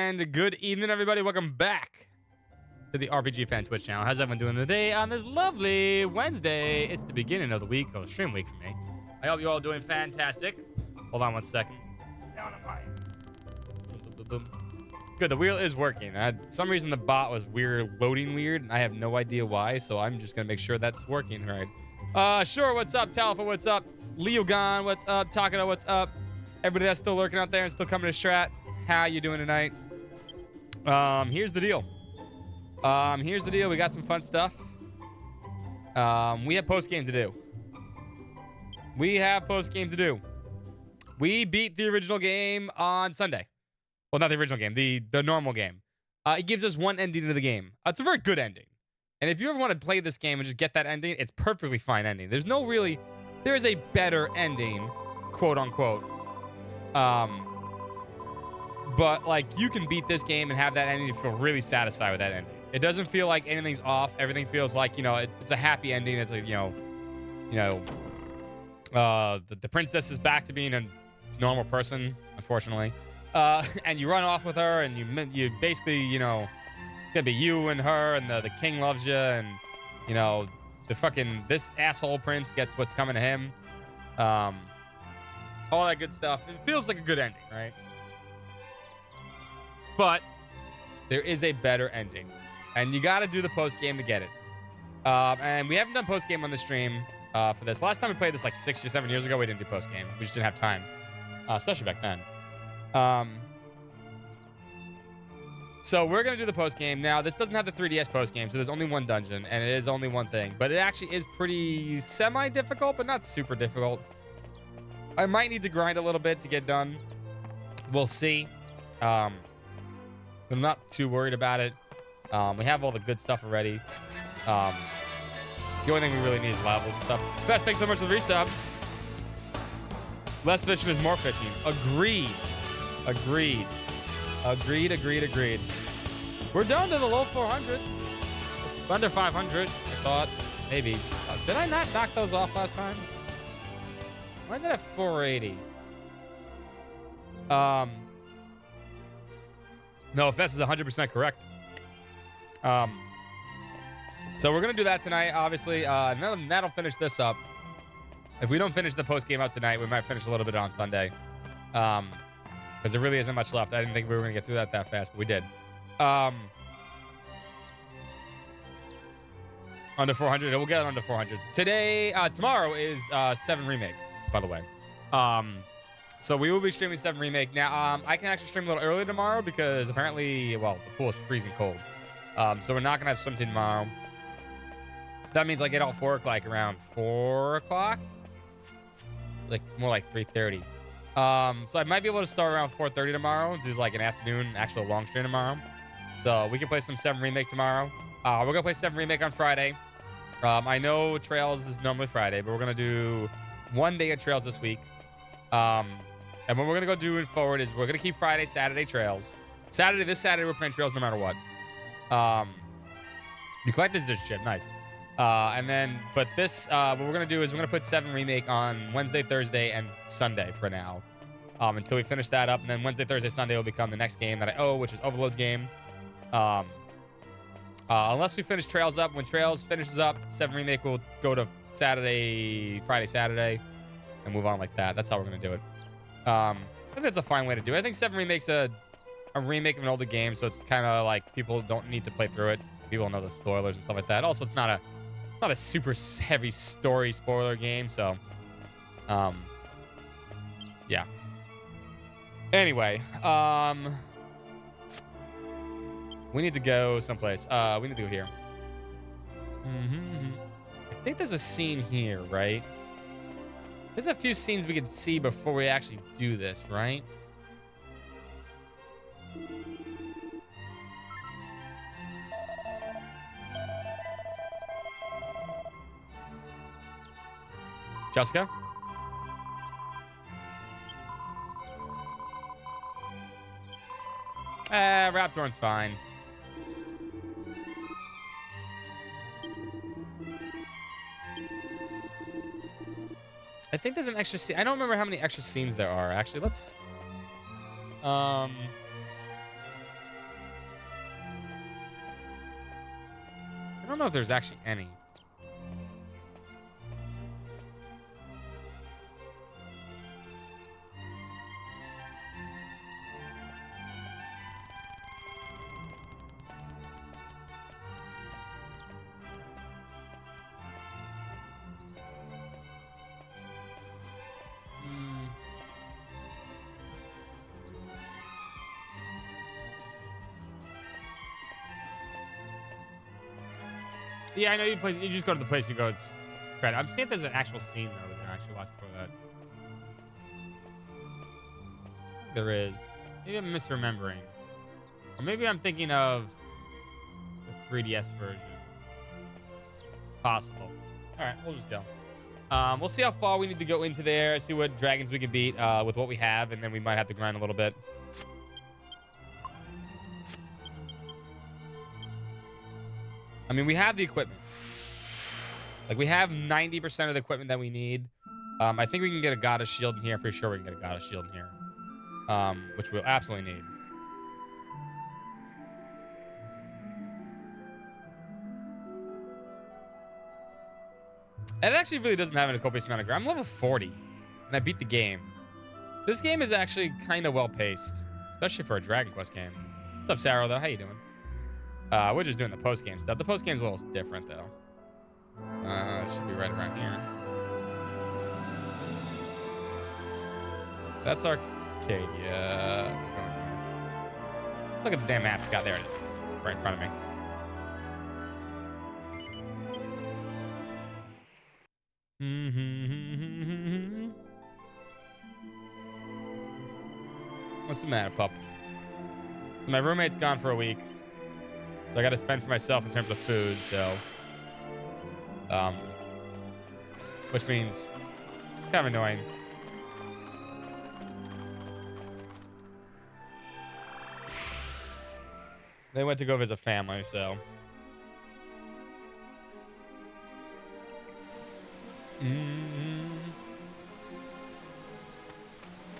And good evening, everybody. Welcome back to the RPG Fan Twitch channel. How's everyone doing today on this lovely Wednesday? It's the beginning of the week, or stream week for me. I hope you're all doing fantastic. Hold on one second. Down on my... Good, the wheel is working. Some reason the bot was loading weird, and I have no idea why, so I'm just going to make sure that's working right. Sure, what's up? Talifa, what's up? Leogon, what's up? Takada, what's up? Everybody that's still lurking out there and still coming to Strat, how you doing tonight? Here's the deal. We got some fun stuff. We have post-game to do. We beat the original game on Sunday. Well, not the original game, the normal game. It gives us one ending to the game. It's a very good ending. And if you ever want to play this game and just get that ending, it's perfectly fine ending. There is a better ending, quote unquote. But like you can beat this game and have that ending and feel really satisfied with that ending. It doesn't feel like anything's off. Everything feels like, it's a happy ending. It's like, the princess is back to being a normal person, unfortunately. And you run off with her, and you basically, it's gonna be you and her, and the king loves you, and this asshole prince gets what's coming to him. All that good stuff. It feels like a good ending, right? But there is a better ending, and you got to do the post game to get it. And we haven't done post game on the stream for this. Last time we played this like 6 or 7 years ago, we didn't do post game. We just didn't have time, especially back then. So we're gonna do the post game now. This doesn't have the 3DS post game, so there's only one dungeon, and it is only one thing. But it actually is pretty semi-difficult, but not super difficult. I might need to grind a little bit to get done. We'll see. I'm not too worried about it. We have all the good stuff already. The only thing we really need is levels and stuff. Best, thanks so much for the resub. Less fishing is more fishing. Agreed. We're down to the low 400s. Under 500, I thought. Maybe. Did I not knock those off last time? Why is it at 480? No, Fest is 100% correct. So we're going to do that tonight, obviously. And that'll finish this up. If we don't finish the post game out tonight, we might finish a little bit on Sunday. Because there really isn't much left. I didn't think we were going to get through that fast, but we did. Under 400. We'll get it under 400. Tomorrow is 7 Remake, by the way. So we will be streaming 7 Remake. Now, I can actually stream a little early tomorrow because apparently, well, the pool is freezing cold. So we're not going to have swim team tomorrow. So that means I get off work like around 4 o'clock. Like more like 3:30. So I might be able to start around 4:30 tomorrow. Do like an afternoon, actual long stream tomorrow. So we can play some 7 Remake tomorrow. We're going to play 7 Remake on Friday. I know Trails is normally Friday, but we're going to do one day of Trails this week. And what we're going to go do it forward is we're going to keep Friday, Saturday Trails. This Saturday, we're playing Trails no matter what. You collected this chip. Nice. But this, what we're going to do is we're going to put 7 Remake on Wednesday, Thursday, and Sunday for now. Until we finish that up. And then Wednesday, Thursday, Sunday will become the next game that I owe, which is Overload's game. Unless we finish Trails up. When Trails finishes up, 7 Remake will go to Friday, Saturday, and move on like that. That's how we're going to do it. I think that's a fine way to do it. I think 7 Remake's a remake of an older game, so it's kind of like people don't need to play through it. People know the spoilers and stuff like that. Also, it's not a super heavy story spoiler game, so yeah. Anyway, we need to go someplace. We need to go here. I think there's a scene here, right? There's a few scenes we can see before we actually do this, right? Jessica? Raptorn's fine. I think there's an extra scene. I don't remember how many extra scenes there are. Actually, let's... I don't know if there's actually any. Yeah, I know you play. You just go to the place you go. It's credit. I'm seeing if there's an actual scene though we can actually watch for that. There is. Maybe I'm misremembering, or maybe I'm thinking of the 3DS version. Possible. All right, we'll just go. We'll see how far we need to go into there. See what dragons we can beat with what we have, and then we might have to grind a little bit. I mean, we have the equipment. Like, we have 90% of the equipment that we need. I think we can get a goddess shield in here. I'm pretty sure we can get a goddess shield in here. Which we'll absolutely need. And it actually really doesn't have a copious amount of ground. I'm level 40, and I beat the game. This game is actually kind of well-paced, especially for a Dragon Quest game. What's up, Sarah, though? How you doing? We're just doing the post-game stuff. The post-game's a little different, though. It should be right around here. That's Arcadia. Look at the damn map. Scott, there it is. Right in front of me. What's the matter, pup? So my roommate's gone for a week. So I got to spend for myself in terms of food, so... which means... kind of annoying. They went to go visit family, so...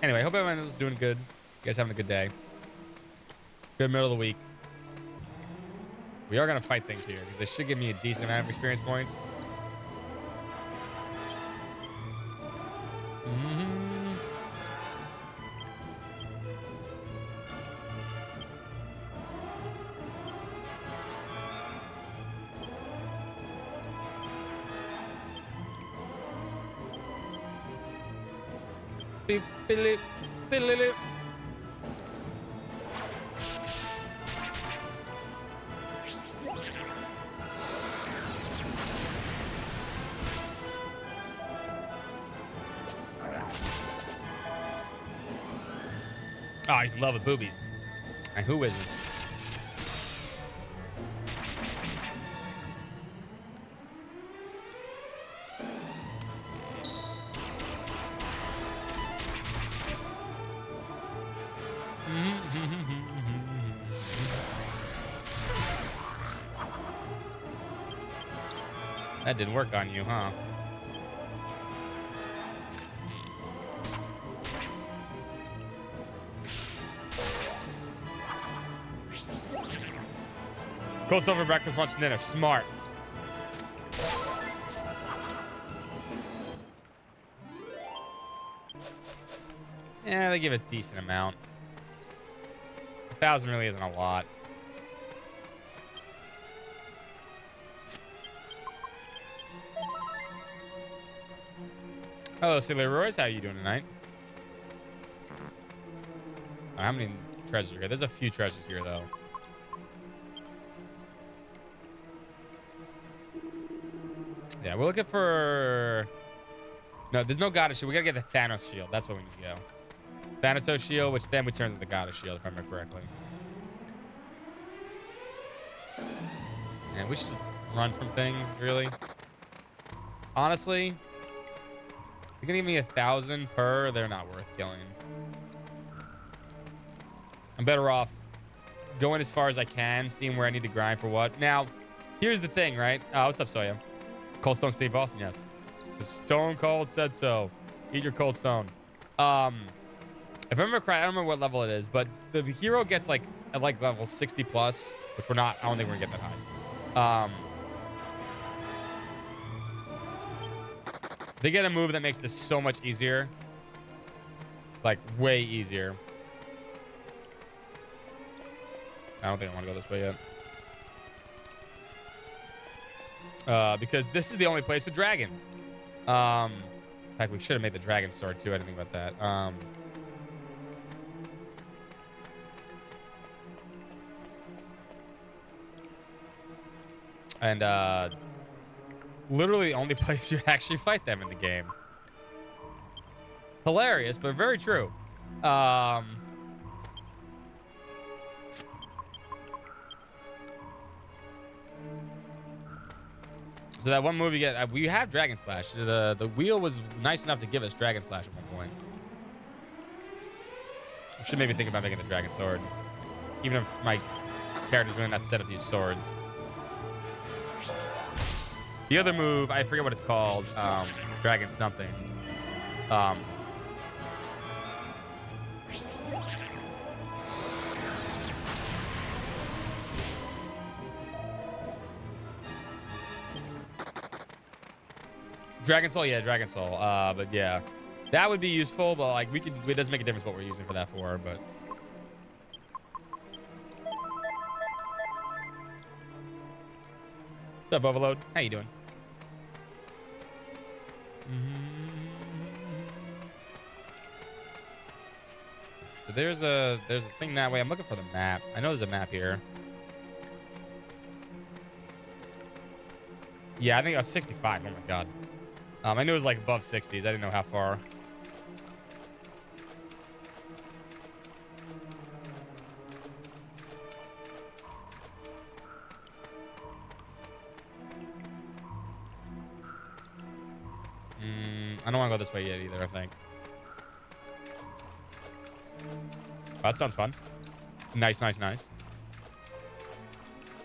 Anyway, hope everyone is doing good. You guys having a good day. Good middle of the week. We are going to fight things here, because they should give me a decent amount of experience points. Beep, beep, beep, beep. Oh, he's in love with boobies. And who isn't? That didn't work on you, huh? Cold stone for breakfast, lunch, and dinner. Smart. Yeah, they give a decent amount. 1,000 really isn't a lot. Hello, Sailor Royce. How are you doing tonight? How many treasures are here? There's a few treasures here, though. Yeah, we're looking for... No, there's no goddess shield. We gotta get the Thanos shield. That's what we need to go. Thanatos shield, which then we turn into the goddess shield, if I remember correctly. And we should just run from things, really. Honestly, you're gonna give me 1,000 per. They're not worth killing. I'm better off going as far as I can, seeing where I need to grind for what. Now, here's the thing, right? What's up, Soya? Cold Stone Steve Austin, yes. The Stone Cold said so. Eat your Cold Stone. If I remember correctly, I don't remember what level it is, but the hero gets like at like level 60 plus, which we're not. I don't think we're gonna get that high. They get a move that makes this so much easier. Like, way easier. I don't think I want to go this way yet. Because this is the only place with dragons. In fact, we should have made the dragon sword too. I didn't think about that. And literally the only place you actually fight them in the game. Hilarious, but very true. So that one move you get, we have Dragon Slash. The wheel was nice enough to give us Dragon Slash at one point. I should maybe think about making the Dragon Sword, even if my character's really not set up to use swords. The other move, I forget what it's called. Dragon something. Dragon Soul, yeah, Dragon Soul. But yeah, that would be useful. But like, it doesn't make a difference what we're using for that for. But what's up, Overload? How you doing? So there's a thing that way. I'm looking for the map. I know there's a map here. Yeah, I think I was 65. Oh my god. I knew it was like above 60s. I didn't know how far. I don't want to go this way yet either, I think. Oh, that sounds fun. Nice, nice, nice.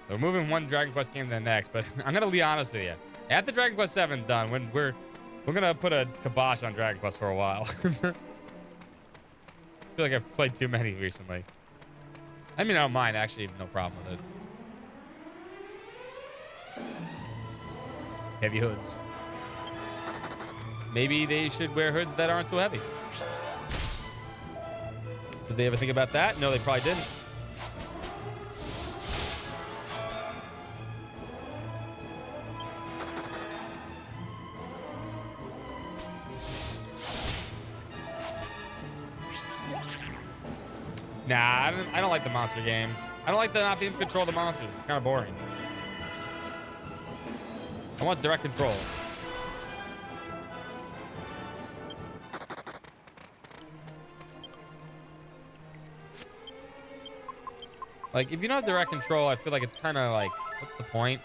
So we're moving one Dragon Quest game to the next, but I'm going to be honest with you. After Dragon Quest 7's done, when we're going to put a kibosh on Dragon Quest for a while. I feel like I've played too many recently. I mean, I don't mind. Actually, no problem with it. Heavy hoods. Maybe they should wear hoods that aren't so heavy. Did they ever think about that? No, they probably didn't. Nah, I don't like the monster games. I don't like the not being able to control the monsters. It's kind of boring. I want direct control. Like, if you don't have direct control, I feel like it's kind of like, what's the point?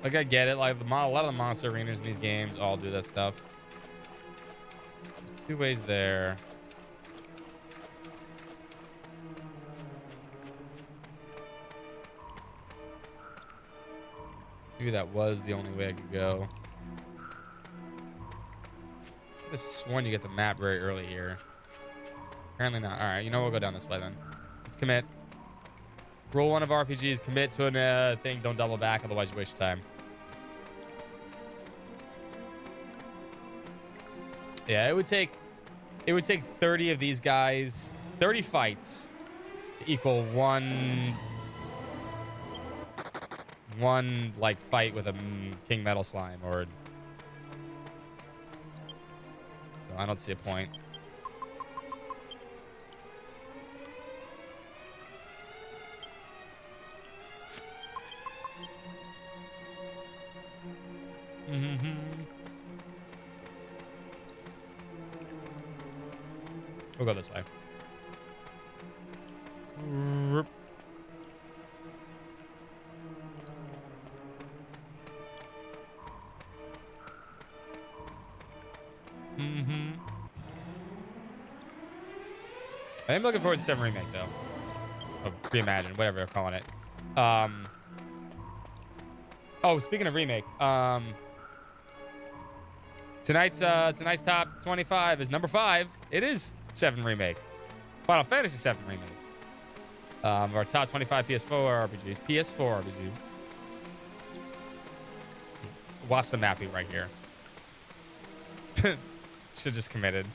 Like, I get it. Like, a lot of the monster arenas in these games all do that stuff. There's two ways there. Maybe that was the only way I could go. I could have sworn you get the map very early here. Apparently not. All right, you know, we'll go down this way then. Let's commit. Roll one of RPGs, commit to a thing, don't double back, otherwise you waste your time. Yeah, it would take 30 of these guys, 30 fights to equal one like fight with a King Metal Slime, or so I don't see a point. We'll go this way. I am looking forward to 7 Remake, though. Or Reimagine, whatever they're calling it. Oh, speaking of Remake, tonight's top 25 is number 5. It is 7 Remake. Final Fantasy 7 Remake. Our top 25 PS4 RPGs. PS4 RPGs. Watch the mapping right here. Should just committed.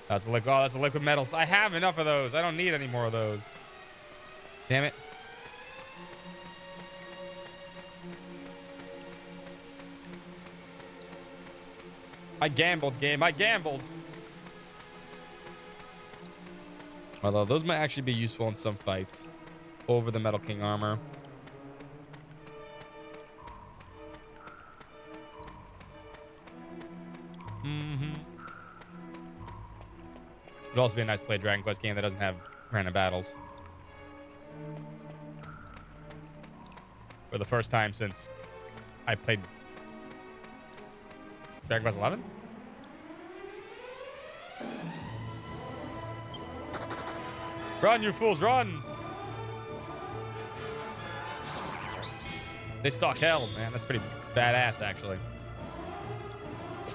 That's a liquid. Oh, that's a liquid metals. I have enough of those. I don't need any more of those. Damn it. I gambled, game. I gambled. Although those might actually be useful in some fights over the Metal King armor. It'd also be nice to play a Dragon Quest game that doesn't have random battles. For the first time since I played Dragon Quest 11? Run, you fools, run! They stalk hell, man. That's pretty badass, actually.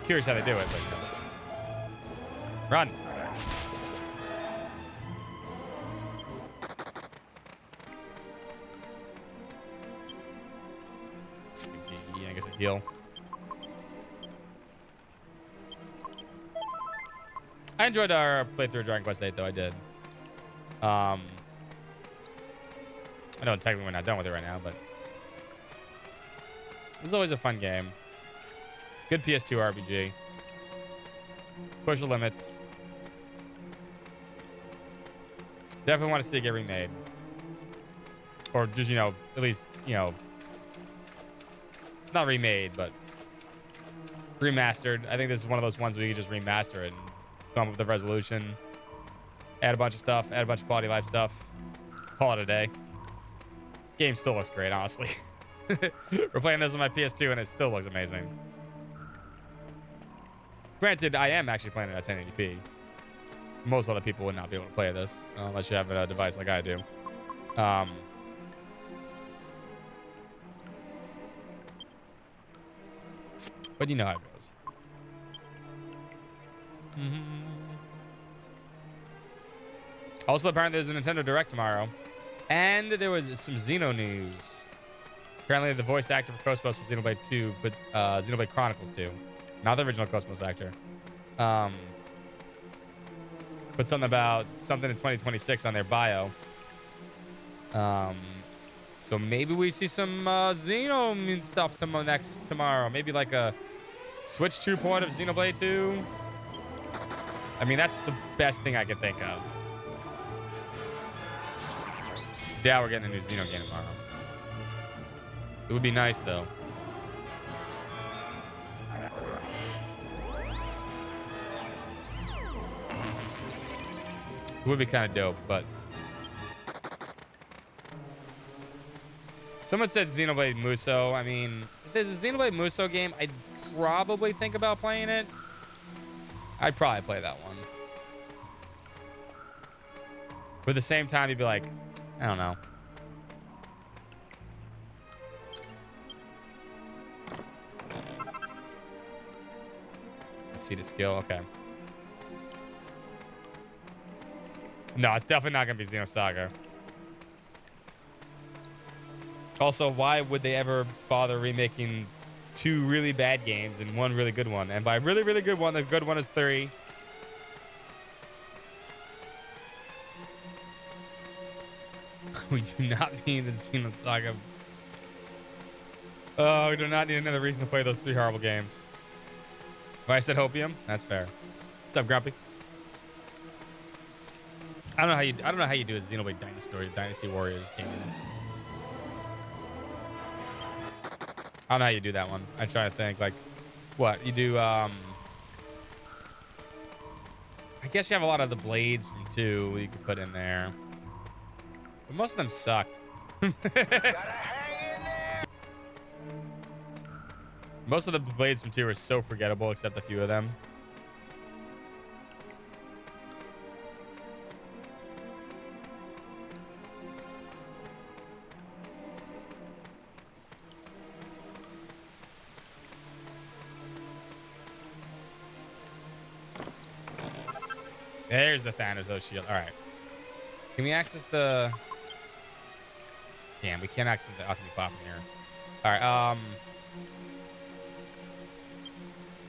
Curious how they do it, but... Run! Yeah, I guess a heal. I enjoyed our playthrough of Dragon Quest 8, though. I did. I know technically we're not done with it right now, but it's always a fun game. Good PS2 RPG. Push the limits. Definitely want to see it get remade. Or just, you know, at least, you know, not remade, but remastered. I think this is one of those ones where you can just remaster it and come up with a resolution. Add a bunch of stuff. Add a bunch of quality of life stuff. Call it a day. Game still looks great, honestly. We're playing this on my PS2 and it still looks amazing. Granted, I am actually playing it at 1080p. Most other people would not be able to play this unless you have a device like I do. But you know how it goes. Also, apparently there's a Nintendo Direct tomorrow. And there was some Xeno news. Apparently the voice actor for Cosmos from Xenoblade 2, but Xenoblade Chronicles 2. Not the original Cosmos actor. Put something about something in 2026 on their bio. So maybe we see some Xeno stuff tomorrow. Maybe like a Switch 2.0 of Xenoblade 2. I mean, that's the best thing I can think of. Yeah, we're getting a new Xeno game tomorrow. It would be nice, though. It would be kind of dope, but... Someone said Xenoblade Muso. I mean, if there's a Xenoblade Muso game, I'd probably think about playing it. I'd probably play that one. But at the same time, you'd be like, I don't know. Let's see the skill. Okay. No, it's definitely not going to be Xenosaga. Also, why would they ever bother remaking two really bad games and one really good one? And by really, really good one, the good one is 3. We do not need the Xenosaga. Oh, we do not need another reason to play those 3 horrible games. If I said Hopium, that's fair. What's up, Grumpy? I don't know how you do a Xenoblade Dynasty Warriors game. I don't know how you do that one. I'm trying to think, like, what you do. I guess you have a lot of the blades from 2 you could put in there, but most of them suck. Most of the blades from 2 are so forgettable, except a few of them. There's the Thanatos shield. All right. Can we access the... Damn, we can't access the alchemy pop from here. All right.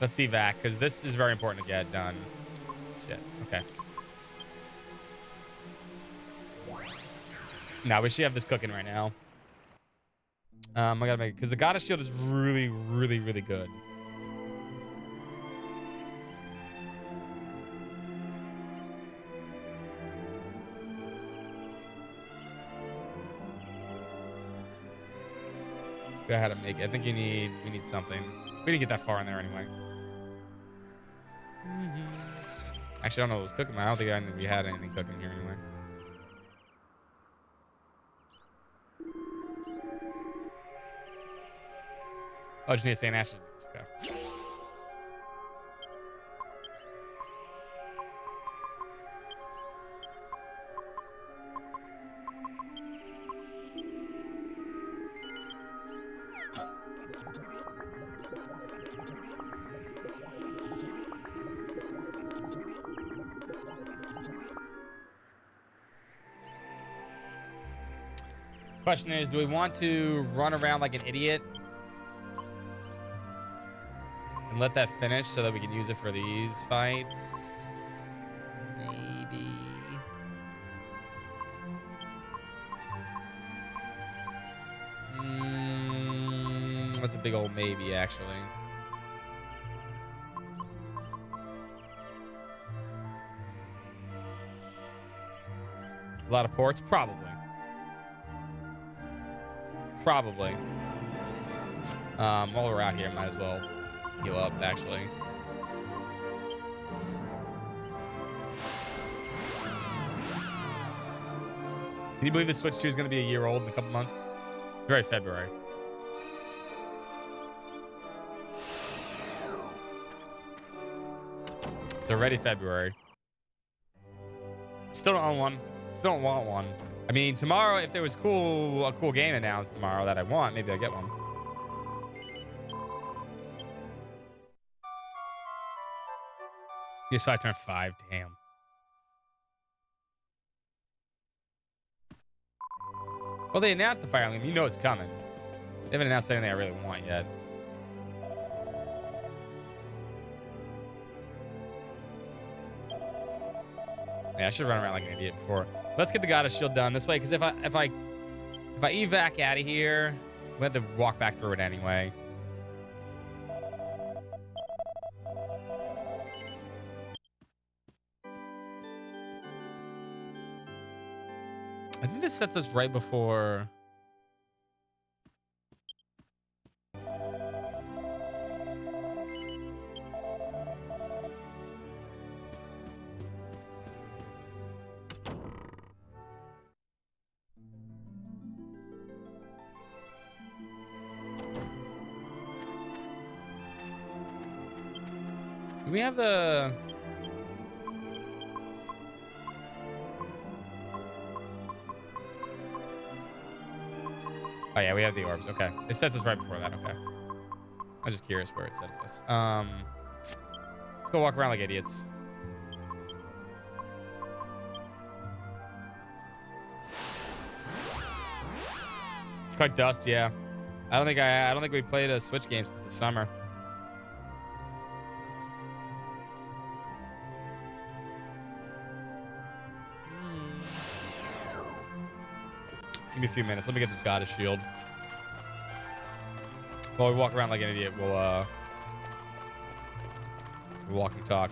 Let's evac, because this is very important to get done. Shit. Okay. Now we should have this cooking right now. I gotta make it, because the goddess shield is really, really, really good. Go ahead and make it. I think we need something. We didn't get that far in there anyway. Actually, I don't know what was cooking. I don't think we had anything cooking here anyway. Oh, I just need to say an acid. Okay. Question is, do we want to run around like an idiot and let that finish so that we can use it for these fights? Maybe. That's a big old maybe, actually. A lot of ports? Probably. Probably. While we're out here, might as well heal up, actually. Can you believe the Switch 2 is going to be a year old in a couple months? It's very February. It's already February. Still don't own one. Still don't want one. I mean, tomorrow, if there was a cool game announced tomorrow that I want, maybe I'll get one. PS5 turned 5. Damn. Well, they announced the Fire Emblem. You know it's coming. They haven't announced anything I really want yet. Yeah, I should run around like an idiot before. Let's get the goddess shield done this way, because if I evac out of here, we have to walk back through it anyway. I think this sets us right before. Do we have the... Oh yeah, we have the orbs. Okay. It sets us right before that. Okay. I'm just curious where it sets us. Let's go walk around like idiots. Collect dust, yeah. I don't think we played a Switch game since the summer. Give me a few minutes. Let me get this goddess shield. While we walk around like an idiot, we'll walk and talk.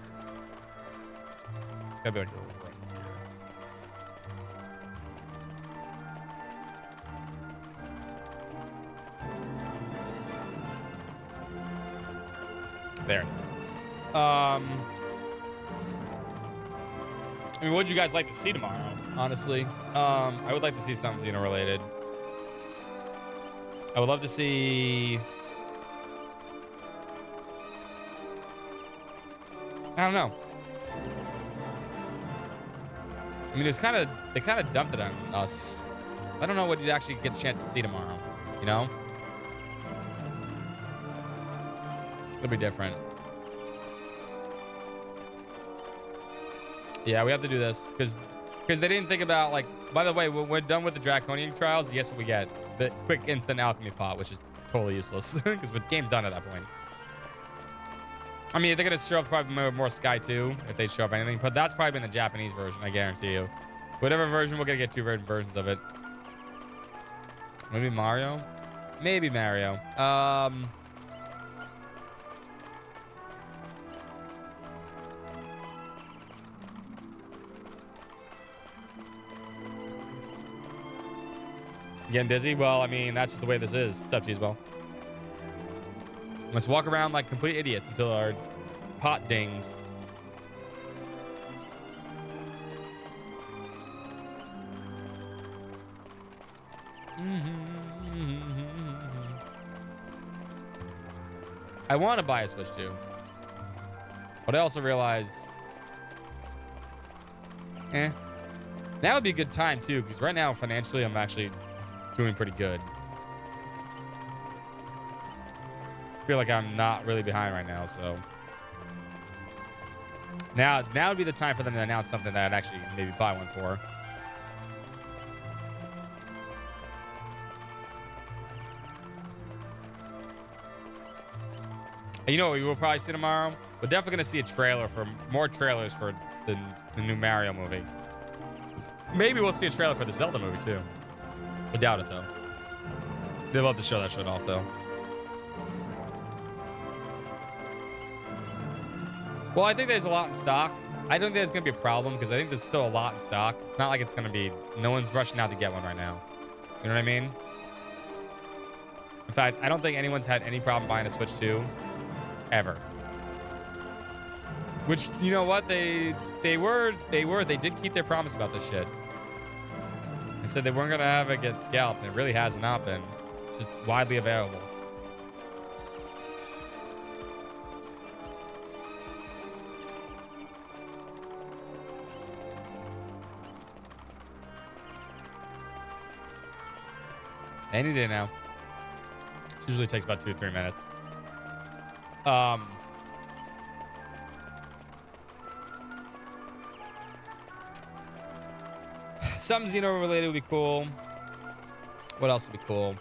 Gotta be like, there it is. I mean, what would you guys like to see tomorrow? Honestly, I would like to see something Xeno related. I would love to see. I don't know. I mean, they kind of dumped it on us. I don't know what you'd actually get a chance to see tomorrow. You know, it'll be different. Yeah, we have to do this because they didn't think about, like, by the way, when we're done with the Draconian trials, guess what we get? The quick instant alchemy pot, which is totally useless because the game's done at that point. I mean, they're going to show up probably more Sky 2 if they show up anything, but that's probably been the Japanese version, I guarantee you. Whatever version, we're going to get 2 versions of it. Maybe Mario? Maybe Mario. Getting dizzy? Well, I mean, that's just the way this is. What's up, Cheeseball? Let's walk around like complete idiots until our pot dings. I want to buy a Switch 2. But I also realize... Now would be a good time, too, because right now, financially, I'm actually doing pretty good. I feel like I'm not really behind right now, so... Now would be the time for them to announce something that I'd actually maybe buy one for. You know what we will probably see tomorrow? We're definitely going to see a trailer for more trailers for the new Mario movie. Maybe we'll see a trailer for the Zelda movie, too. I doubt it, though. They'd love to show that shit off, though. Well, I think there's a lot in stock. I don't think there's going to be a problem because I think there's still a lot in stock. It's not like it's going to be... No one's rushing out to get one right now. You know what I mean? In fact, I don't think anyone's had any problem buying a Switch 2. Ever. Which, you know what? They did keep their promise about this shit. They said they weren't going to have it get scalped, and it really has not been. It's just widely available. Any day now. It usually takes about 2 or 3 minutes. Something Xeno related would be cool. What else would be cool?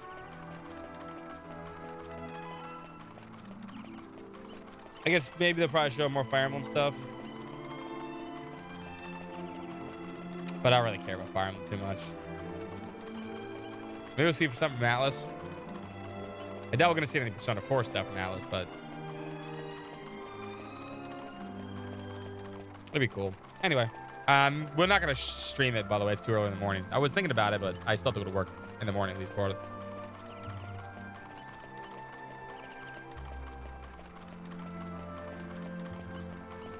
I guess maybe they'll probably show more Fire Emblem stuff. But I don't really care about Fire Emblem too much. Maybe we'll see for something from Atlas. I doubt we're going to see any Persona 4 stuff from Atlas, but... it'd be cool. Anyway. We're not going to stream it, by the way. It's too early in the morning. I was thinking about it, but I still have to go to work in the morning at least part of it.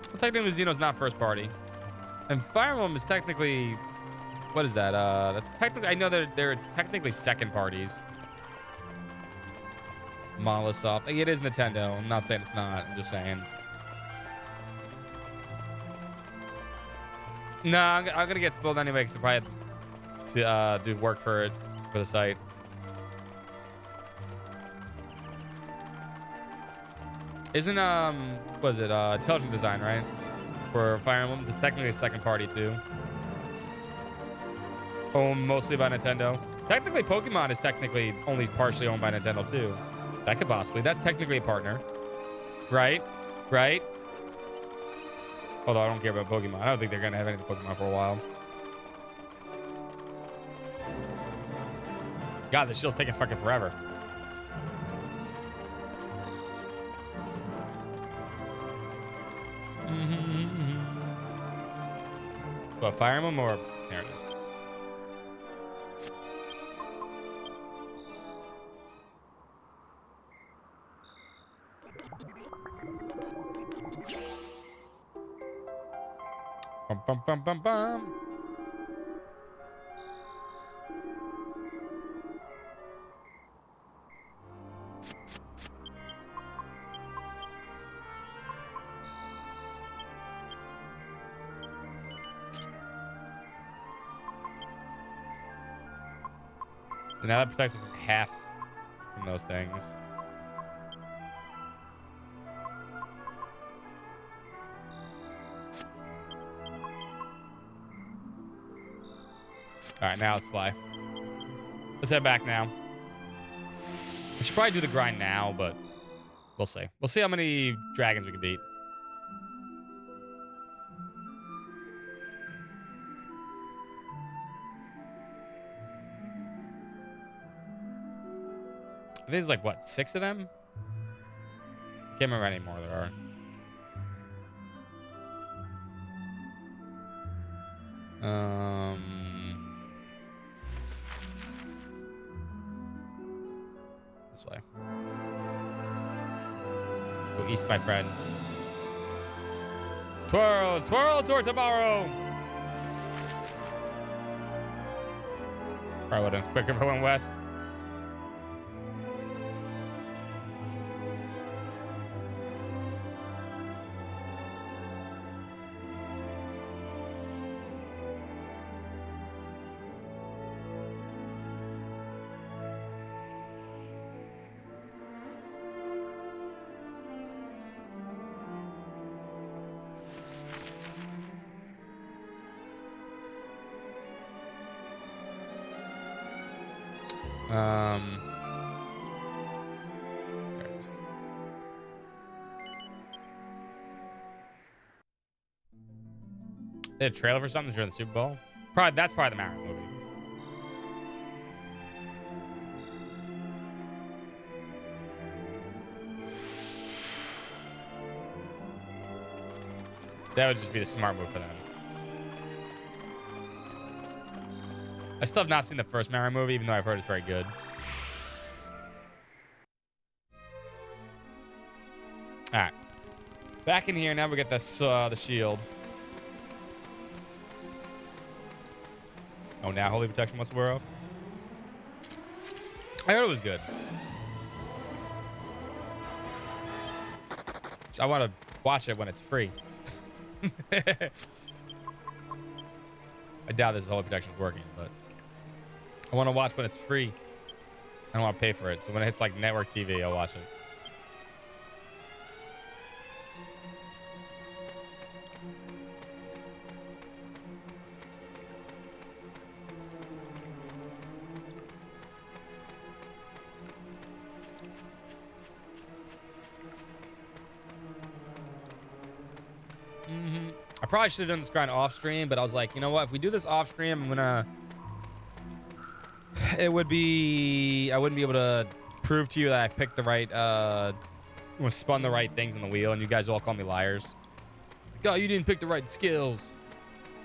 Well, technically, Xeno's not first party. And Fire Emblem is technically... What is that? That's technically... I know they're technically second parties. Monolith Soft. It is Nintendo. I'm not saying it's not. I'm just saying... No, I'm gonna get spoiled anyway because I probably have to do work for the site. Isn't what is it? Intelligent Design, right? For Fire Emblem, it's technically a second party too. Owned mostly by Nintendo. Technically, Pokemon is technically only partially owned by Nintendo too. That could possibly. That's technically a partner, right? Right? Although I don't care about Pokemon. I don't think they're going to have any Pokemon for a while. God, this shield's taking fucking forever. What, Fire Emblem or... There it is. Bum, bum, bum, bum, bum. So now that protects it from half from those things. All right, now let's fly. Let's head back now. I should probably do the grind now, but we'll see. We'll see how many dragons we can beat. I think there's like, what, 6 of them? Can't remember how many more there are. This way. Go east, my friend. Twirl, twirl toward tomorrow. Probably would have quicker if I went west. There it is. They had a trailer for something during the Super Bowl? That's probably the Mario movie. That would just be the smart move for them. I still have not seen the first Mario movie, even though I've heard it's very good. All right. Back in here. Now we get this, the shield. Oh, now Holy Protection must wear off. I heard it was good. So I want to watch it when it's free. I doubt this Holy Protection is working, but I want to watch when it's free. I don't want to pay for it. So when it hits like network TV, I'll watch it. I probably should have done this grind off stream, but I was like, you know what? If we do this off stream, I wouldn't be able to prove to you that I picked the right, spun the right things on the wheel, and you guys all call me liars. Like, oh, you didn't pick the right skills.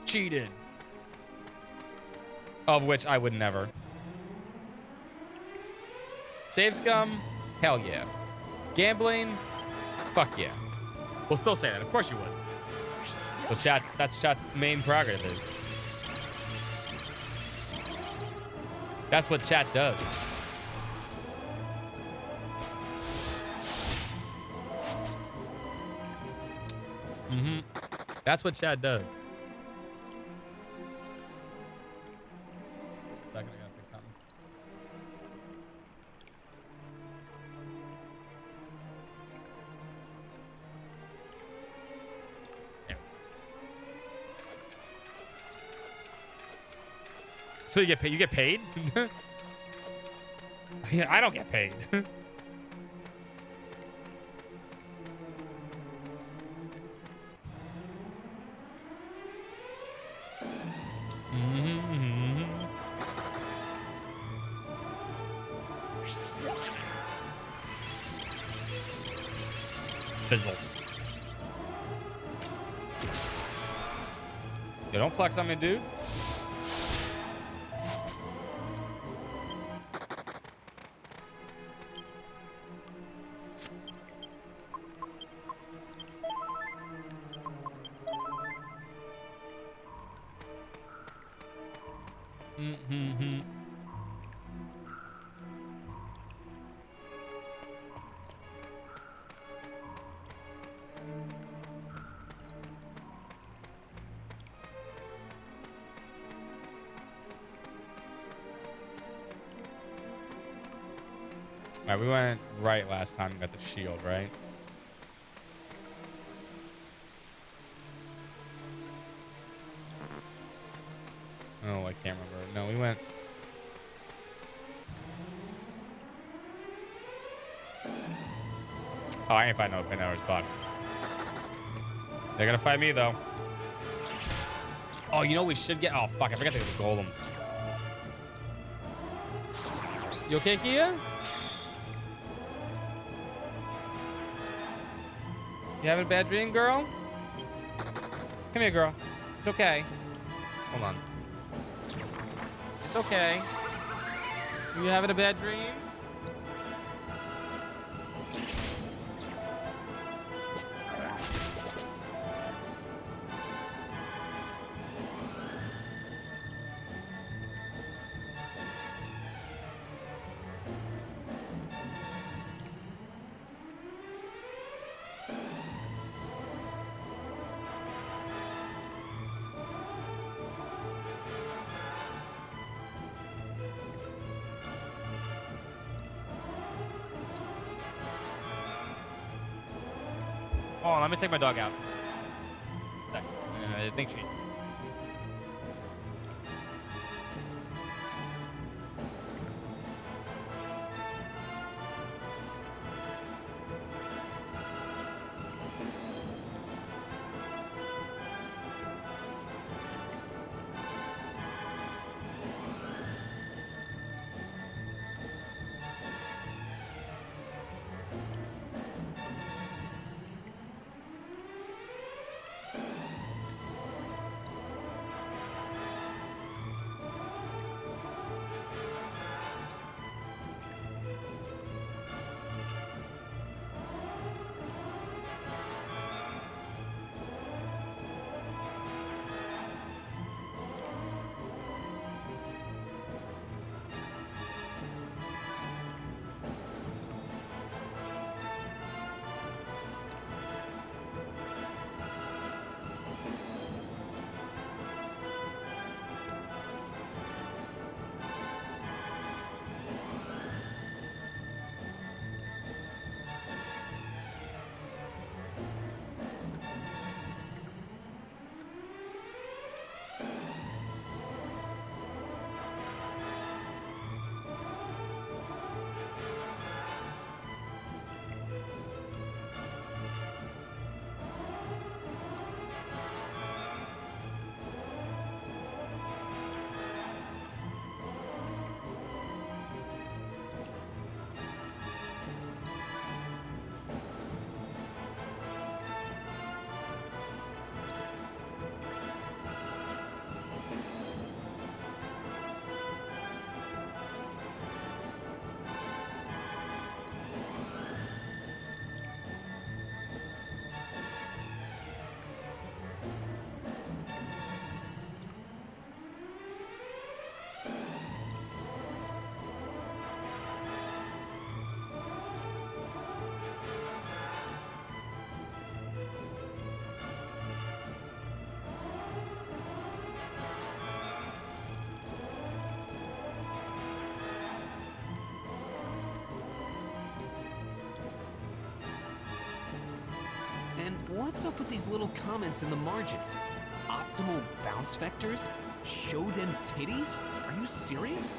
Cheated. Of which I would never. Save scum? Hell yeah. Gambling? Fuck yeah. We'll still say that. Of course you would. So that's chat's main prerogative is. That's what chat does. That's what chat does. Second, I gotta fix something. So you get paid? You get paid? Yeah, I don't get paid. Fizzle. Yo, don't flex on me, dude. All right, we went right last time and got the shield, right? Oh, I can't remember. No, we went. Oh, I ain't fighting no Pandora's boxes. They're gonna fight me though. Oh, you know we should get. Oh fuck! I forgot to get the golems. You okay, Kia? You having a bad dream, girl? Come here, girl. It's okay. Hold on. It's okay. You having a bad dream? Oh, let me take my dog out. I think she. And what's up with these little comments in the margins? Optimal bounce vectors? Show them titties? Are you serious?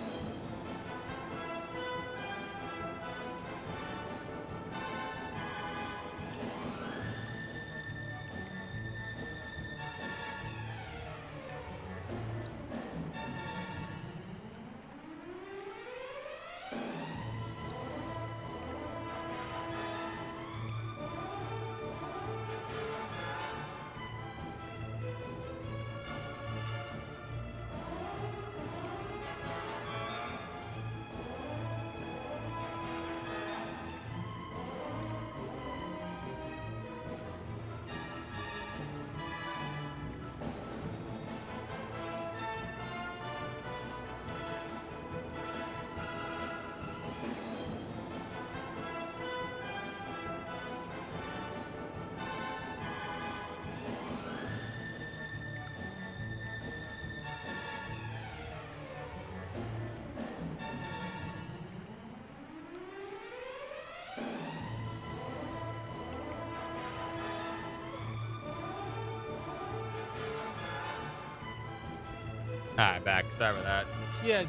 Alright, back. Sorry about that. Yeah.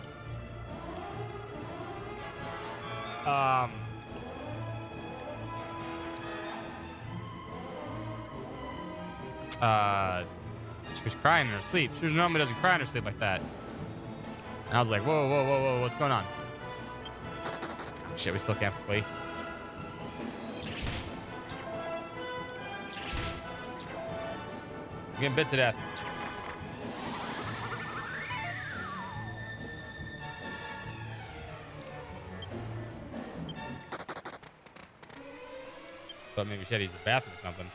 She was crying in her sleep. She normally doesn't cry in her sleep like that. And I was like, whoa, whoa, whoa, whoa, what's going on? Oh, shit, we still can't flee. I'm getting bit to death. But maybe she had to use the bathroom or something.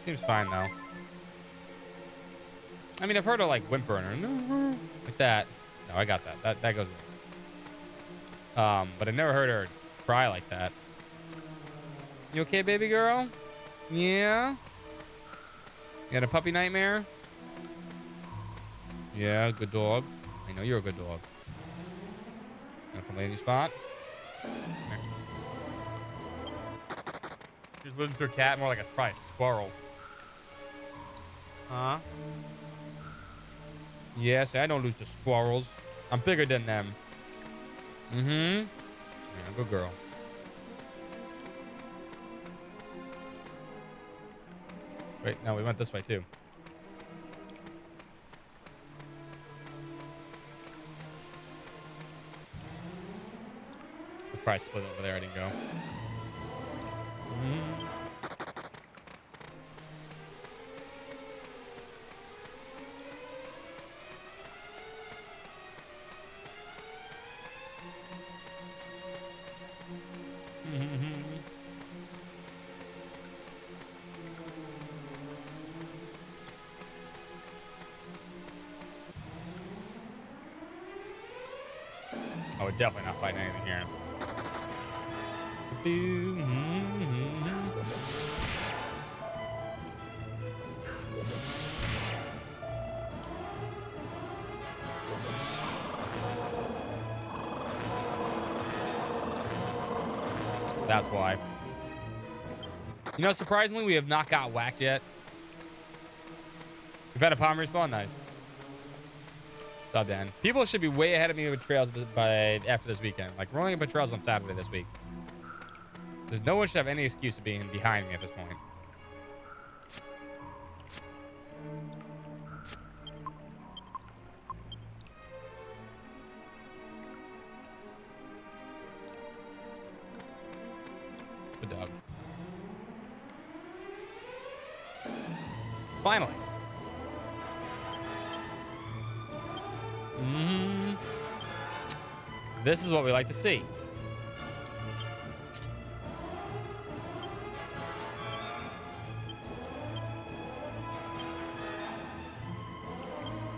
Seems fine though. I mean, I've heard her like whimpering or like that. No, I got that. That goes there. But I never heard her cry like that. You okay, baby girl? Yeah. You got a puppy nightmare? Yeah, good dog. I know you're a good dog. Gonna come lay in your spot? She's listening to a cat, more like a probably a squirrel. Huh? Yes, I don't lose to squirrels. I'm bigger than them. Mm-hmm. Yeah, good girl. Wait, no, we went this way too. Let's probably split over there. I didn't go. Mm-hmm. Oh, we're definitely not fighting anything here. That's why. You know, surprisingly, we have not got whacked yet. We've had a palm respawn. Nice. Stop, Dan. People should be way ahead of me with trails by after this weekend. Like, we're only gonna put trails on Saturday this week. There's no one should have any excuse of being behind me at this point. Good dog. Finally. This is what we like to see.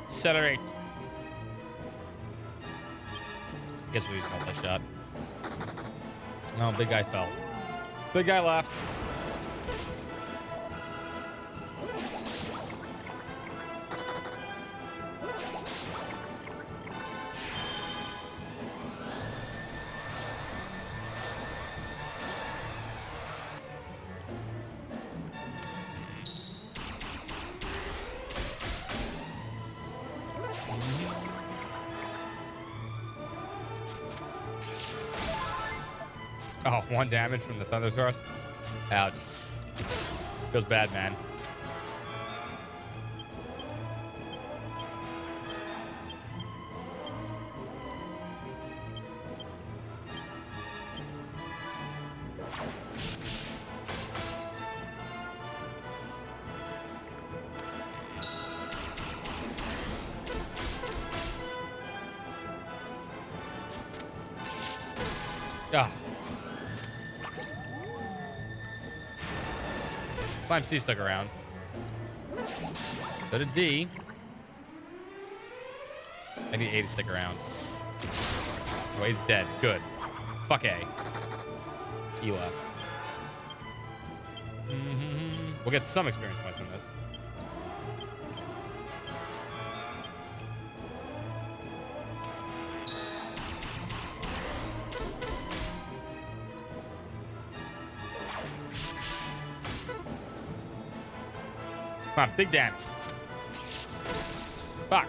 Accelerate. Guess we use multi-shot. No, big guy fell. Big guy left. Oh, 1 damage from the Thunder Thrust. Ouch. Feels bad, man. Ah. Slime C stuck around. So did D. I need A to stick around. Oh, he's dead. Good. Fuck A. E left. We'll get some experience points from this. Come on, big damage. Fuck.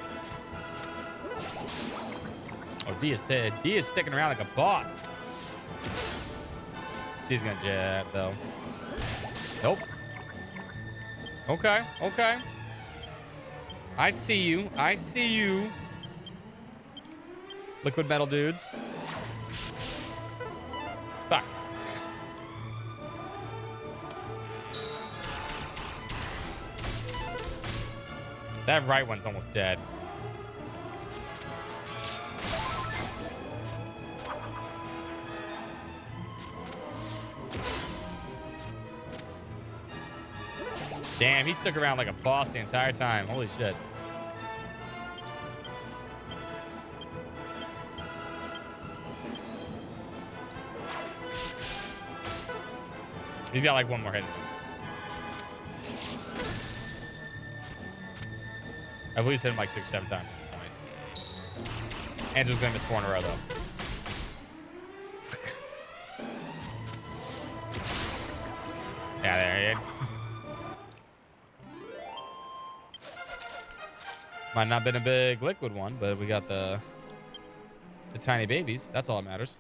Oh, D is sticking around like a boss. C's gonna jab though. Nope. Okay, okay. I see you. I see you. Liquid metal dudes. Fuck. That right one's almost dead. Damn, he stuck around like a boss the entire time. Holy shit. He's got like one more hit in him. I've at least hit him like 6 or 7 times at this point. Angel's gonna miss 4 in a row though. Yeah, there he is. Might not have been a big liquid one, but we got the tiny babies. That's all that matters.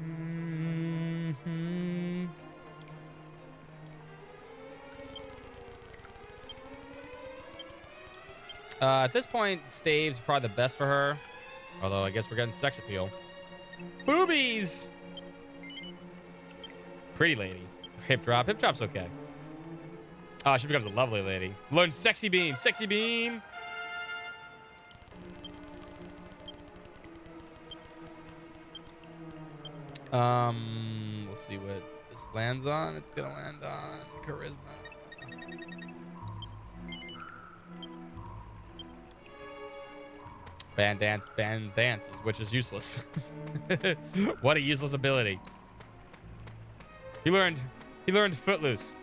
Mm-hmm. At this point, Stave's probably the best for her. Although I guess we're getting sex appeal. Boobies! Pretty lady. Hip drop. Hip drop's okay. Oh, she becomes a lovely lady. Learn sexy beam. Sexy beam. We'll see what this lands on. It's gonna land on charisma. Band dances, which is useless. What a useless ability. He learned Footloose.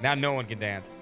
Now no one can dance.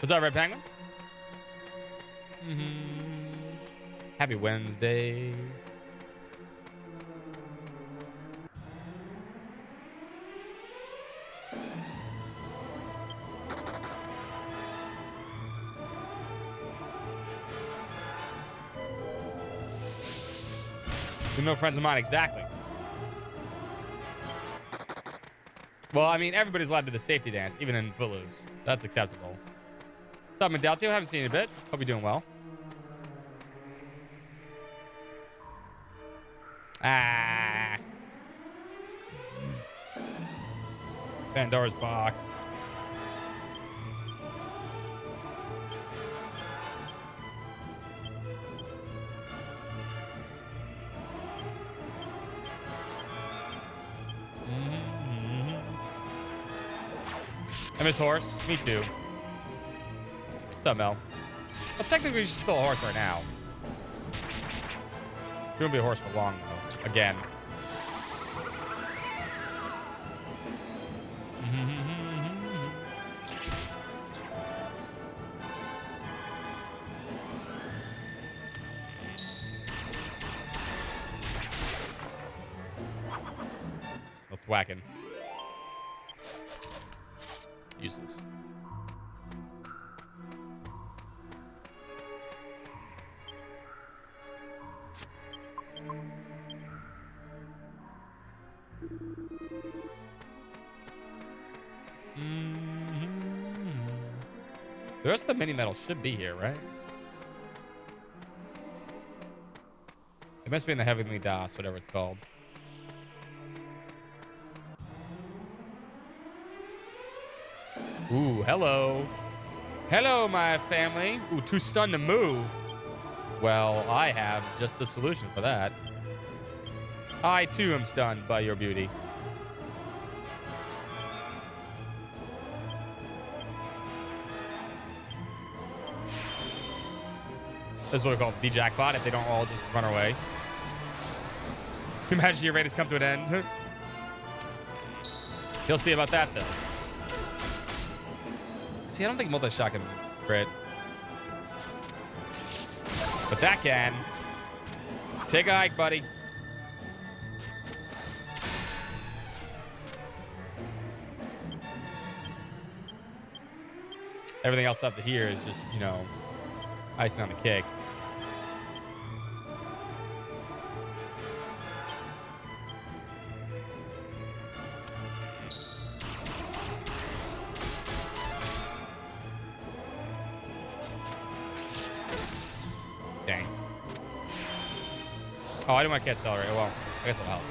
What's up, Red Penguin? Happy Wednesday. You're no friends of mine, exactly. Well, I mean, everybody's allowed to do the safety dance, even in Footloose. That's acceptable. What's up, Medaltio? Haven't seen you in a bit. Hope you're doing well. Ah. Pandora's box. I miss horse. Me too. What's up, Mel? Well, technically, she's still a horse right now. She won't be a horse for long, though. Again. No thwacking. Useless. The rest of the mini medals should be here, right? It must be in the Heavenly DOS, whatever it's called. Ooh, hello. Hello, my family. Ooh, too stunned to move. Well, I have just the solution for that. I, too, am stunned by your beauty. This is what we call the jackpot if they don't all just run away. Can you imagine your raid has come to an end? You'll see about that, though. See, I don't think multi-shot can crit. But that can. Take a hike, buddy. Everything else up to here is just, you know, icing on the cake. Dang. Oh, I didn't want to cast Accelerate. Well, I guess it'll help.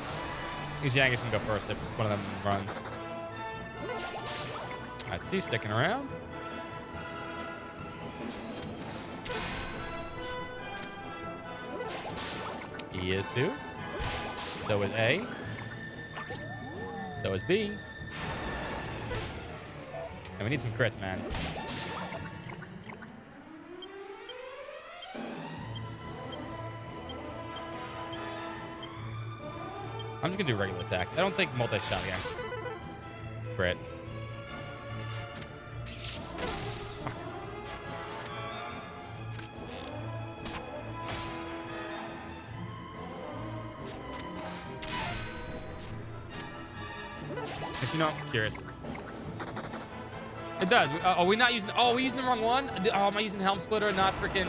These Yankees can go first if one of them runs. Alright, C sticking around. E is too. So is A. So is B. And we need some crits, man. I'm just gonna do regular attacks. I don't think multi-shot again. Crit. You know, I'm curious. It does. Are we not using? Oh, are we using the wrong one? Oh, am I using Helm Splitter, not freaking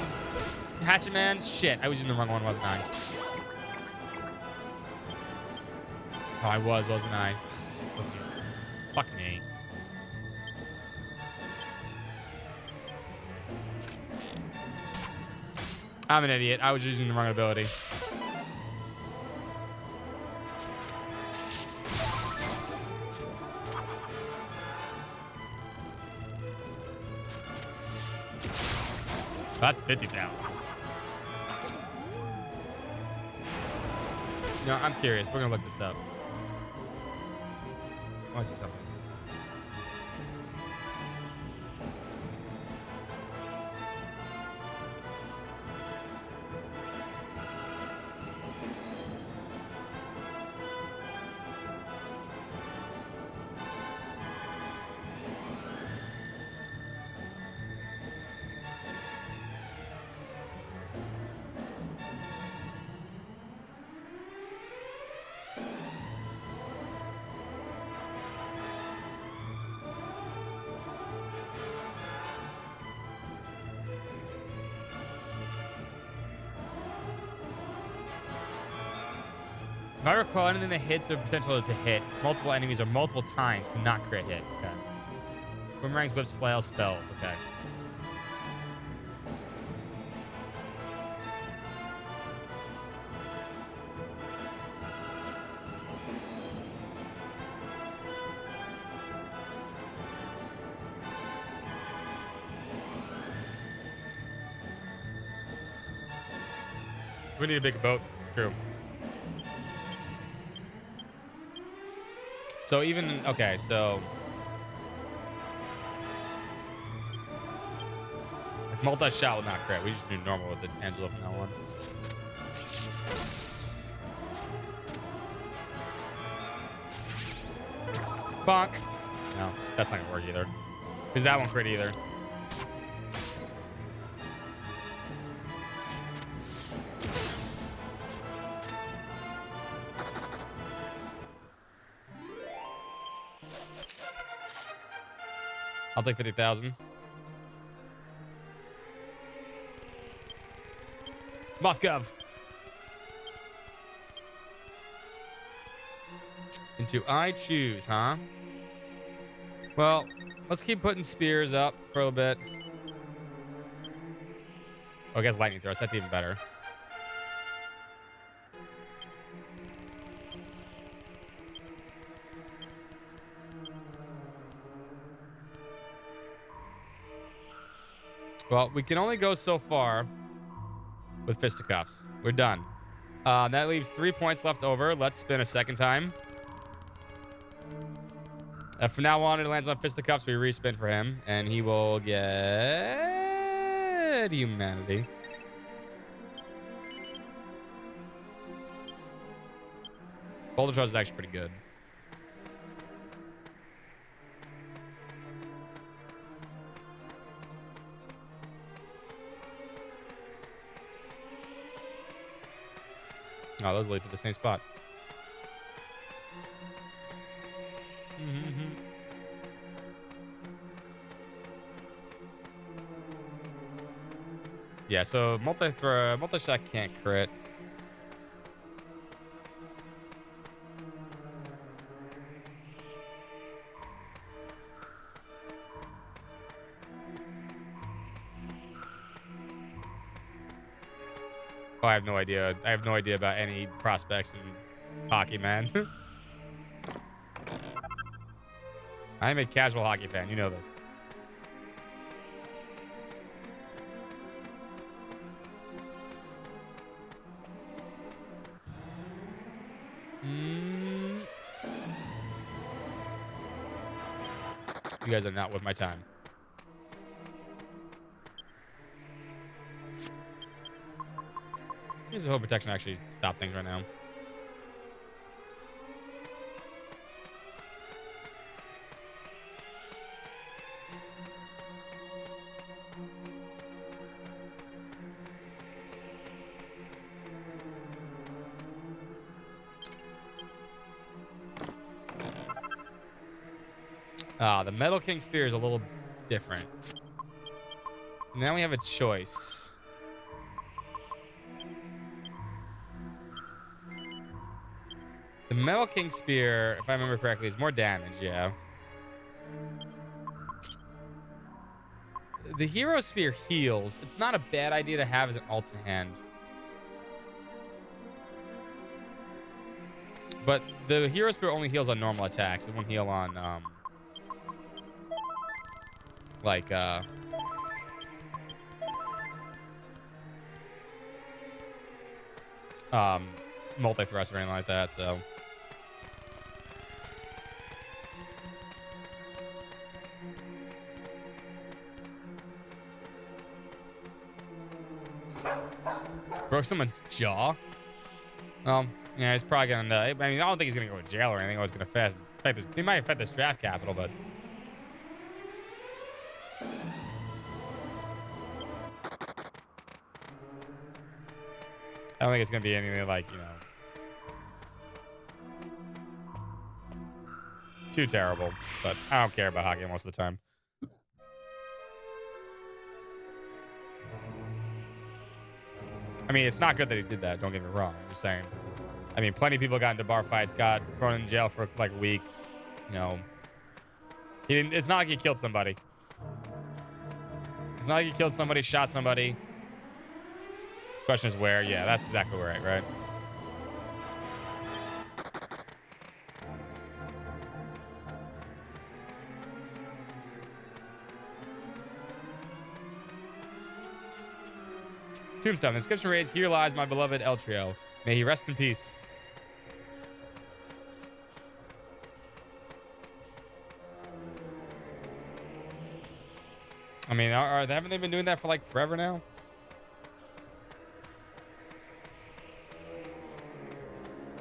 Hatchet Man? Shit, I was using the wrong one, wasn't I? Oh, I wasn't I? Wasn't using. Fuck me. I'm an idiot. I was using the wrong ability. That's 50,000. No, I'm curious. We're gonna look this up. Oh, I see something. If I recall, anything that hits or potential to hit multiple enemies or multiple times cannot crit hit. Okay. Boomerangs, whips, flail, spells. Okay. We need a bigger boat. It's true. So even, okay, so if multi-shot will not crit. We just do normal with the Angelo from that one. Bonk. No, that's not gonna work either. Because that won't crit either. I'll take 50,000. Mothgov. Into I choose, huh? Well, let's keep putting spears up for a little bit. Oh, I guess lightning thrust. That's even better. Well, we can only go so far with fisticuffs. We're done. That leaves 3 points left over. Let's spin a second time. From now on, it lands on fisticuffs. We respin for him, and he will get humanity. Boulder Trust is actually pretty good. Oh, those lead to the same spot. Yeah, so multi-shot can't crit. Oh, I have no idea. I have no idea about any prospects in hockey, man. I'm a casual hockey fan. You know this. You guys are not with my time. Use the hope protection to actually stop things right now. The Metal King Spear is a little different. So now we have a choice. The Metal King Spear, if I remember correctly, is more damage, yeah. The Hero Spear heals. It's not a bad idea to have as an alt in hand. But the Hero Spear only heals on normal attacks. It won't heal on, multi-thrust or anything like that, so. Broke someone's jaw? Well, yeah, he's probably gonna. I mean, I don't think he's gonna go to jail or anything. I was gonna affect this. He might affect this draft capital, but. I don't think it's gonna be anything like, you know, too terrible. But I don't care about hockey most of the time. I mean, it's not good that he did that. Don't get me wrong. I'm just saying. I mean, plenty of people got into bar fights, got thrown in jail for like a week. You know, he didn't. It's not like he killed somebody. It's not like he killed somebody, shot somebody. Question is where. Yeah, that's exactly right. Tombstone. The inscription reads, "Here lies my beloved El Trio. May he rest in peace." I mean, haven't they been doing that for like forever now?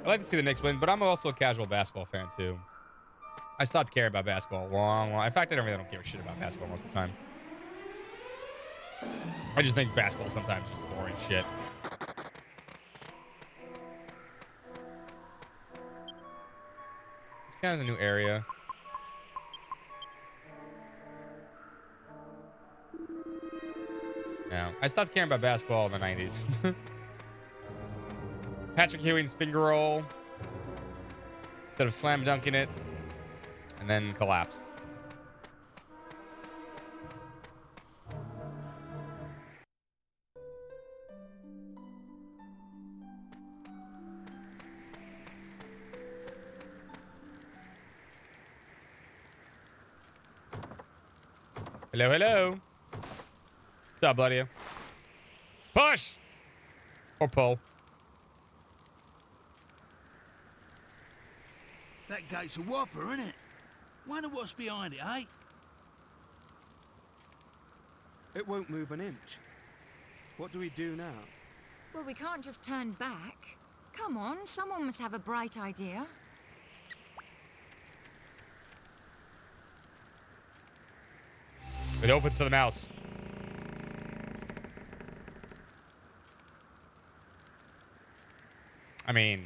I like to see the Knicks win, but I'm also a casual basketball fan too. I stopped caring about basketball long. In fact, I don't give a shit about basketball most of the time. I just think basketball sometimes is just boring shit. It's kind of a new area. Yeah, I stopped caring about basketball in the 90s. Patrick Ewing's finger roll instead of slam dunking it, and then collapsed. Hello. What's up, buddy? Push! Or pull. That gate's a whopper, isn't it? Wonder what's behind it, eh? It won't move an inch. What do we do now? Well, we can't just turn back. Come on, someone must have a bright idea. It opens for the mouse. I mean,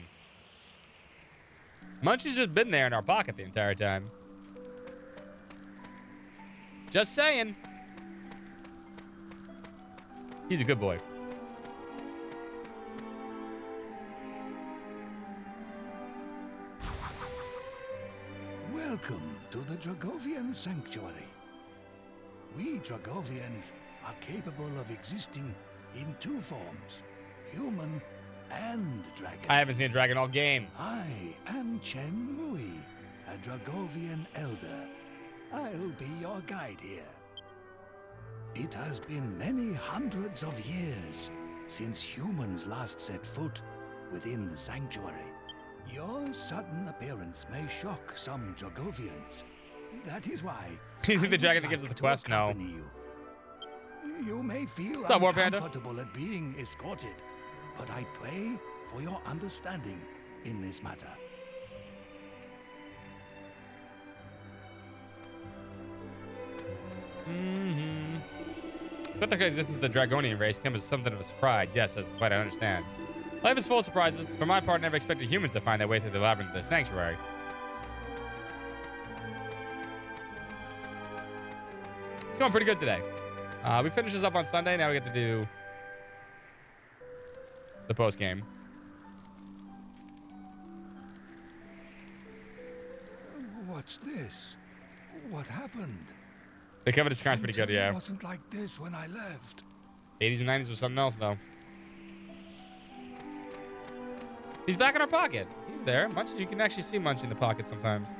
Munchie's just been there in our pocket the entire time. Just saying. He's a good boy. Welcome to the Dragovian Sanctuary. We Dragovians are capable of existing in two forms, human and dragon. I haven't seen a dragon all game. I am Chen Mui, a Dragovian elder. I'll be your guide here. It has been many hundreds of years since humans last set foot within the sanctuary. Your sudden appearance may shock some Dragovians. That is why. Is he the dragon that gives us the quest? No. You may feel What's up, War Panda? uncomfortable at being escorted, but I pray for your understanding in this matter. It's about the existence of the Dragonian race came as something of a surprise. Yes, that's quite I understand. Life is full of surprises. For my part, I never expected humans to find their way through the labyrinth of the sanctuary. It's going pretty good today. We finished this up on Sunday. Now we get to do the post game. What's this? What happened? The cover describe's pretty good, yeah. It wasn't like this when I left. 80s and 90s was something else, though. He's back in our pocket. He's there. Munch, you can actually see Munch in the pocket sometimes.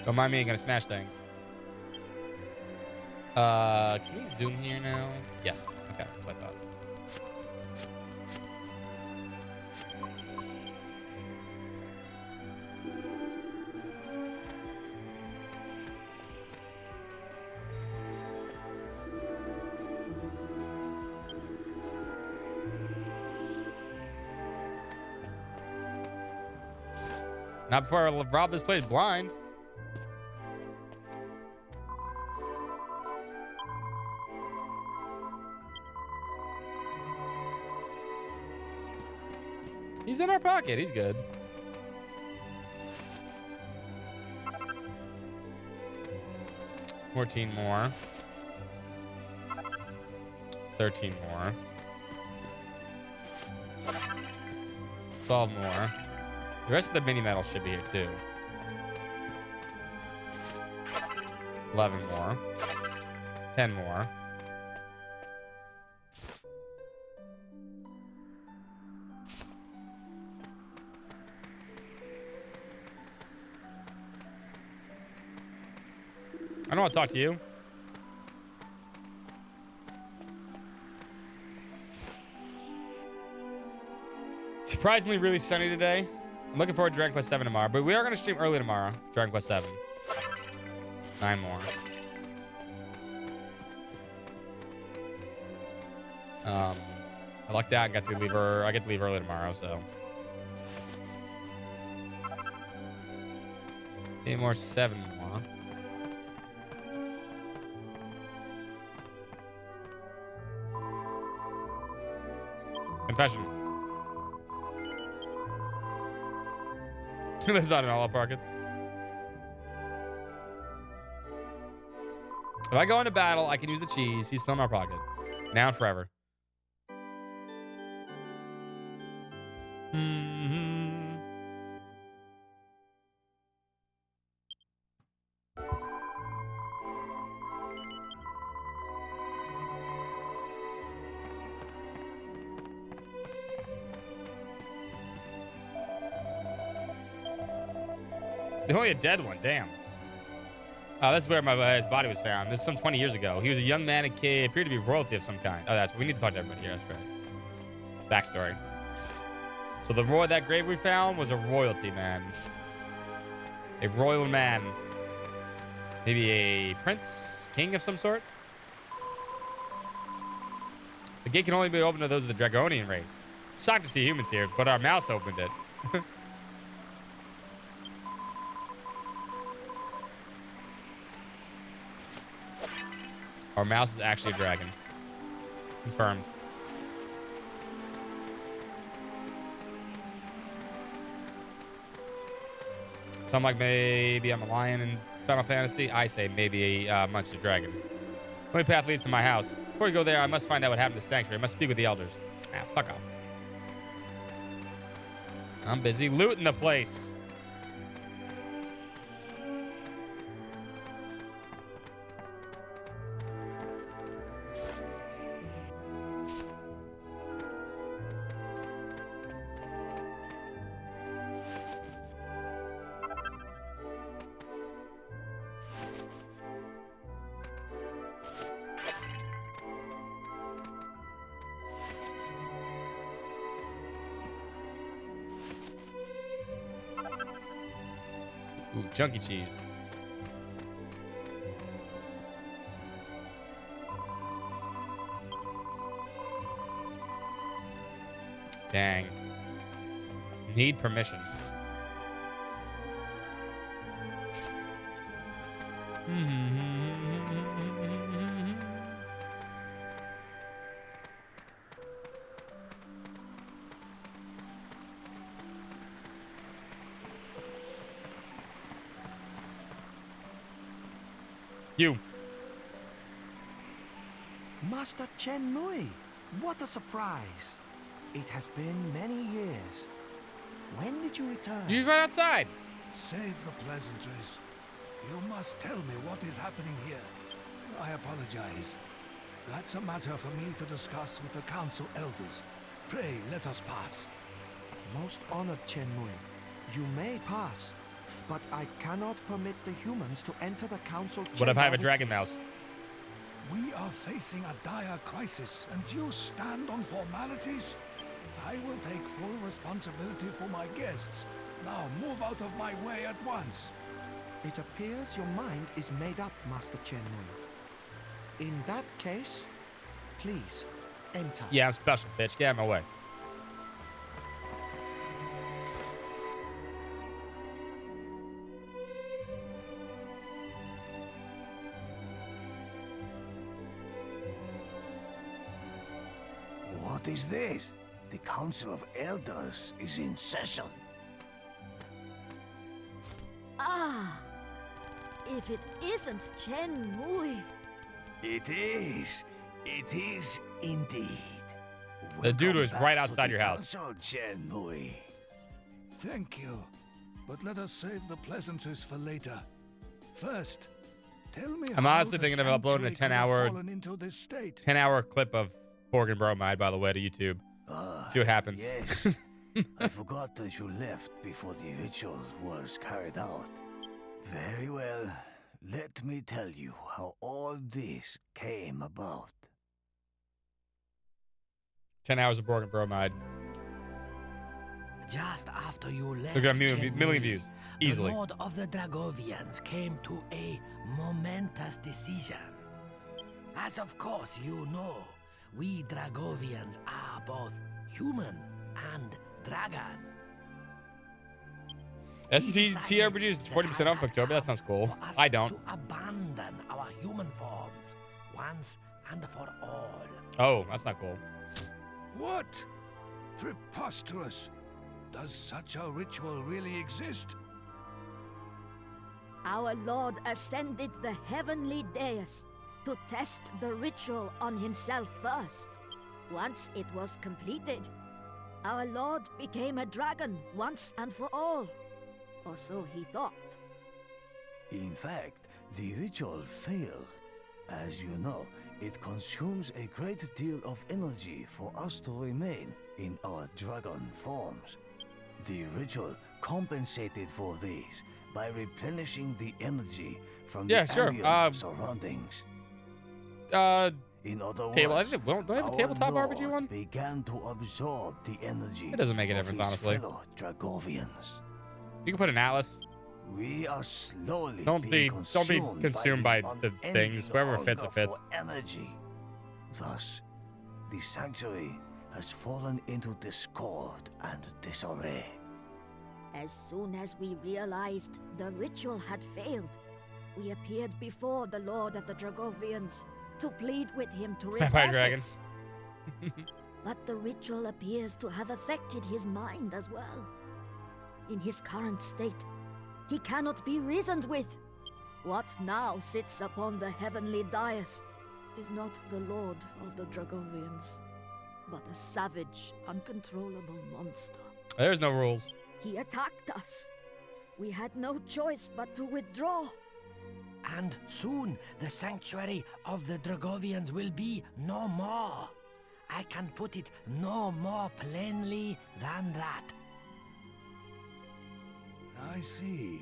Don't mind me, I'm gonna smash things. Can we zoom here now? Yes. Okay, that's what I thought. Not before I rob this place blind. He's in our pocket. He's good. $14 more. 13 more. 12 more. The rest of the mini medals should be here too. 11 more. 10 more. I don't want to talk to you. Surprisingly really sunny today. I'm looking forward to Dragon Quest 7 tomorrow, but we are going to stream early tomorrow. Dragon Quest 7. 9 more. I lucked out and got to leave her. I get to leave early tomorrow, so. 8 more, 7 more. Confession. He lives out in all our pockets. If I go into battle, I can use the cheese. He's still in our pocket. Now and forever. There's only a dead one. Damn. This is where his body was found. This is some 20 years ago. He was a young man and kid, appeared to be royalty of some kind. Oh, we need to talk to everybody here. That's right. Backstory. So that grave we found was a royalty man. A royal man. Maybe a prince, king of some sort. The gate can only be opened to those of the Dragonian race. Shocked to see humans here, but our mouse opened it. Our mouse is actually a dragon. Confirmed. Some like maybe I'm a lion in Final Fantasy. I say maybe a munch of dragon. Only path leads to my house. Before we go there, I must find out what happened to the sanctuary. I must speak with the elders. Ah, fuck off. I'm busy looting the place. Ooh, chunky cheese. Dang. Need permission. You. Master Chen Mui, what a surprise. It has been many years. When did you return? You right outside. Save the pleasantries. You must tell me what is happening here. I apologize. That's a matter for me to discuss with the council elders. Pray, let us pass. Most honored Chen Mui, you may pass, but I cannot permit the humans to enter the council chamber. What if I have a dragon mouse? We are facing a dire crisis, and you stand on formalities? I will take full responsibility for my guests. Now move out of my way at once. It appears your mind is made up, Master Chen Mui. In that case, please, enter. Yeah, I'm special, bitch. Get out of my way. What is this? The Council of Elders is in session. Ah, if it isn't Chen Mui. It is. It is indeed. The dude was Welcome right back to outside the your house. Council, Chen Mui. Thank you. But let us save the pleasantries for later. First, tell me I'm how honestly the thinking of uploading a sanctuary could have 10-hour fallen into this state. 10-hour clip of pork and bromide, by the way, to YouTube. See what happens. Yes. I forgot that you left before the ritual was carried out. Very well. Let me tell you how all this came about. 10 hours of pork and bromide. Just after you left, Look at a Chen million Mui, views. Easily. The Lord of the Dragovians came to a momentous decision. As of course you know, we Dragovians are both human and dragon. S&T TRPG is 40% off October. That sounds cool. I don't. To abandon our human forms once and for all. Oh, that's not cool. What? Preposterous. Does such a ritual really exist? Our Lord ascended the heavenly dais to test the ritual on himself first. Once it was completed, our Lord became a dragon once and for all. Or so he thought. In fact, the ritual failed. As you know, it consumes a great deal of energy for us to remain in our dragon forms. The ritual compensated for these by replenishing the energy from Yeah, the sure. ambient surroundings. In other Table. I words, think, don't I have a our tabletop Lord RPG one? began to absorb the energy It doesn't make a of difference, his honestly. fellow Dragovians. You can put an atlas. We are slowly Don't be consumed by his the things. unending Wherever it fits, hunger it fits. for energy. Thus, the sanctuary has fallen into discord and disarray. As soon as we realized the ritual had failed, we appeared before the Lord of the Dragovians to plead with him to Vampire reverse dragon. it. But the ritual appears to have affected his mind as well. In his current state, he cannot be reasoned with. What now sits upon the heavenly dais is not the Lord of the Dragovians, but a savage, uncontrollable monster. There's no rules. He attacked us. We had no choice but to withdraw. And soon the sanctuary of the Dragovians will be no more. I can put it no more plainly than that. I see.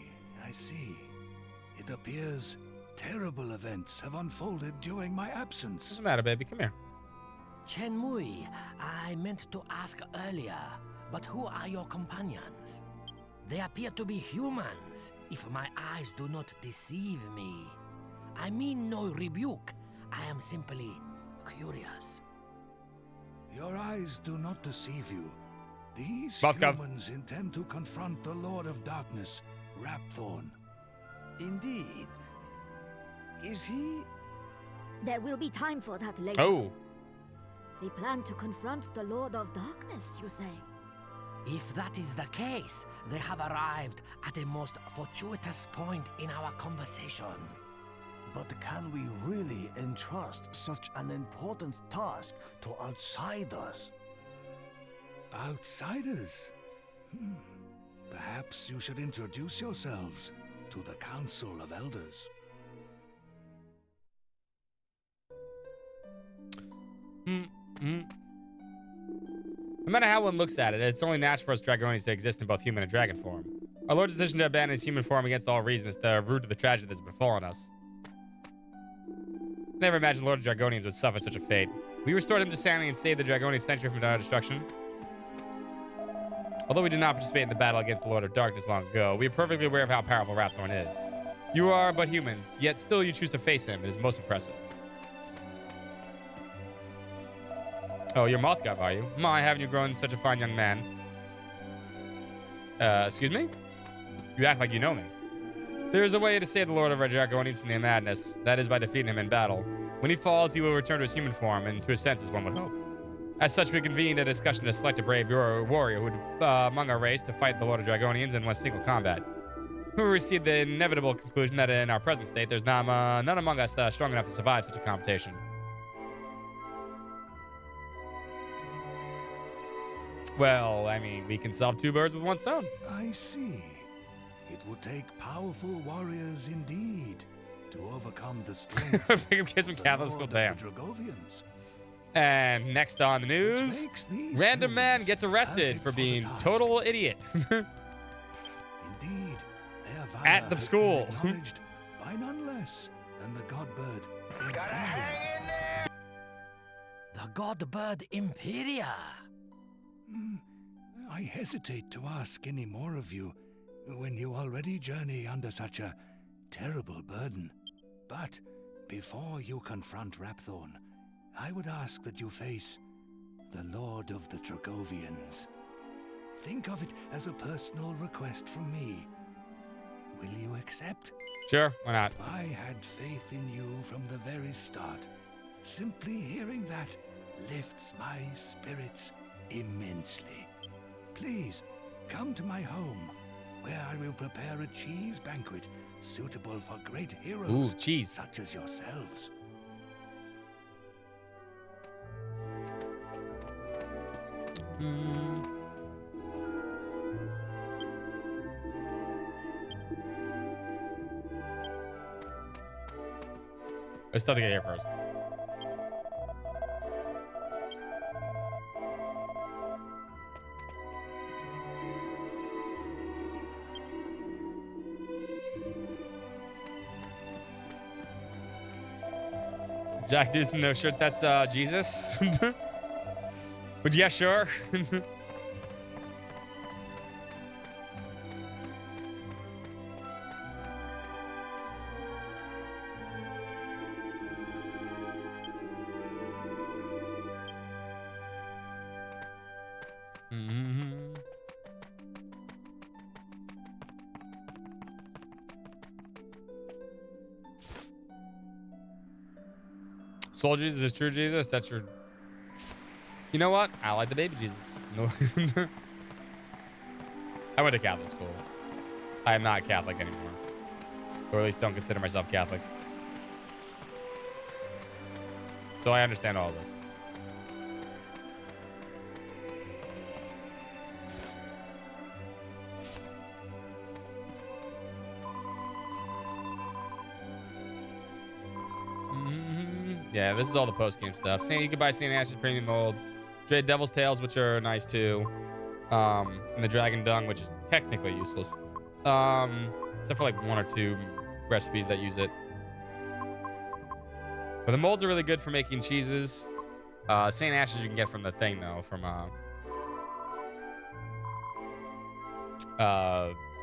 It appears terrible events have unfolded during my absence. What's the matter, baby? Come here. Chenmui, I meant to ask earlier, but who are your companions? They appear to be humans, if my eyes do not deceive me. I mean no rebuke. I am simply curious. Your eyes do not deceive you. These Buff-Cup. humans intend to confront the Lord of Darkness, Rapthorn. Indeed. Is he? There will be time for that later. Oh. They plan to confront the Lord of Darkness, you say? If that is the case, they have arrived at a most fortuitous point in our conversation. But can we really entrust such an important task to outsiders? Outsiders? Perhaps you should introduce yourselves to the Council of Elders. No matter how one looks at it, it's only natural for us Dragonians to exist in both human and dragon form. Our Lord's decision to abandon his human form against all reason is the root of the tragedy that's befallen us. Never imagined Lord of Dragonians would suffer such a fate. We restored him to sanity and saved the Dragonian century from utter destruction. Although we did not participate in the battle against the Lord of Darkness long ago, we are perfectly aware of how powerful Rapthorn is. You are but humans, yet still you choose to face him. It is most impressive. Oh, you're Mothgov, are you? My, haven't you grown such a fine young man? Excuse me? You act like you know me. There is a way to save the Lord of our Dragonians from their madness. That is by defeating him in battle. When he falls, he will return to his human form and to his senses, one would hope. As such, we convened a discussion to select a brave warrior who would, among our race, to fight the Lord of Dragonians in one single combat. We received the inevitable conclusion that in our present state, there's none among us strong enough to survive such a confrontation. Well, I mean, we can solve two birds with one stone. I see. It would take powerful warriors indeed to overcome the strength Pick up kids from of the Catholic school, Lord damn. of the Dragovians. And next on the Which news, makes these random man humans gets arrested perfect for the being task. total idiot. Indeed, their valor At the has school. been acknowledged by none less than the godbird Imperial. The Godbird Imperia. I hesitate to ask any more of you when you already journey under such a terrible burden. But before you confront Rapthorn, I would ask that you face the Lord of the Dragovians. Think of it as a personal request from me. Will you accept? Sure, why not? I had faith in you from the very start. Simply hearing that lifts my spirits immensely. Please, come to my home, where I will prepare a cheese banquet suitable for great heroes Ooh, cheese. such as yourselves. There's stuff to get here first. Jack Deuce, no shirt. That's Jesus. But yeah, sure. Mhm. Soul Jesus is true Jesus. That's your. You know what? I like the baby Jesus. No. I went to Catholic school. I am not Catholic anymore, or at least don't consider myself Catholic. So I understand all this. Yeah, this is all the post-game stuff. You can buy St. Ash's premium molds. Trade Devil's Tails, which are nice too. And the Dragon Dung, which is technically useless. Except for like 1 or 2 recipes that use it. But the molds are really good for making cheeses. St. Ash's you can get from the thing though, from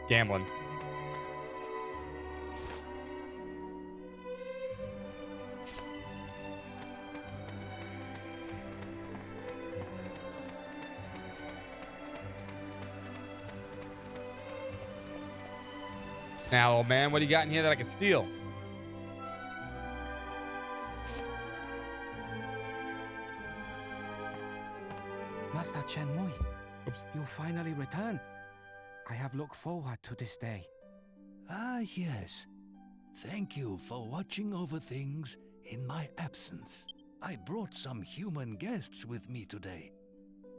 gambling. Now, old man, what do you got in here that I can steal? Master Chen Mui, Oops. you finally returned. I have looked forward to this day. Ah, yes. Thank you for watching over things in my absence. I brought some human guests with me today.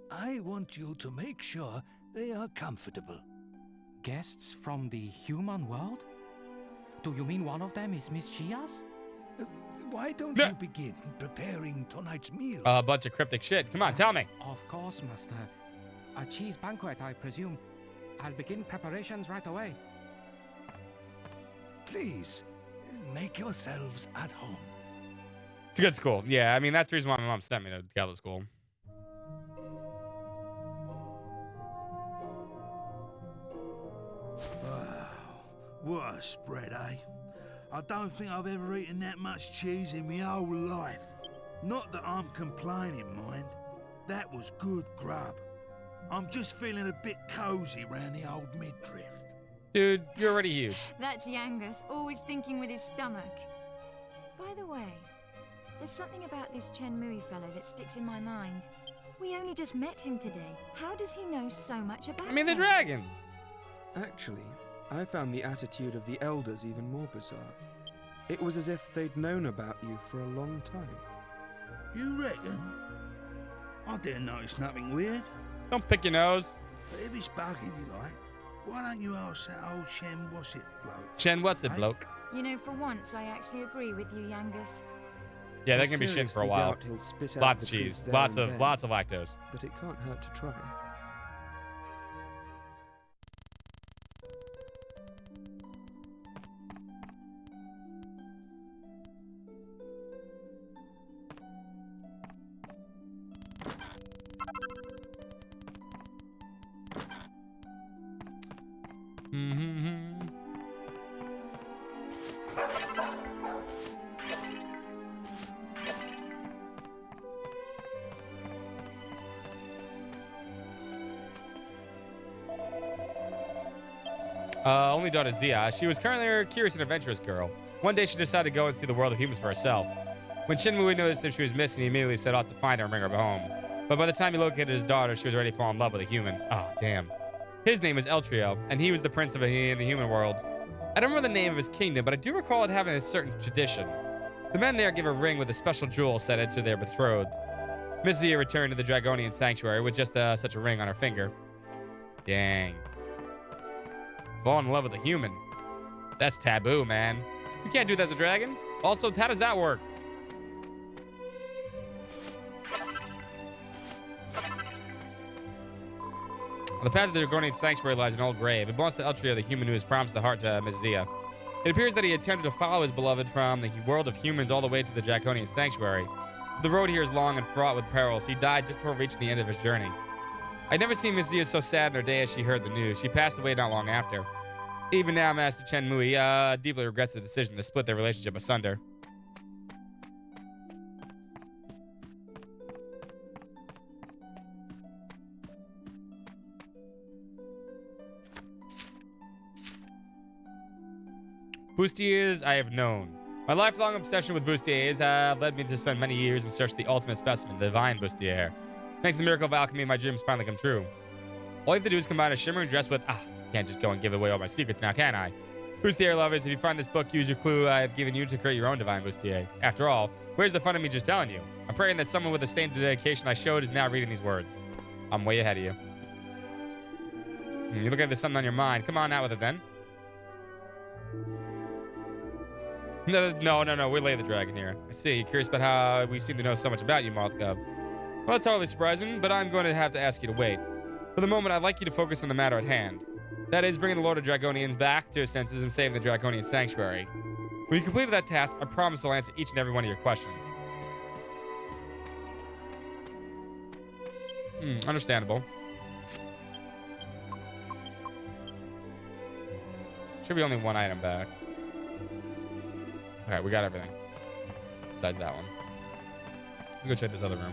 I want you to make sure they are comfortable. Guests from the human world? Do you mean one of them is Miss Chia's? Why don't Yeah. you begin preparing tonight's meal? A bunch of cryptic shit. Come on, tell me. Of course, Master. A cheese banquet, I presume. I'll begin preparations right away. Please, make yourselves at home. It's a good school. Yeah, I mean, that's the reason why my mom sent me to Catholic school. Wow, what a spread, eh? I don't think I've ever eaten that much cheese in my whole life. Not that I'm complaining, mind. That was good grub. I'm just feeling a bit cozy round the old midriff. Dude, you're already huge. That's Yangus, always thinking with his stomach. By the way, there's something about this Chen Mui fellow that sticks in my mind. We only just met him today. How does he know so much about I mean, the us? dragons. Actually, I found the attitude of the elders even more bizarre. It was as if they'd known about you for a long time. You reckon? I didn't notice nothing weird. Don't pick your nose. But if it's bugging you like, why don't you ask that old Chen What's-It bloke? Chen, what's it, Hey? bloke? You know, for once, I actually agree with you, Yangus. Yeah, I that can be Shin for a seriously while. doubt he'll spit out Lots the of truth cheese. there Lots and of then, lactose. But it can't hurt to try. Mm-hmm. Only daughter Zia. She was currently a curious and adventurous girl. One day she decided to go and see the world of humans for herself. When Shinmui noticed that she was missing, he immediately set out to find her and bring her home. But by the time he located his daughter, she was ready to fall in love with a human. Oh, damn. His name was Eltrio, and he was the prince of the human world. I don't remember the name of his kingdom, but I do recall it having a certain tradition. The men there give a ring with a special jewel set into their betrothed. Miss Zia returned to the Dragonian sanctuary with just such a ring on her finger. Dang. Fall in love with a human. That's taboo, man. You can't do that as a dragon. Also, how does that work? On the path to the Dragonian sanctuary lies an old grave. It belongs to Eltrio, the human who has promised the heart to Miss Zia. It appears that he attempted to follow his beloved from the world of humans all the way to the Draconian Sanctuary. The road here is long and fraught with perils. He died just before reaching the end of his journey. I'd never seen Miss Zia so sad in her day as she heard the news. She passed away not long after. Even now, Master Chen Mui deeply regrets the decision to split their relationship asunder. Bustiers I have known. My lifelong obsession with bustiers have led me to spend many years in search of the ultimate specimen, the divine bustier. Thanks to the miracle of alchemy, my dreams finally come true. All you have to do is combine a shimmering dress with... can't just go and give away all my secrets now, can I? Bustier lovers, if you find this book, use your clue I have given you to create your own divine bustier. After all, where's the fun of me just telling you? I'm praying that someone with the same dedication I showed is now reading these words. I'm way ahead of you. You look like there's something on your mind. Come on out with it then. No. We lay the dragon here. I see. Curious about how we seem to know so much about you, Mothcov. Well, that's hardly surprising, but I'm going to have to ask you to wait. For the moment, I'd like you to focus on the matter at hand. That is, bringing the Lord of Dragonians back to his senses and saving the Draconian Sanctuary. When you completed that task, I promise I'll answer each and every one of your questions. Understandable. Should be only one item back. Okay, we got everything. Besides that one. We'll go check this other room.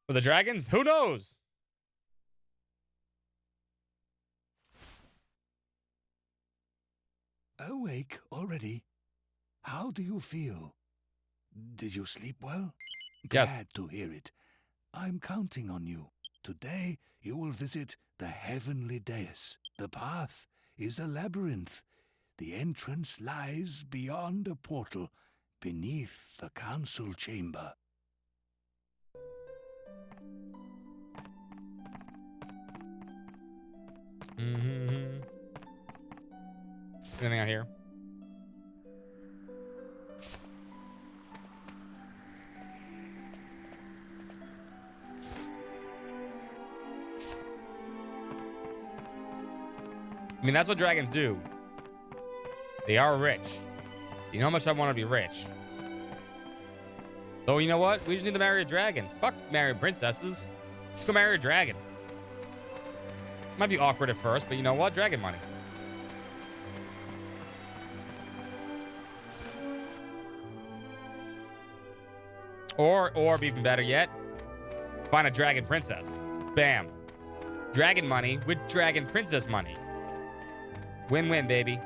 For the dragons? Who knows? Awake already? How do you feel? Did you sleep well? Yes. Glad to hear it. I'm counting on you. Today you will visit the heavenly dais. The path is a labyrinth. The entrance lies beyond a portal, beneath the council chamber. Anything out here? I mean, that's what dragons do. They are rich. You know how much I want to be rich. So, you know what? We just need to marry a dragon. Fuck marrying princesses. Let's go marry a dragon. Might be awkward at first, but you know what? Dragon money. Or even better yet, find a dragon princess. Bam. Dragon money with dragon princess money. Win-win, baby.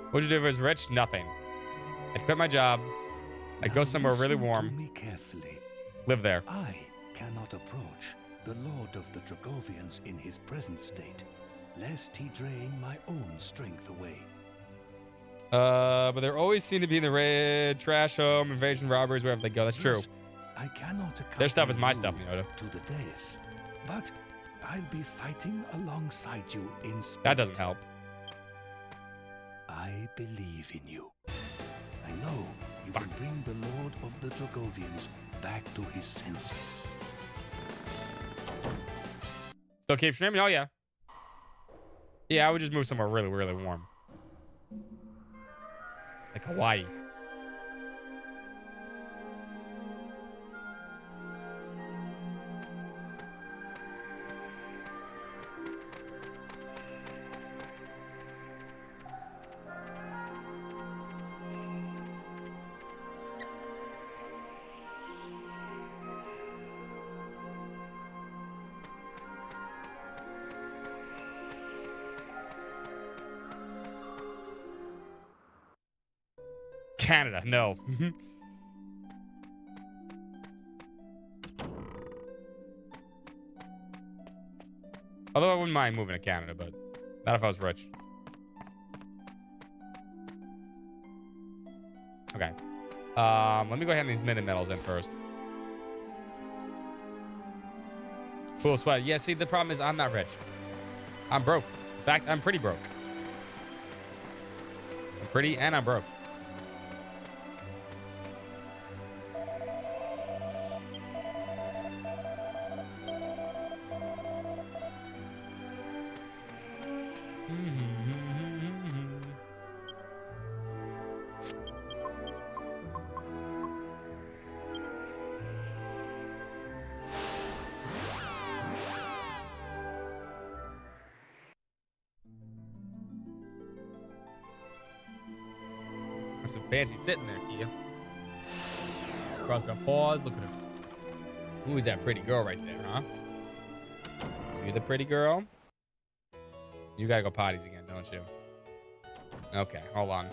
What'd you do if I was rich? Nothing. I'd quit my job. I'd go somewhere really warm. Listen to me carefully. Live there. I cannot approach the Lord of the Dragovians in his present state, lest he drain my own strength away. But there always seem to be the raid, trash home, invasion, robberies, wherever they go. That's true. I cannot Their stuff is my accompany stuff, you Yoda. to the dais, but I'll be fighting alongside you in spirit. That doesn't help. I believe in you. I know you can bring the Lord of the Dragovians back to his senses. Still keep streaming? Oh, yeah. Yeah, I would just move somewhere really, really warm. Like Hawaii. Canada, no. Although I wouldn't mind moving to Canada, but not if I was rich. Okay. Let me go ahead and these mid and metals in first. Cool sweat. Yeah, see, the problem is I'm not rich. I'm broke. In fact, I'm pretty broke. I'm pretty and I'm broke. That's some fancy sitting there, Kia. Crossed our paws. Look at her. Who is that pretty girl right there, huh? You the pretty girl? You gotta go potties again, don't you? Okay, hold on.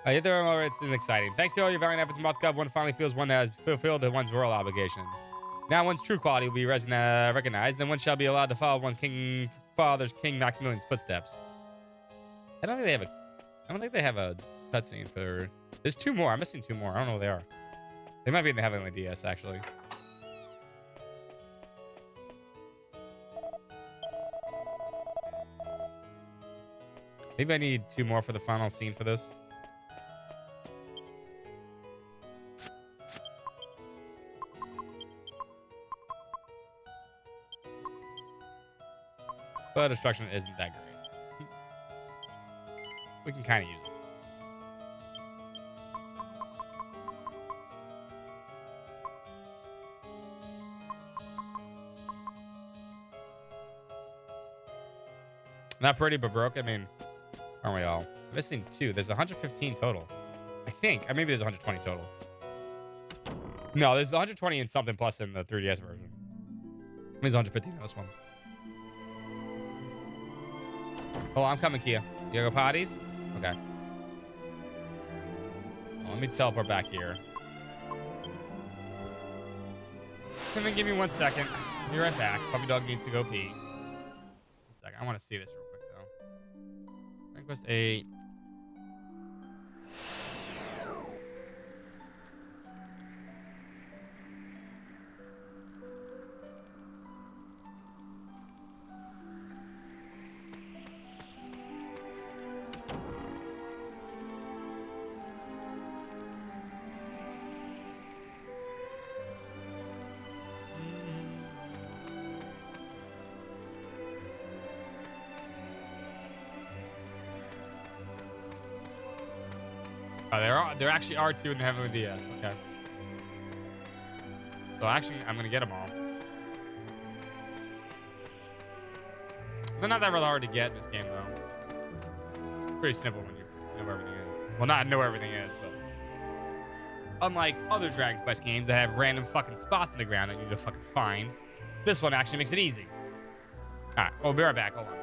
Hit the remote. It's exciting. Thanks to all your valiant efforts in Moth Cup, one finally feels one that has fulfilled one's royal obligation. Now one's true quality will be recognized, and one shall be allowed to follow King Maximilian's footsteps. I don't think they have a cutscene for. There's 2 more. I'm missing 2 more. I don't know what they are. They might be in the Heavenly DS actually. Maybe I need 2 more for the final scene for this. But destruction isn't that great. We can kind of use it. Not pretty, but broke. I mean, aren't we all? I'm missing 2. There's 115 total. I think. Or maybe there's 120 total. No, there's 120 and something plus in the 3DS version. There's 115 in this one. Oh, I'm coming, Kia. You gotta go potties? Okay. Well, let me teleport back here. And then give me 1 second. I'll be right back. Puppy dog needs to go pee. 1 second. I want to see this real quick, though. Request 8. There actually are 2 in the Heavenly DS. Okay. So actually, I'm gonna get them all. They're not that really hard to get in this game, though. It's pretty simple when you know where everything is. Well, not know where everything is, but unlike other Dragon Quest games that have random fucking spots in the ground that you need to fucking find, this one actually makes it easy. All right, we'll be right back. Hold on.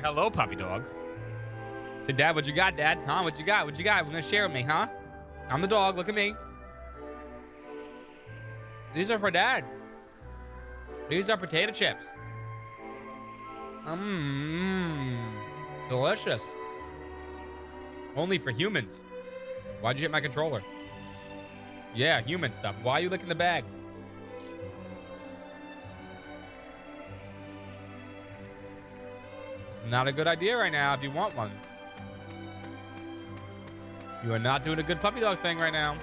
Hello, puppy dog. Say, Dad, what you got, Dad? Huh? What you got? What you got? We're gonna share with me, huh? I'm the dog. Look at me. These are for Dad. These are potato chips. Delicious. Only for humans. Why'd you hit my controller? Yeah, human stuff. Why are you licking the bag? It's not a good idea right now if you want one. You are not doing a good puppy dog thing right now.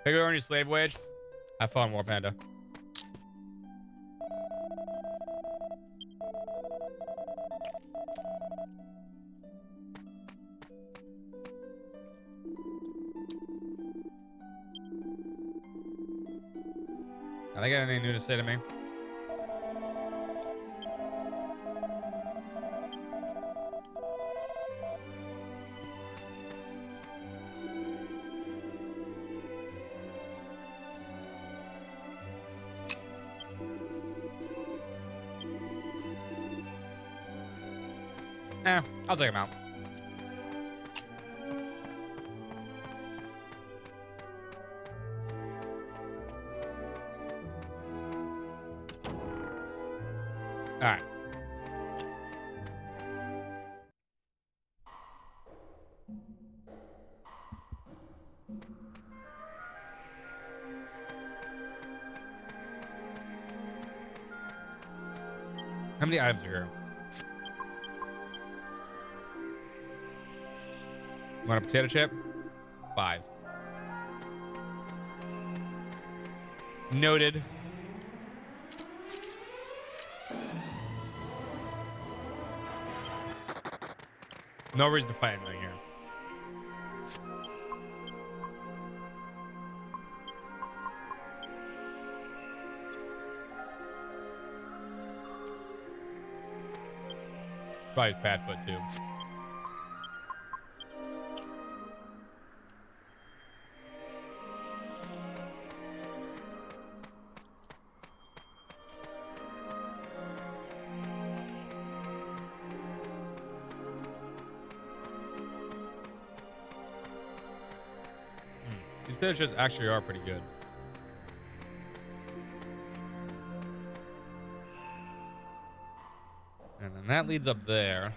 Figure earn your slave wage. Have fun, War Panda. I think anything new to say to me. I'll take him out. All right. How many items are here? You want a potato chip? 5. Noted. No reason to fight anything here. Probably his bad foot too. These pitches actually are pretty good. And then that leads up there.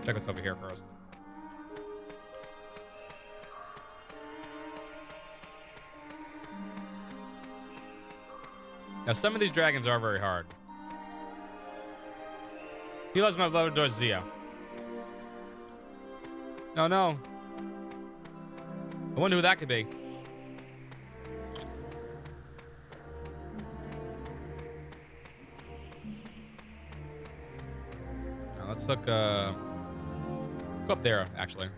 Check what's over here first. Now, some of these dragons are very hard. He loves my beloved Dorothea. Oh, no. I wonder who that could be. Now, let's look, go up there, actually.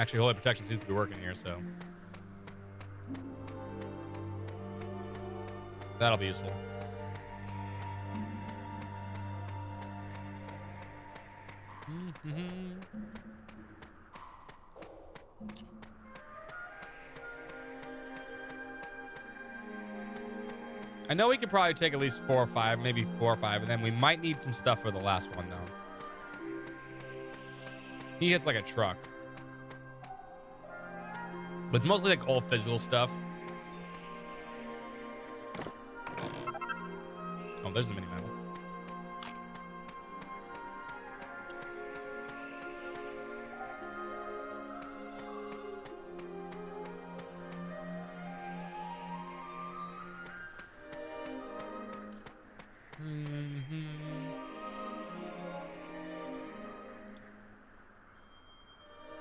Actually, Holy Protection seems to be working here, so that'll be useful. I know we could probably take at least 4 or 5, maybe 4 or 5, and then we might need some stuff for the last one, though. He hits like a truck. But it's mostly like old physical stuff. Oh, there's the mini medal.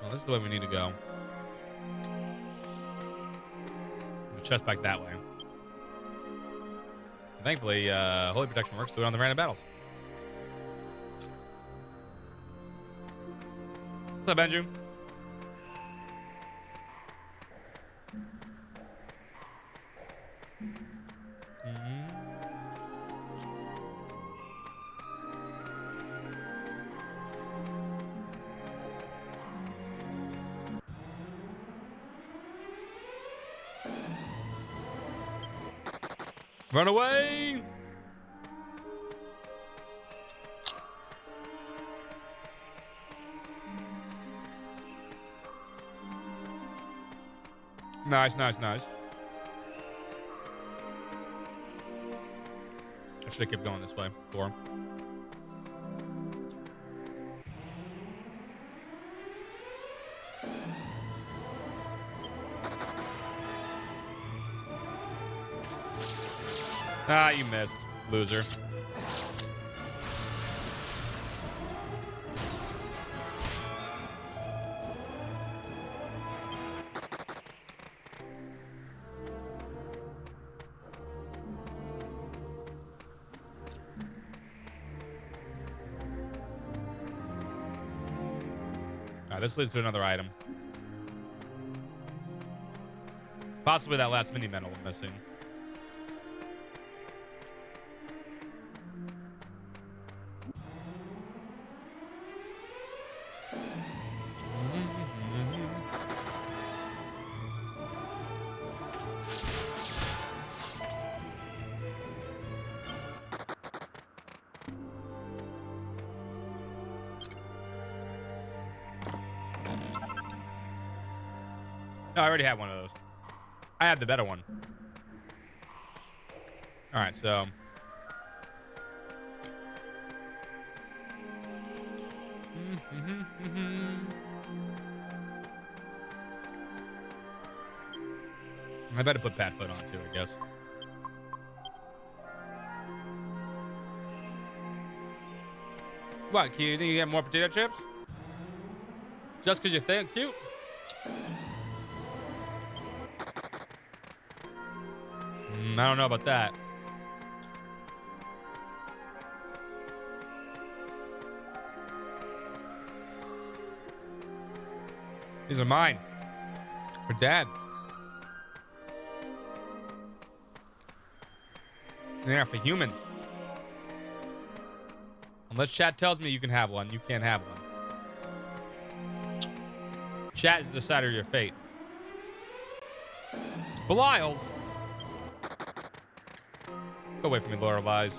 Well, this is the way we need to go. Chest back that way. Thankfully, Holy Protection works, so we're on the random battles. What's up, Benju? Run away! Nice, nice, nice. I should have kept going this way before. Ah, you missed, loser. This leads to another item. Possibly that last mini medal we're missing. Oh, I already have one of those. I have the better one. All right, so. I better put Pat Foot on too, I guess. What, you think you get more potato chips? Just because you think cute? I don't know about that. These are mine. For Dad's. Yeah, for humans. Unless chat tells me you can have one, you can't have one. Chat is the decider of your fate. Belials. Go away from me, Lord of Lies.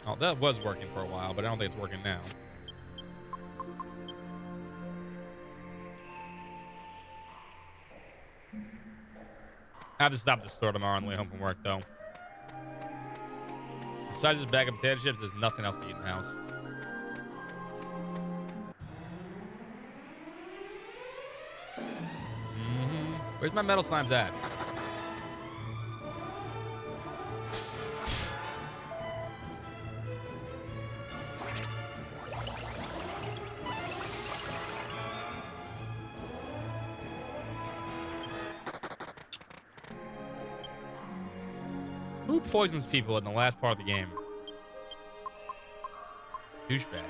Oh, that was working for a while, but I don't think it's working now. I have to stop at the store tomorrow on the way home from work, though. Besides this bag of potato chips, there's nothing else to eat in the house. Where's my metal slimes at? Who poisons people in the last part of the game? Douchebags.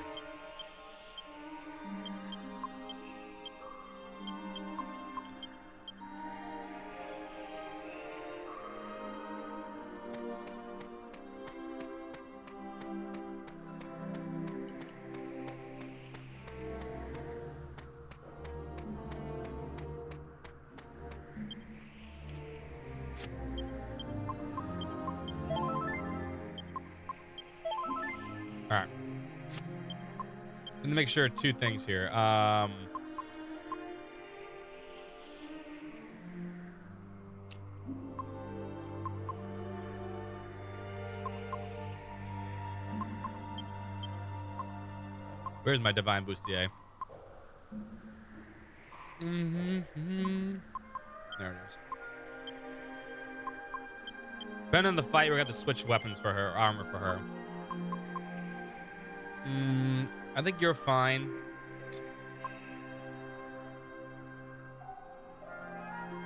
Let me make sure two things here. Where's my divine bustier? There it is. Depending on the fight, we're gonna have to switch weapons for her, armor for her. I think you're fine.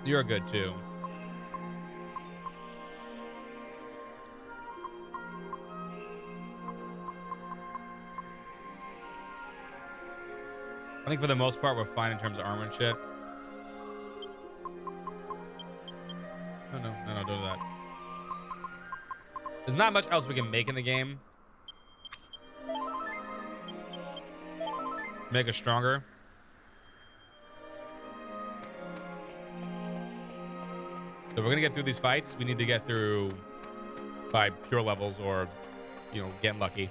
You're good too. I think for the most part, we're fine in terms of armor and shit. No, don't do that. There's not much else we can make in the game. Make her stronger. So we're gonna get through these fights. We need to get through by pure levels or, you know, getting lucky.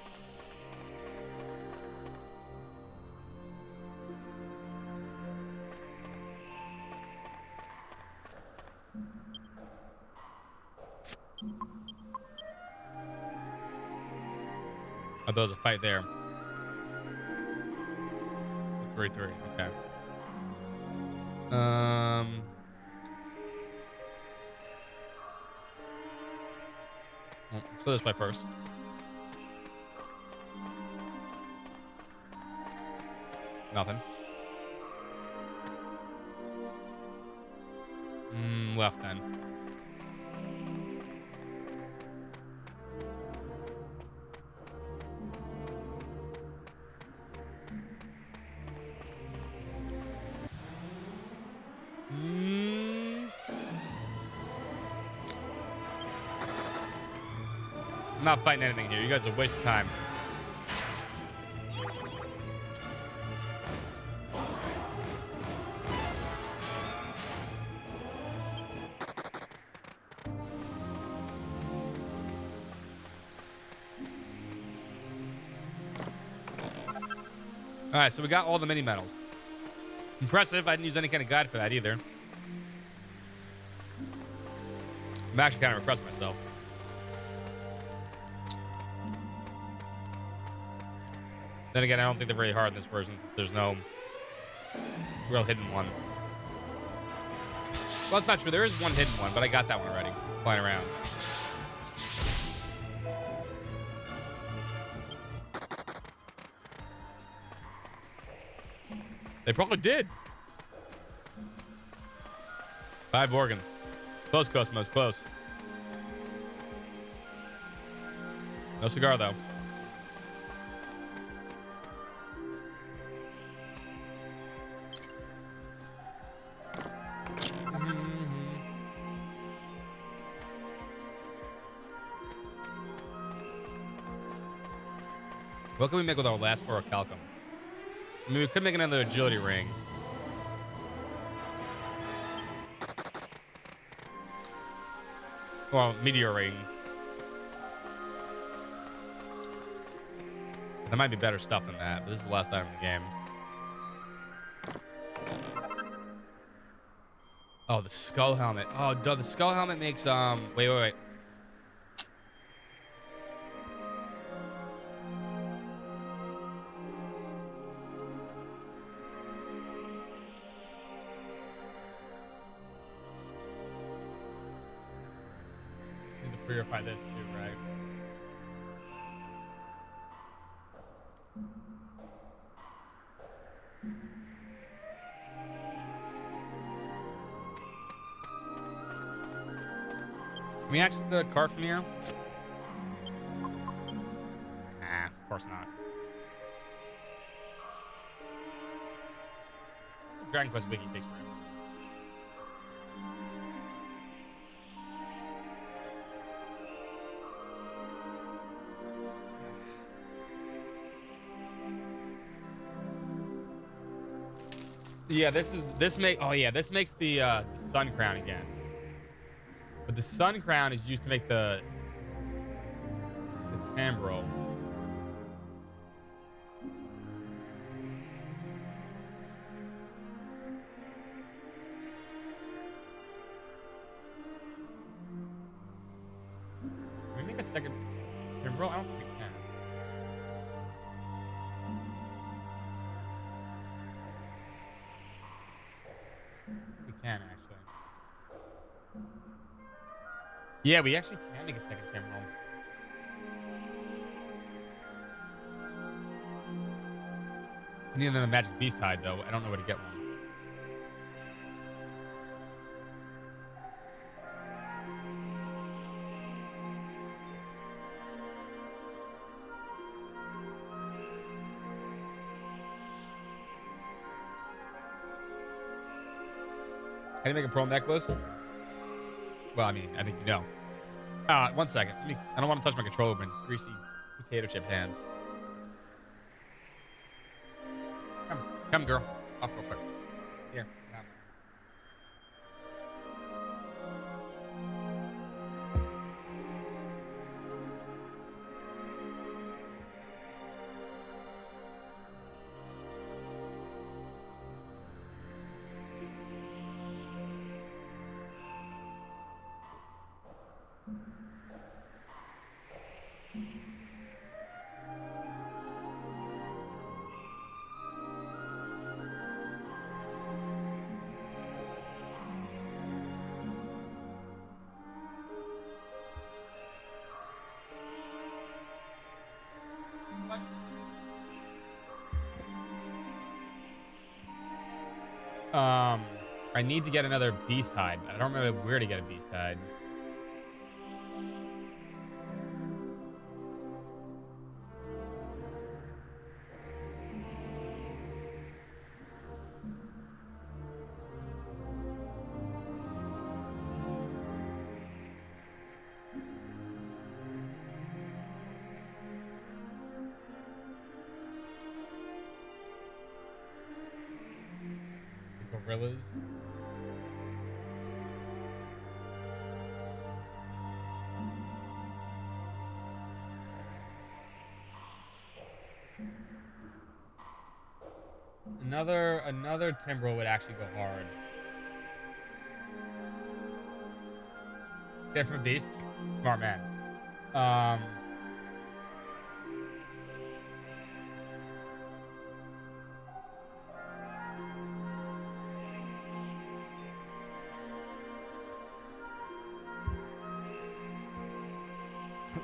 Oh, there's a fight there. 3-3. Okay. Well, let's go this way first. Nothing. Left then. I'm not fighting anything here. You guys are wasting time. All right, so we got all the mini medals. Impressive. I didn't use any kind of guide for that either. I'm actually kind of impressed myself. Then again, I don't think they're very hard in this version. There's no real hidden one. Well, that's not true. There is one hidden one, but I got that one already. Flying around. They probably did. 5 organs. Close, Cosmos. Close. No cigar, though. What can we make with our last orichalcum? I mean, we could make another agility ring. Well, meteor ring. There might be better stuff than that, but this is the last item in the game. Oh, the skull helmet. Oh, duh, the skull helmet makes, wait. Need to purify this too, right? Can we access the cart from here? Nah, of course not. Dragon Quest Wiki takes forever. Yeah, this makes the sun crown again. But the sun crown is used to make the tambrel. Can we make a second tambrel? I don't think we can. We can actually. Yeah, we actually can make a second tambrel. I need another magic beast hide though. I don't know where to get one. How do you make a pearl necklace? Well, I mean, I think you know. 1 second. I don't want to touch my controller with my greasy potato chip hands. Come, girl. Off real quick. Here. I need to get another beast hide. I don't remember where to get a beast hide. Gorillas. Another Timbrel would actually go hard. Get it from a beast. Smart man.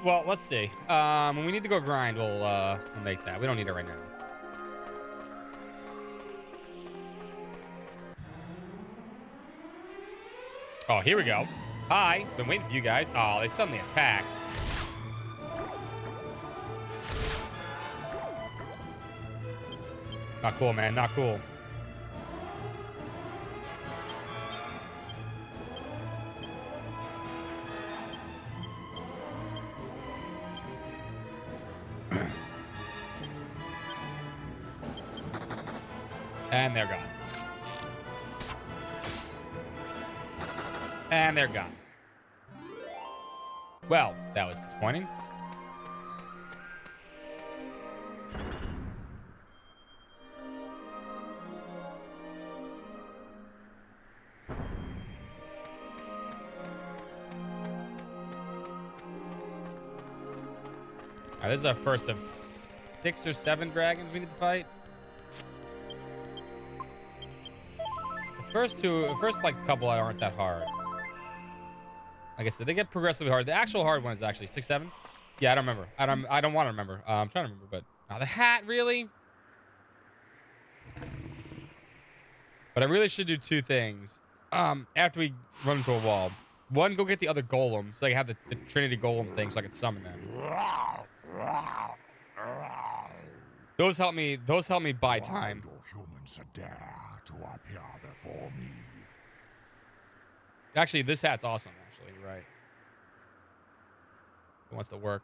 Well, let's see. When we need to go grind, we'll make that. We don't need it right now. Oh, here we go. Hi. Been waiting for you guys. Oh, they suddenly attack. Not cool, man. Not cool. And they're gone. And they're gone. Well, that was disappointing. This is our first of 6 or 7 dragons we need to fight. The first like couple aren't that hard. Like I said, they get progressively hard. The actual hard one is actually 6, 7. Yeah, I don't remember. I don't want to remember. I'm trying to remember, but the hat really. But I really should do 2 things. After we run into a wall, one, go get the other golem so I can have the Trinity golem thing so I can summon them. Those help me buy time. Humans dare to appear before me. Actually, this hat's awesome. Actually, you're right. It wants to work.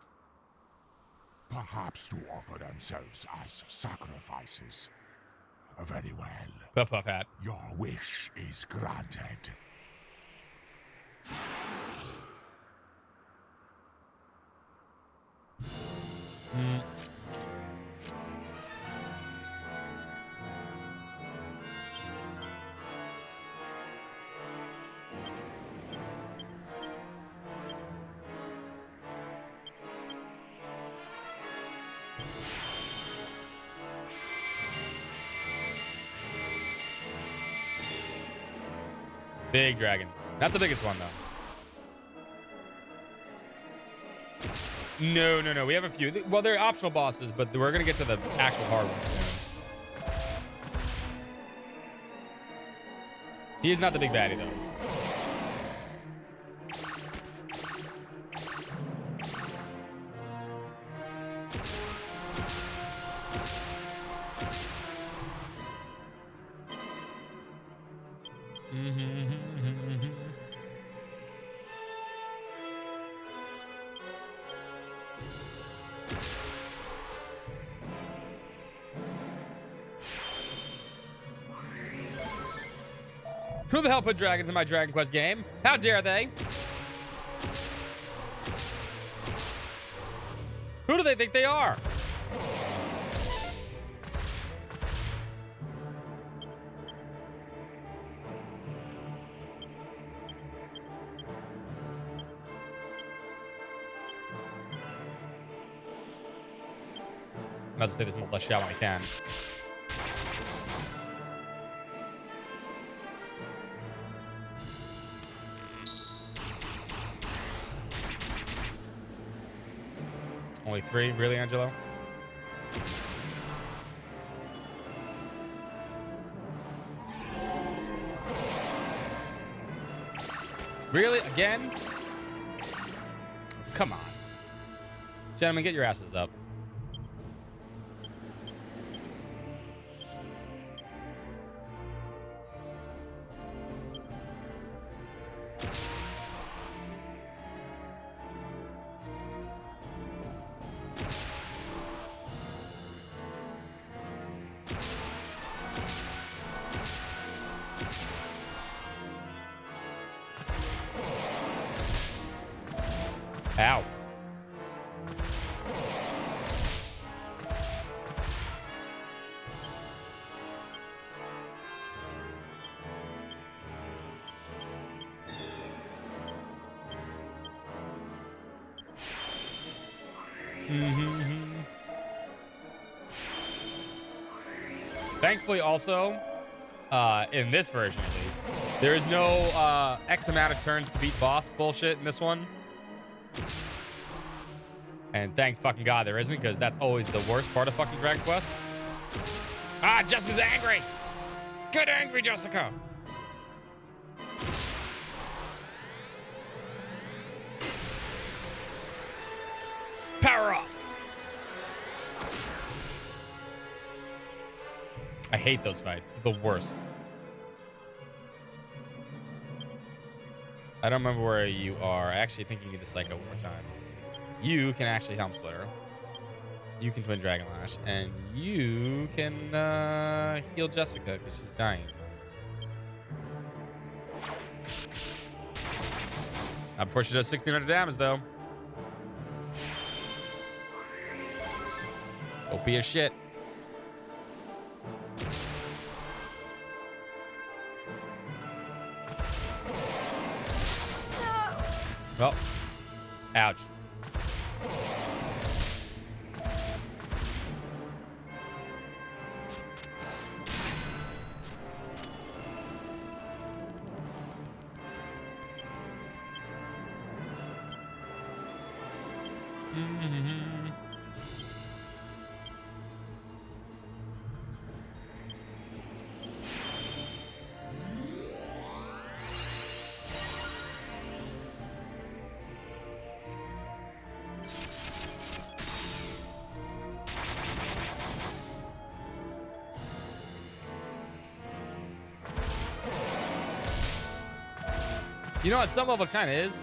Perhaps to offer themselves as sacrifices. Very well. Puff puff hat. Your wish is granted. Big dragon. Not the biggest one, though. No. We have a few. Well, they're optional bosses, but we're going to get to the actual hard ones soon. He is not the big baddie, though. Who the hell put dragons in my Dragon Quest game? How dare they? Who do they think they are? Might as well take this multi shot when I can. Only 3, really, Angelo? Really? Again? Come on. Gentlemen, get your asses up. Ow. Thankfully, also, in this version at least, there is no X amount of turns to beat boss bullshit in this one. And thank fucking God there isn't, because that's always the worst part of fucking Dragon Quest. Ah, Jessica's angry! Get angry, Jessica! Power up! I hate those fights. They're the worst. I don't remember where you are. I actually think you need the Psycho one more time. You can actually Helm Splitter. You can Twin Dragon Lash. And you can heal Jessica because she's dying. Not before she does 1,600 damage, though. OP as shit. Well, ouch. You know, at some level, it kind of is.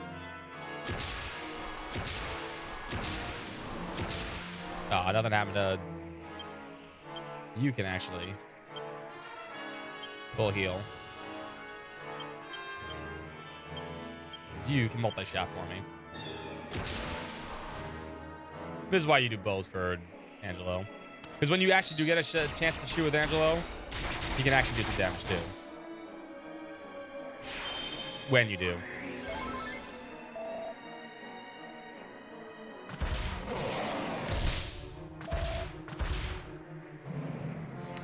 Oh, nothing happened to... You can actually... full heal. You can multi-shot for me. This is why you do bows for Angelo. Because when you actually do get a chance to shoot with Angelo, he can actually do some damage too. When you do.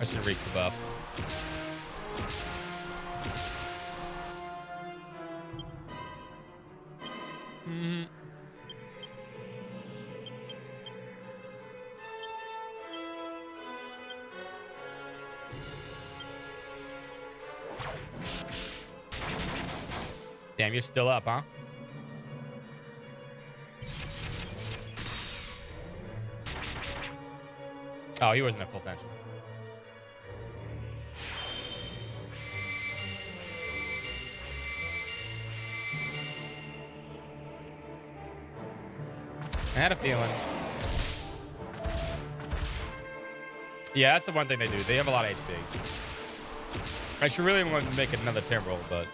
I should reek the buff. Damn, you're still up, huh? Oh, he wasn't at full tension. I had a feeling. Yeah, that's the one thing they do. They have a lot of HP. I should really want to make it another Timberwolf, but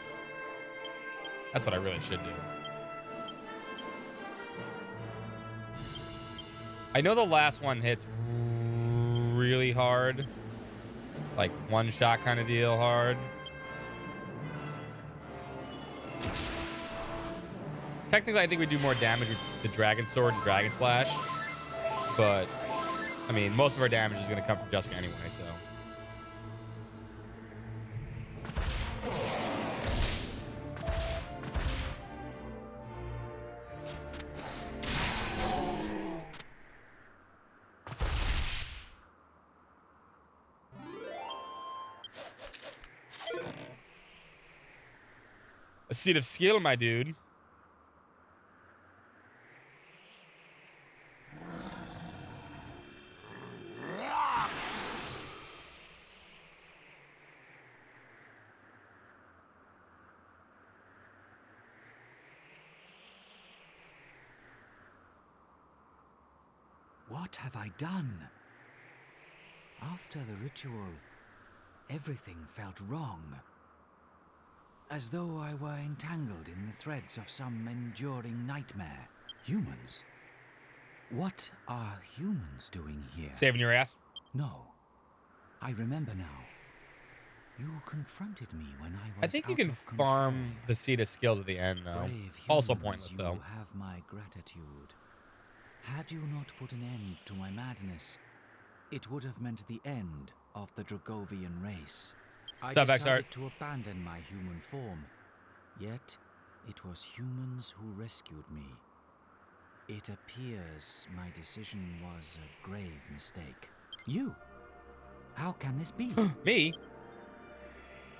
that's what I really should do. I know the last one hits really hard. Like one shot kind of deal hard. Technically, I think we do more damage with the Dragon Sword and Dragon Slash. But, I mean, most of our damage is going to come from Jessica anyway, so. A seat of skill, my dude. What have I done? After the ritual, everything felt wrong. As though I were entangled in the threads of some enduring nightmare. Humans? What are humans doing here? Saving your ass? No. I remember now. You confronted me when I was I think you out can of control. farm the seat of skills at the end, though. Brave Also humans, pointless, though. You have my gratitude. Had you not put an end to my madness, it would have meant the end of the Dragovian race. What's I up, decided Xart? to abandon my human form, yet it was humans who rescued me. It appears my decision was a grave mistake. You? How can this be? Me?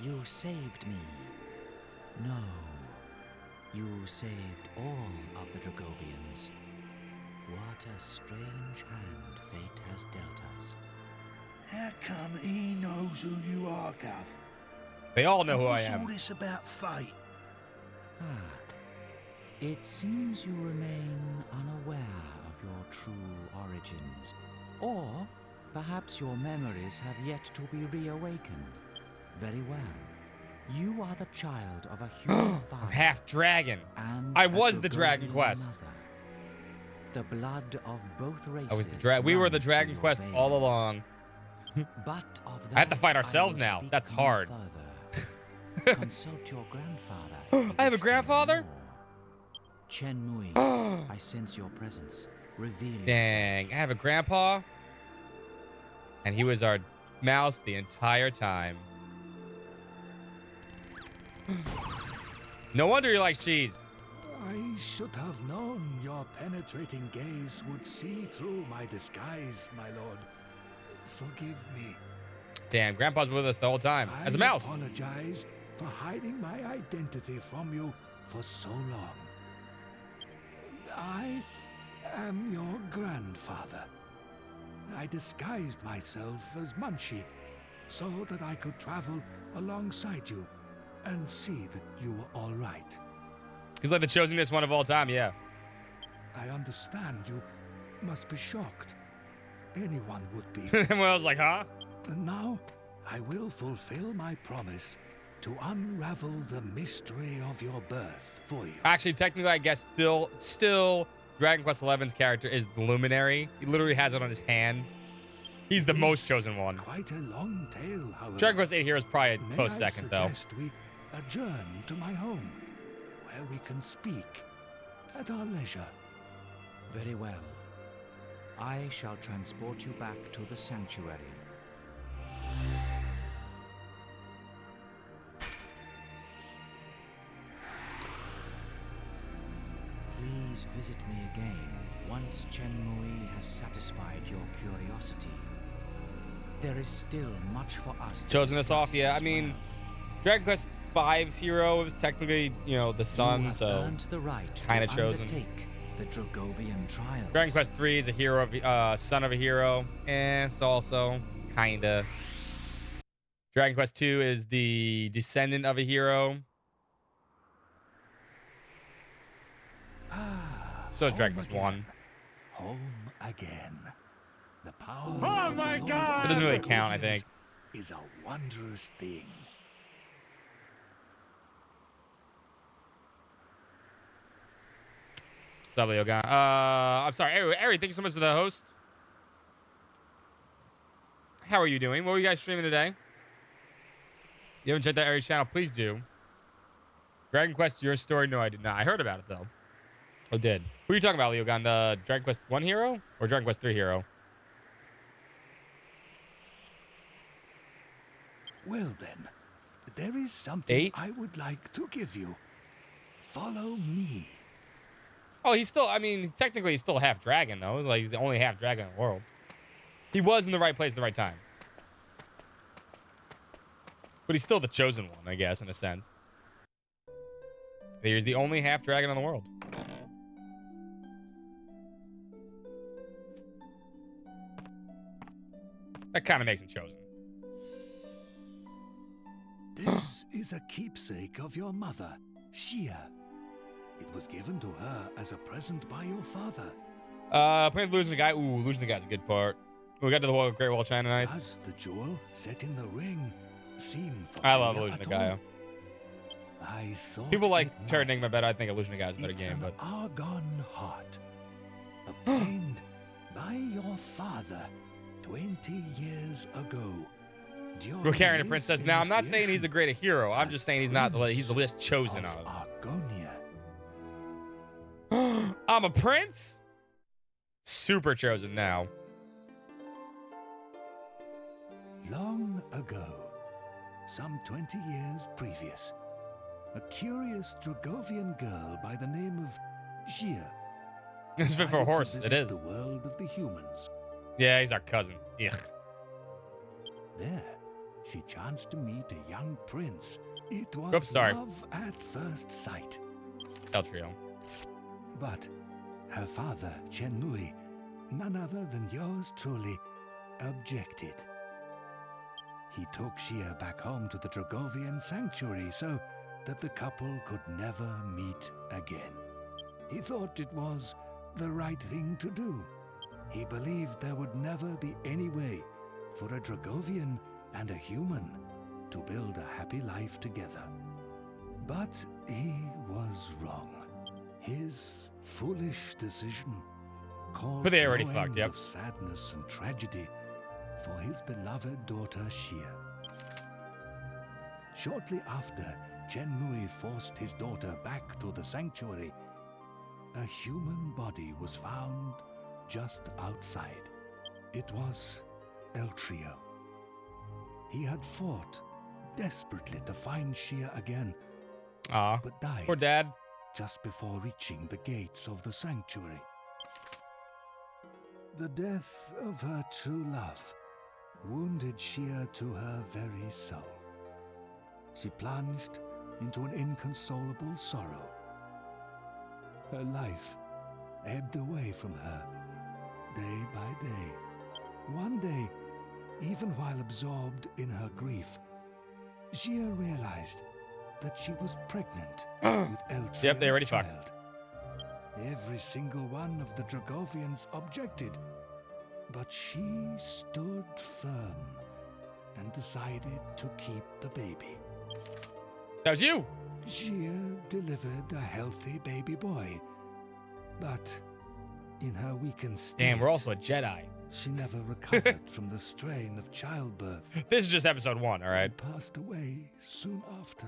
You saved me. No. You saved all of the Dragovians. What a strange hand fate has dealt us. How come he knows who you are, Gov? They all know And who I what's am. all this about fate? It seems you remain unaware of your true origins. Or perhaps your memories have yet to be reawakened. Very well. You are the child of a human father. Half dragon. And I a was the Dragon Dragovian Quest. mother. The blood of both races. I was the we were the runs Dragon through Quest your all veins. along. But of I have to that fight ourselves will now. speak That's no hard. further. Consult your grandfather. if you I have a wish to know grandfather? more. Chen Mui, I sense your presence. Reveal Dang, I have a grandpa. And he was our mouse the entire time. No wonder he likes cheese. I should have known your penetrating gaze would see through my disguise, my lord. Forgive me. Damn, grandpa's with us the whole time. As a mouse. I apologize for hiding my identity from you for so long. I am your grandfather. I disguised myself as Munchie so that I could travel alongside you and see that you were all right. He's like the chosenest one of all time, yeah. I understand you must be shocked. Anyone would be. And I was like, huh? And now I will fulfill my promise to unravel the mystery of your birth for you. Actually, technically, I guess still Dragon Quest XI's character is the Luminary. He literally has it on his hand. He's the most chosen one. Quite a long tale, however. Dragon Quest 8 Hero is probably a May close I second, though. suggest we adjourn to my home, where we can speak at our leisure. Very well. I shall transport you back to the sanctuary. Please visit me again once Chen Mui has satisfied your curiosity. There is still much for us to Chosen us off, discuss yeah. I as mean, well. Dragon Quest V's hero is technically, you know, the You sun, have so earned the right kind of to chosen. undertake the Dragovian trials. Dragon Quest 3 is a hero of son of a hero, and it's also kinda. Dragon Quest 2 is the descendant of a hero. So is Dragon Quest 1. Home again. The power Oh of my the Lord God! It doesn't really of count, I Dragovians think. is a wondrous thing. What's up, Leo Gun? I'm sorry, Ari, thank you so much for the host. How are you doing? What were you guys streaming today? You haven't checked out Ari's channel? Please do. Dragon Quest, your story? No, I did not. I heard about it, though. Oh, did. Who are you talking about, Leo Gun? The Dragon Quest 1 hero or Dragon Quest 3 hero? Well then, there is something 8? I would like to give you. Follow me. Oh, he's still, I mean, technically he's still half dragon, though. It's like he's the only half dragon in the world. He was in the right place at the right time. But he's still the chosen one, I guess, in a sense. He's the only half dragon in the world. That kind of makes him chosen. This is a keepsake of your mother, Shia. It was given to her as a present by your father. Playing losing the guy. Ooh, losing the guy's a good part. We got to the Great Wall of China, nice. Does the jewel set in the ring seem I love familiar losing the at guy. all? I thought People like it Terra might. Enigma better. I think Illusion of Guy is a better It's game, an but argon heart, obtained by your father 20 years ago. we're carrying a his princess. Now, I'm not saying he's a initiation great hero. I'm as just saying he's not the he's the Prince list chosen of of. Argonia. I'm a prince? Super chosen now. Long ago, some 20 years previous, a curious Dragovian girl by the name of Gia. It's fit for a decided to horse. It visit is. The world of the humans. Yeah, he's our cousin. Ugh. There, she chanced to meet a young prince. It was Oops, sorry. love at first sight. El Trio. But her father, Chen Mui, none other than yours truly, objected. He took Xia back home to the Dragovian sanctuary so that the couple could never meet again. He thought it was the right thing to do. He believed there would never be any way for a Dragovian and a human to build a happy life together. But he was wrong. His foolish decision caused But they already no fucked, end yep. of sadness and tragedy for his beloved daughter Xia. Shortly after Chen Mui forced his daughter back to the sanctuary, a human body was found just outside. It was El Trio. He had fought desperately to find Xia again, but died Poor dad. just before reaching the gates of the sanctuary. The death of her true love wounded Xia to her very soul. She plunged into an inconsolable sorrow. Her life ebbed away from her day by day. One day, even while absorbed in her grief, Xia realized that she was pregnant with El Trio's Yep, they already child. fucked. Every single one of the Dragovians objected, but she stood firm and decided to keep the baby. That was you. Xia delivered a healthy baby boy, but in her weakened state, Damn, we're also a Jedi. she never recovered from the strain of childbirth. This is just episode 1, all right? And passed away soon after.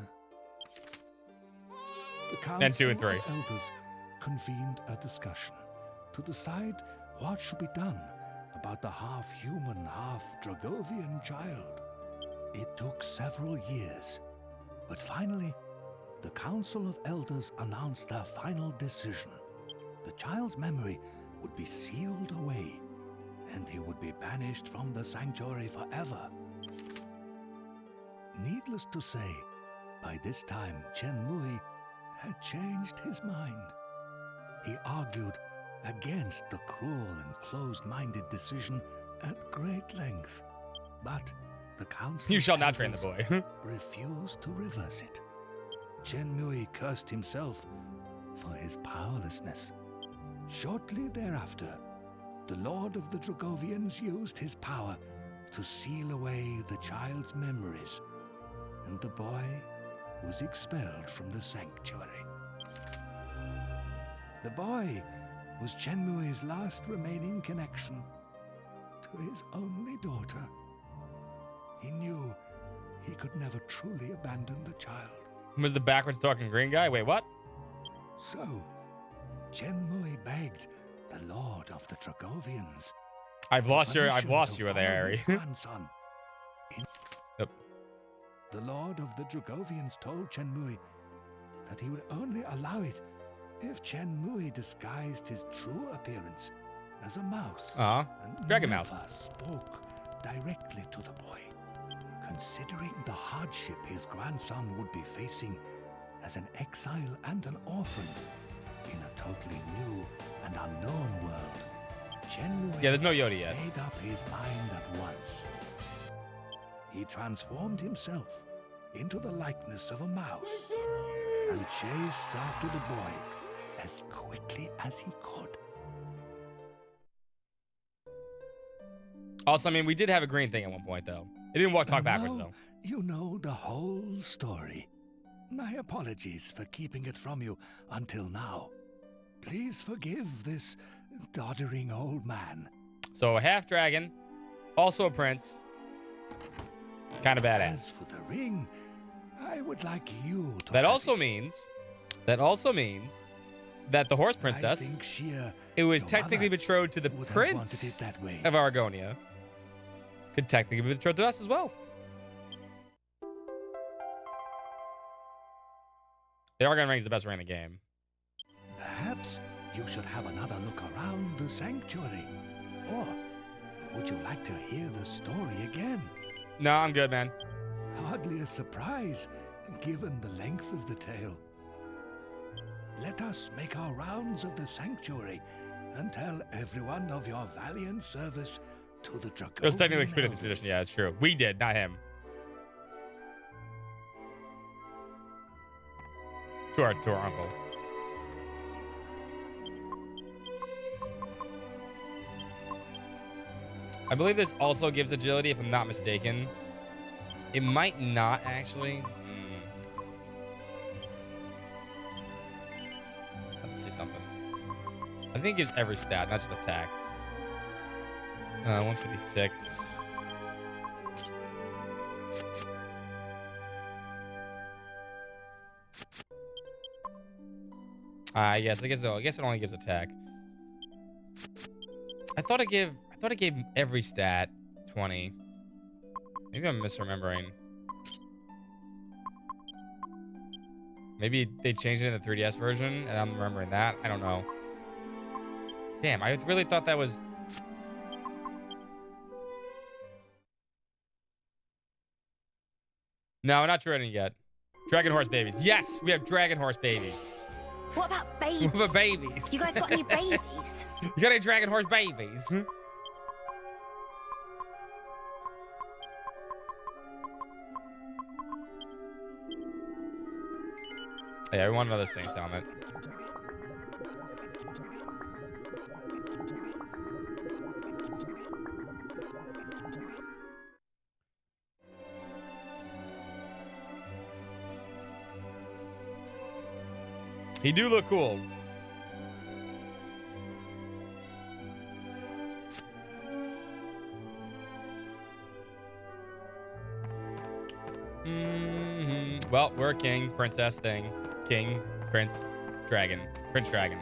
The Then 2 Council and 3. of Elders convened a discussion to decide what should be done about the half-human, half-Dragovian child. It took several years, but finally, the Council of Elders announced their final decision. The child's memory would be sealed away, and he would be banished from the sanctuary forever. Needless to say, by this time, Chen Mui had changed his mind. He argued against the cruel and closed-minded decision at great length, but the Council You of shall not train the Elders boy. refused to reverse it. Chen Mui cursed himself for his powerlessness. Shortly thereafter, the Lord of the Dragovians used his power to seal away the child's memories, and the boy was expelled from the sanctuary. The boy was Chen Mui's last remaining connection to his only daughter. He knew he could never truly abandon the child. Was the backwards talking green guy? Wait, what? So, Chen Mui begged the Lord of the Dragovians. I've lost you permission to there, follow Harry. his grandson. Yep. The Lord of the Dragovians told Chen Mui that he would only allow it if Chen Mui disguised his true appearance as a mouse and Dragon never mouse. spoke directly to the boy. Considering the hardship his grandson would be facing as an exile and an orphan in a totally new and unknown world. Shenmue Yeah, there's no Yoda yet. made up his mind at once. He transformed himself into the likeness of a mouse and chased after the boy as quickly as he could. Also, I mean, we did have a green thing at one point, though. It didn't talk And backwards, now though. You know the whole story. My apologies for keeping it from you until now. Please forgive this doddering old man. So a half dragon, also a prince. Kind of badass. As for the ring, I would like you to That have also it. means that the horse I princess, think Shia, it was your technically mother, betrothed to the would have wanted prince it that way. of Aragonia. Could technically be betrothed to us as well. The Argon ring is the best ring in the game. Perhaps you should have another look around the sanctuary. Or would you like to hear the story again? No, I'm good, man. Hardly a surprise, given the length of the tale. Let us make our rounds of the sanctuary and tell everyone of your valiant service to the Dragovian It was technically committed to elders. tradition. Yeah, it's true. We did, not him. To our uncle. I believe this also gives agility, if I'm not mistaken. It might not, actually. Let's see something. I think it gives every stat, not just attack. 156. Yes, I guess it only gives attack. I thought it gave every stat 20. Maybe I'm misremembering. Maybe they changed it in the 3DS version and I'm remembering that. I don't know. Damn, I really thought that was... No, we're not trading yet. Dragon horse babies. Yes, we have dragon horse babies. What about babies? What about babies? You guys got any babies? You got any dragon horse babies? Yeah, we want another Saints helmet. He do look cool. Well, we're a king, princess thing. King, prince, dragon. Prince dragon.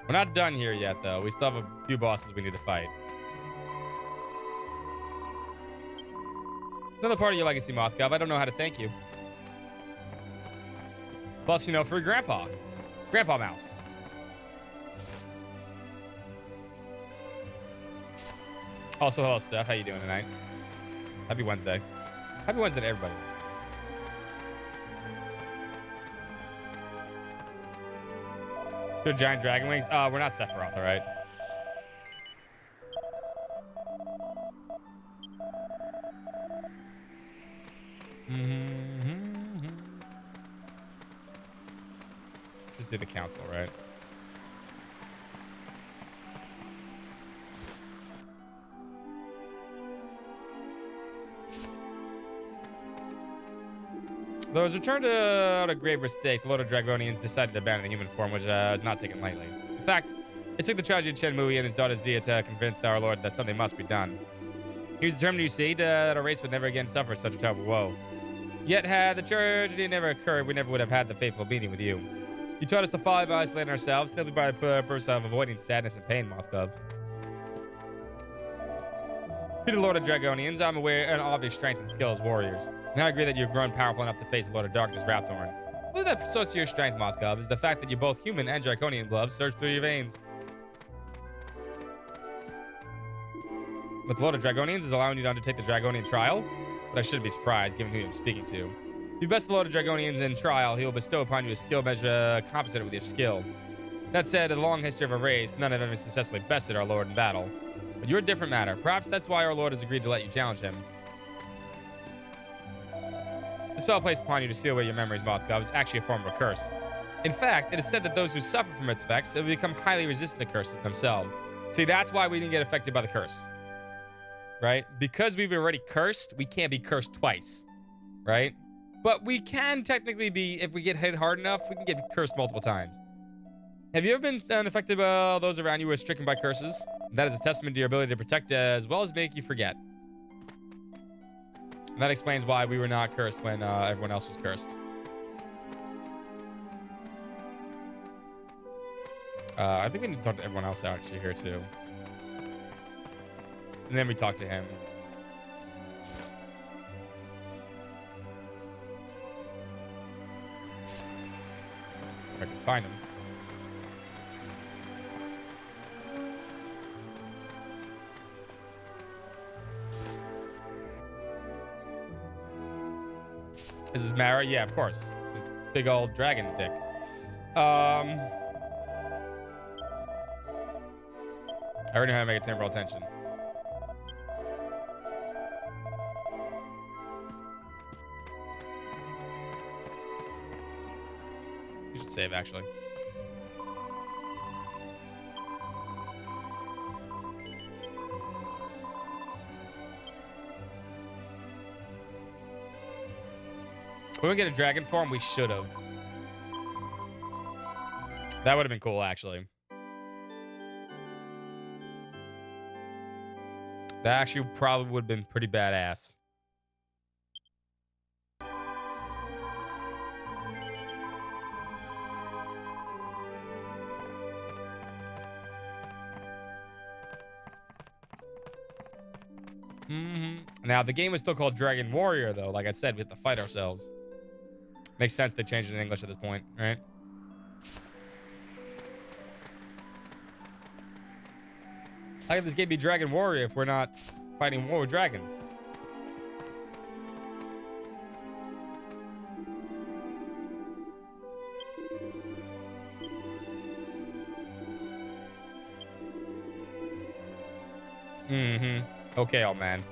We're not done here yet, though. We still have a few bosses we need to fight. Another part of your legacy, Mothcub. I don't know how to thank you. Plus, you know, free Grandpa. Grandpa Mouse. Also, hello, Steph. How you doing tonight? Happy Wednesday. Happy Wednesday to everybody. Good giant dragon wings. We're not Sephiroth, all right? Should see the council, right? Though his return to a grave mistake, the Lord of Dragonians decided to abandon the human form, which is not taken lightly. In fact, it took the tragedy of Shenmue and his daughter Zia to convince our Lord that something must be done. He was determined, you see, that our race would never again suffer such a terrible woe. Yet, had the tragedy never occurred, we never would have had the fateful meeting with you. You taught us to follow by isolating ourselves, simply by the purpose of avoiding sadness and pain, Mothcub. To the Lord of Dragonians, I'm aware of an obvious strength and skill as warriors. And I agree that you've grown powerful enough to face the Lord of Darkness, Rapthorn. What that source of your strength, Mothcub, is the fact that you're both human and Draconian blood surge through your veins. with the Lord of Dragonians is allowing you to undertake the Dragonian trial, but I shouldn't be surprised given who I'm speaking to. If you best the Lord of Dragonians in trial, he will bestow upon you a skill measure compensated with your skill. That said, in the long history of our race, none have ever successfully bested our Lord in battle. But you're a different matter. Perhaps that's why our Lord has agreed to let you challenge him. The spell placed upon you to seal away your memories, Mothgov, is actually a form of a curse. In fact, it is said that those who suffer from its effects will become highly resistant to curses themselves. See, that's why we didn't get affected by the curse. Right? Because we've already cursed, we can't be cursed twice. Right? But we can technically be, if we get hit hard enough, we can get cursed multiple times. Have you ever been affected by those around you who are stricken by curses? That is a testament to your ability to protect as well as make you forget. And that explains why we were not cursed when everyone else was cursed. I think we need to talk to everyone else actually here too. And then we talk to him. If I can find him. This is Mara? Yeah, of course. This big old dragon dick. I already know how to make a temporal tension. You should save, actually. When we get a dragon form, we should have. That would have been cool, actually. That actually probably would have been pretty badass. Now, the game was still called Dragon Warrior, though. Like I said, we have to fight ourselves. Makes sense they changed it in English at this point, right? How can this game be Dragon Warrior if we're not fighting war with dragons? Okay, old man.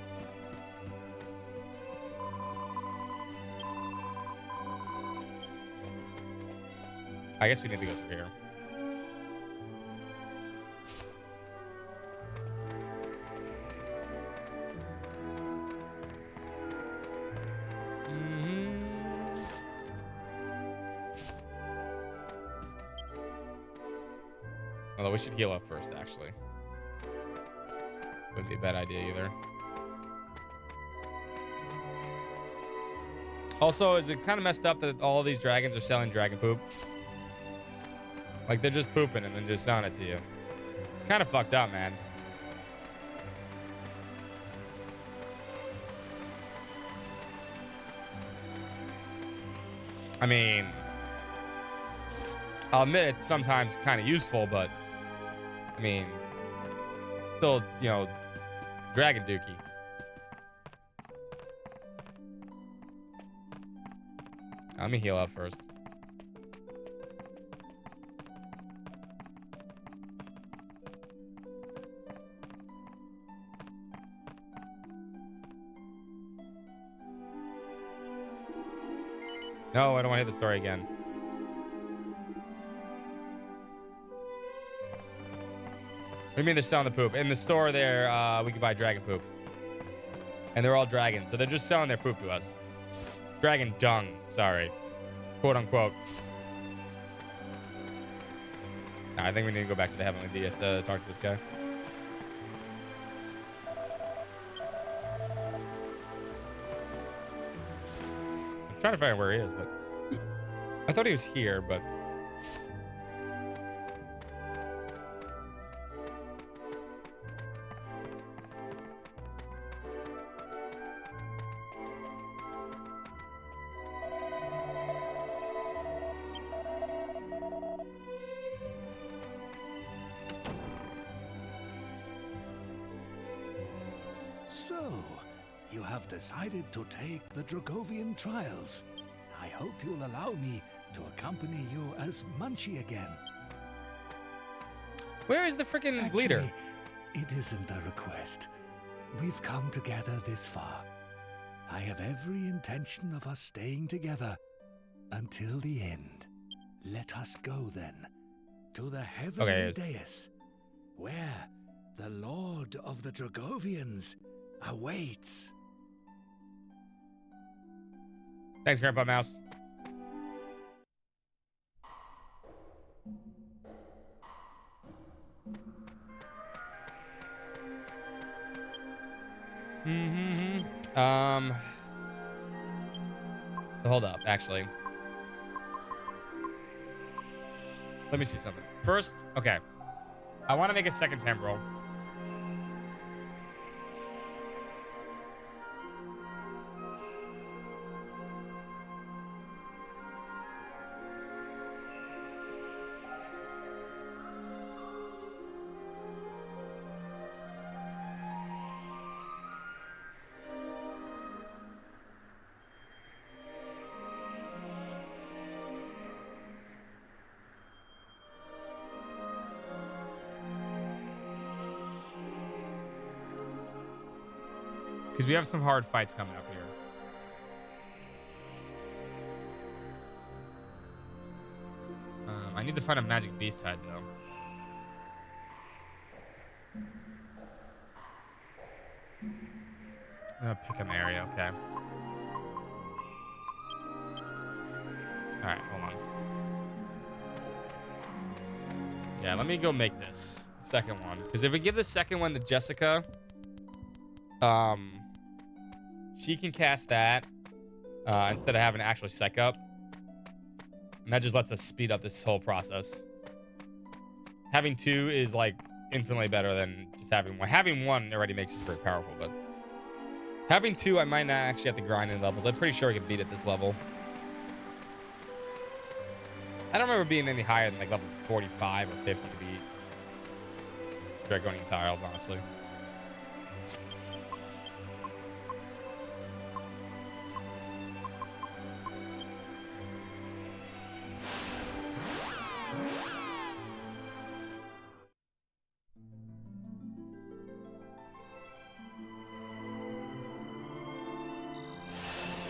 I guess we need to go through here. Although we should heal up first, actually. Wouldn't be a bad idea either. Also, is it kind of messed up that all these dragons are selling dragon poop? Like, they're just pooping and then just selling it to you. It's kind of fucked up, man. I mean, I'll admit it's sometimes kind of useful, but I mean, still, you know, dragon dookie. Let me heal up first. No, I don't want to hit the story again. What do you mean they're selling the poop? In the store there, we can buy dragon poop. And they're all dragons, so they're just selling their poop to us. Dragon dung, sorry. Quote unquote. Nah, I think we need to go back to the Heavenly DS to talk to this guy. I'm trying to find out where he is, but I thought he was here, but So, you have decided to take the Dragovian trials. I hope you'll allow me to accompany you as Munchie again. Where is the freaking leader? It isn't a request. We've come together this far. I have every intention of us staying together until the end. Let us go then to the heavenly dais, where the Lord of the Dragovians awaits. Thanks, Grandpa Mouse. So hold up, actually. Let me see something. First, okay. I want to make a second temp roll. Because we have some hard fights coming up here. I need to find a magic beast head, though. I'm gonna pick an area, okay. Alright, hold on. Yeah, let me go make this second one. Because if we give the second one to Jessica, she can cast that instead of having to actually psych up. And that just lets us speed up this whole process. Having two is like infinitely better than just having one. Having one already makes us very powerful, but having two, I might not actually have to grind in levels. I'm pretty sure I can beat at this level. I don't remember being any higher than like level 45 or 50 to beat Dragonian tiles, honestly.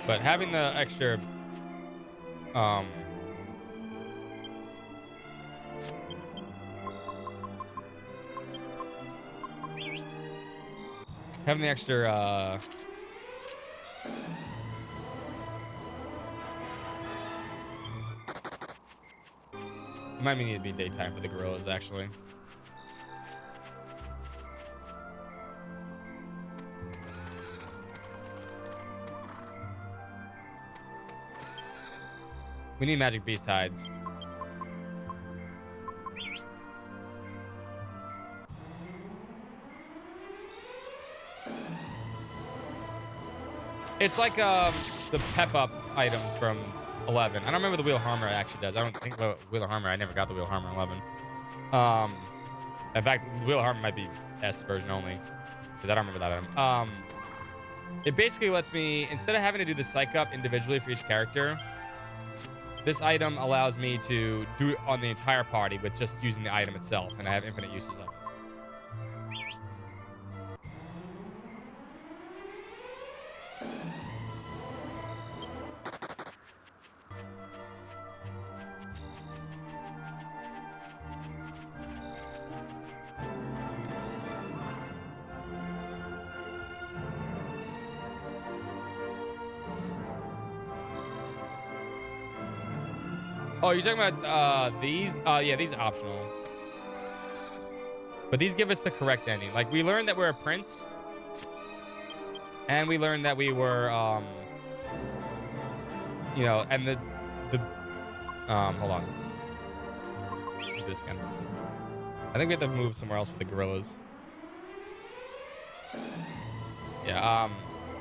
But having the extra, having the extra, might need to be daytime for the gorillas, actually. We need magic beast hides. It's like the pep up items from 11. I don't remember the Wheel of Armor actually does. I don't think the Wheel of Armor. I never got the Wheel of Armor 11. In fact, the Wheel of Armor might be S version only because I don't remember that item. It basically lets me, instead of having to do the psych up individually for each character, this item allows me to do it on the entire party with just using the item itself, and I have infinite uses of it. Oh, you're talking about these? Yeah, these are optional. But these give us the correct ending. Like, we learned that we're a prince. And we learned that we were, you know, and the hold on. Do this again. I think we have to move somewhere else for the gorillas. Yeah,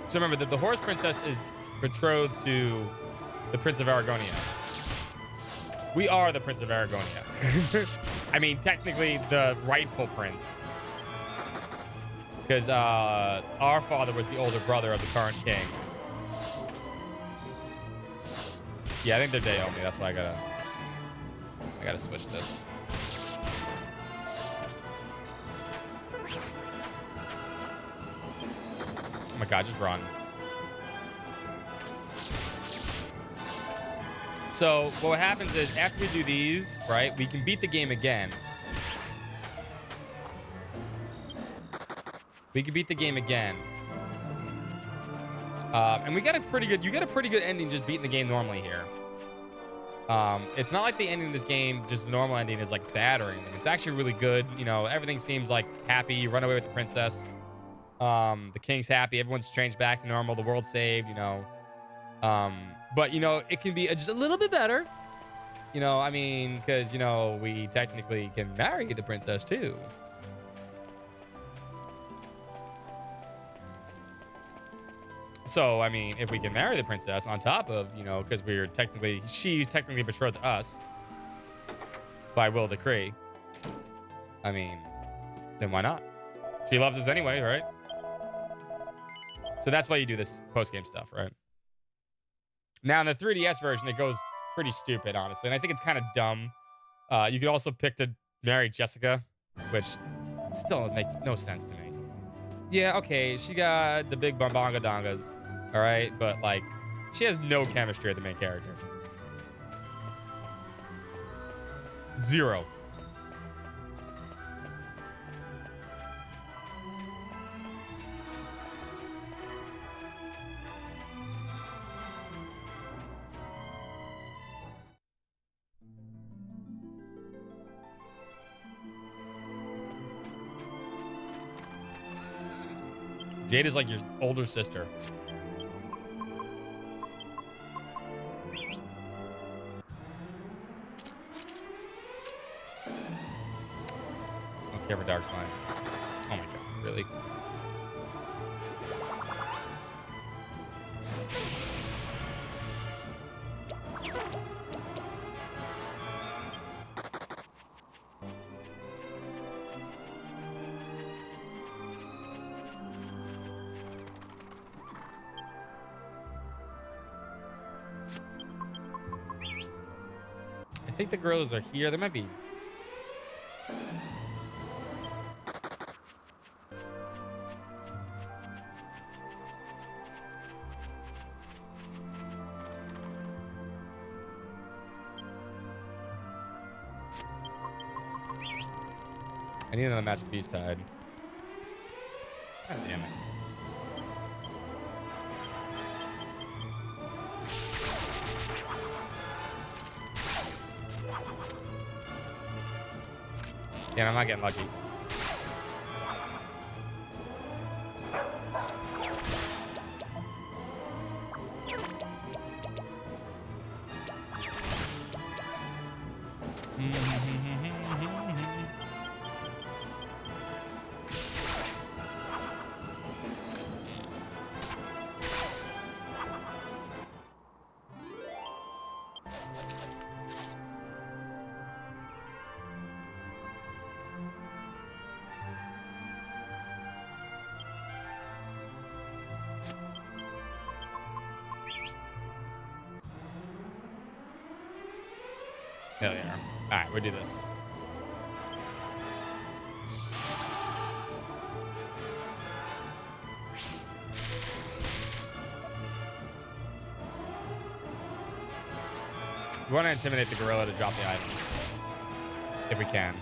so remember that the horse princess is betrothed to the Prince of Aragonia. We are the Prince of Aragonia. I mean, technically, the rightful prince. Because our father was the older brother of the current king. Yeah, I think they're day only. That's why I gotta switch this. Oh my god, just run. So what happens is after we do these, right, we can beat the game again. We can beat the game again. And we got a pretty good, you get a pretty good ending just beating the game normally here. It's not like the ending of this game, just the normal ending is like bad or anything. It's actually really good. You know, everything seems like happy. You run away with the princess. The king's happy. Everyone's changed back to normal. The world's saved, you know. But, you know, it can be just a little bit better. You know, I mean, because, you know, we technically can marry the princess too. So, I mean, if we can marry the princess on top of, you know, because she's technically betrothed to us by will decree. I mean, then why not? She loves us anyway, right? So that's why you do this post-game stuff, right? Now, in the 3DS version, it goes pretty stupid, honestly. And I think it's kind of dumb. You could also pick to marry Jessica, which still would make no sense to me. Yeah, okay, she got the big bambanga dongas, all right? But, like, she has no chemistry with the main character. Zero. Jade is like your older sister. Don't care for Dark Slime. Oh my god, really? I think the gorillas are here. They might be. I need another match of Beast Tide. God damn it. Yeah, I'm not getting lucky. Hell yeah. All right, we'll do this. We want to intimidate the gorilla to drop the item. If we can.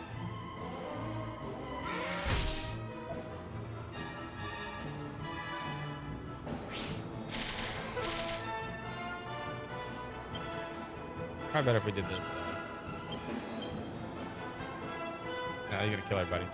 Probably better if we did this, though. No, you're gonna kill everybody.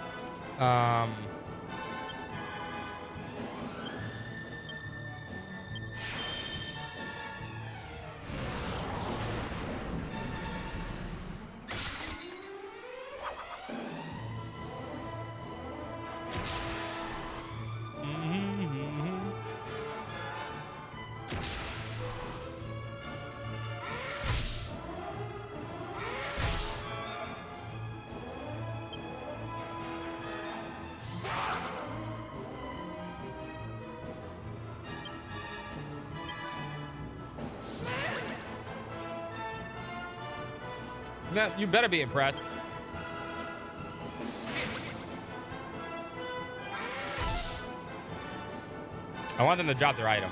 No, you better be impressed. I want them to drop their item.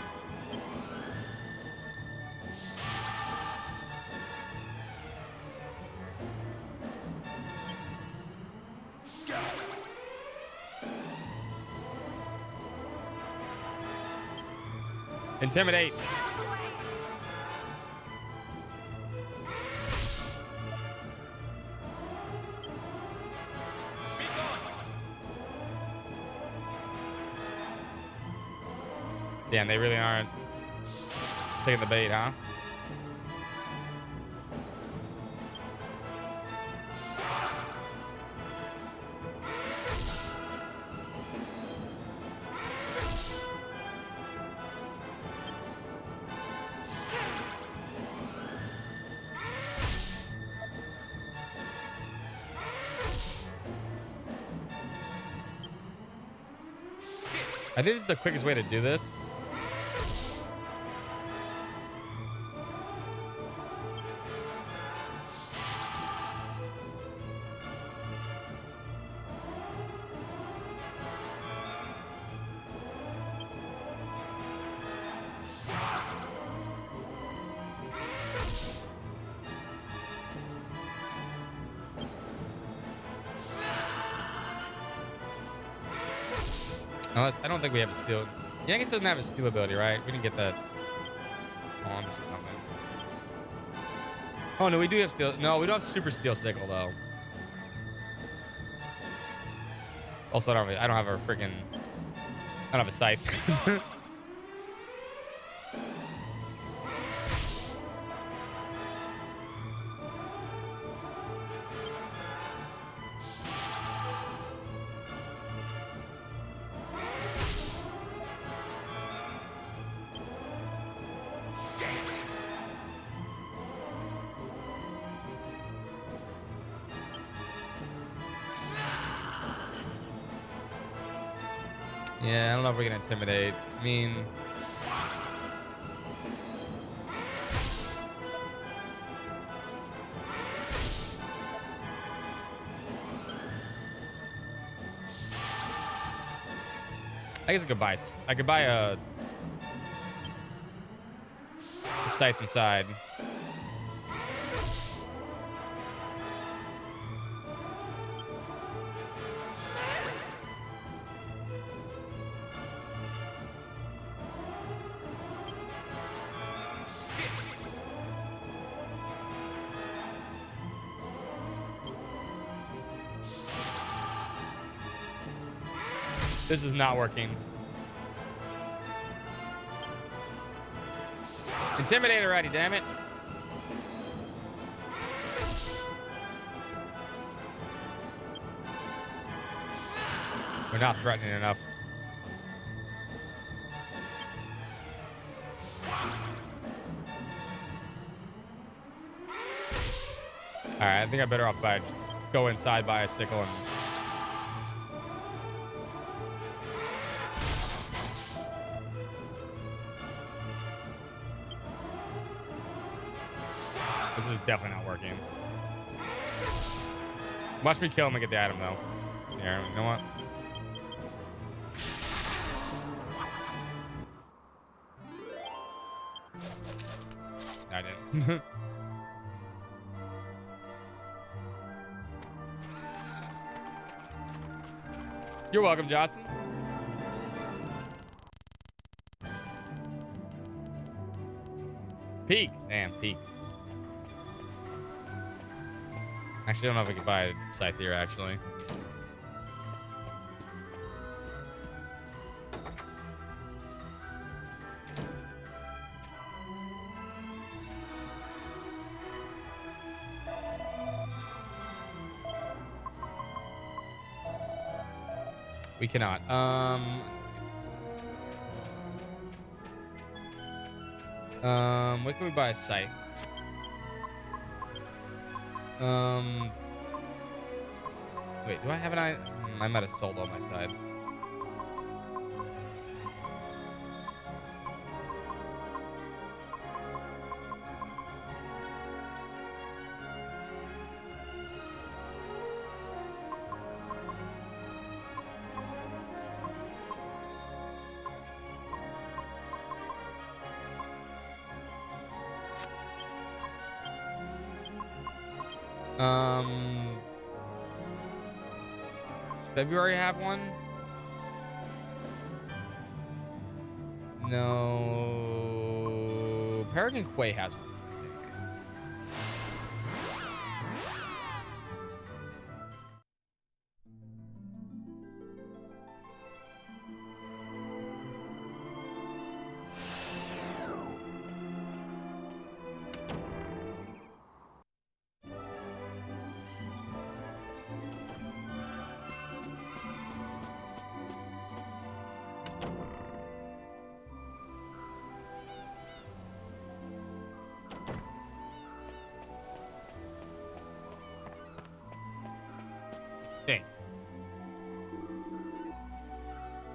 Intimidate. Damn, they really aren't taking the bait, huh? I think this is the quickest way to do this. Unless, I don't think we have a steal. Yankees doesn't have a steal ability, right? We didn't get that. Oh, I'm just something. Oh no, we do have steal. No, we don't have super steel sickle though. Also, I don't have a freaking. I don't have a scythe. Yeah, I don't know if we can intimidate. I mean, I guess I could buy a scythe inside. This is not working. Intimidate already, damn it. We're not threatening enough. All right, I think I better off by go inside, buy a sickle, and this is definitely not working. Watch me kill him and get the item, though. Here, you know what? I didn't. You're welcome, Johnson. Peak. Damn, peak. Actually, I don't know if we can buy a scythe here, actually. We cannot. What can we buy a scythe? Wait, do I have an item? I might have sold all my sides. Does February have one? No. Peregrine Quay has one, I think. Thing.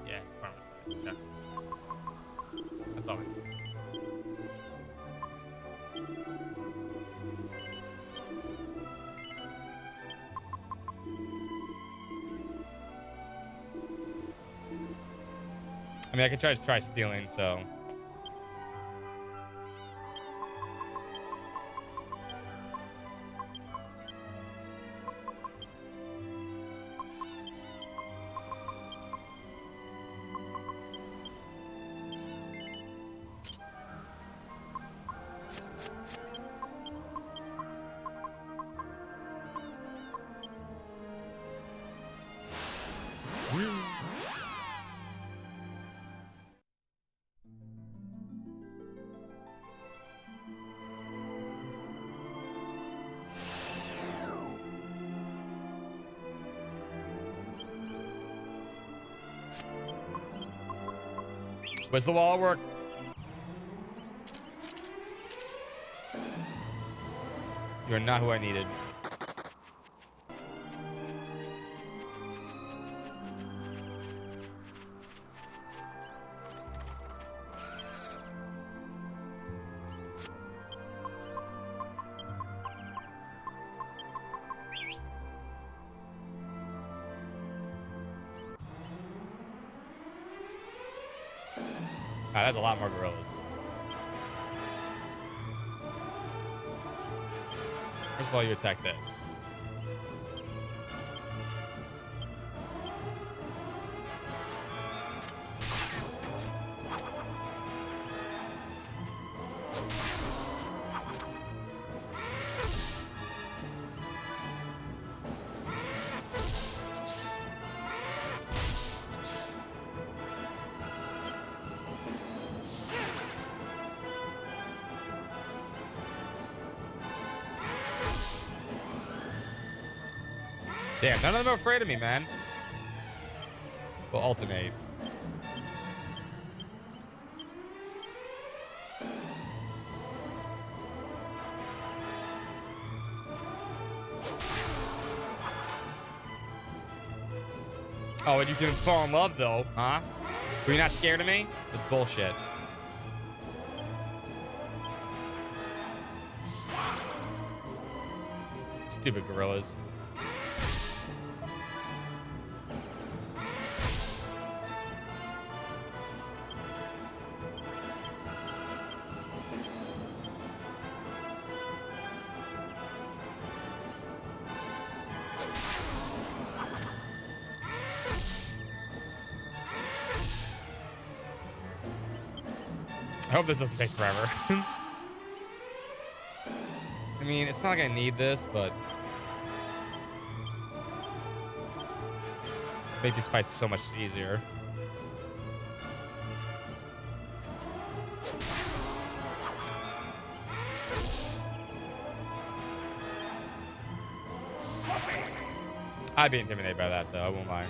Yeah, it's the farmer's side. Yeah. That's all I need. I mean, I could try stealing, so. Whistle wall work. You're not who I needed. That's a lot more gorillas. First of all, you attack this. Damn, none of them are afraid of me, man. We'll alternate. Oh, and you can fall in love, though, huh? Were you not scared of me? That's bullshit. Stupid gorillas. I hope this doesn't take forever. I mean, it's not like I need this, but make these fights so much easier. I'd be intimidated by that, though. I won't lie.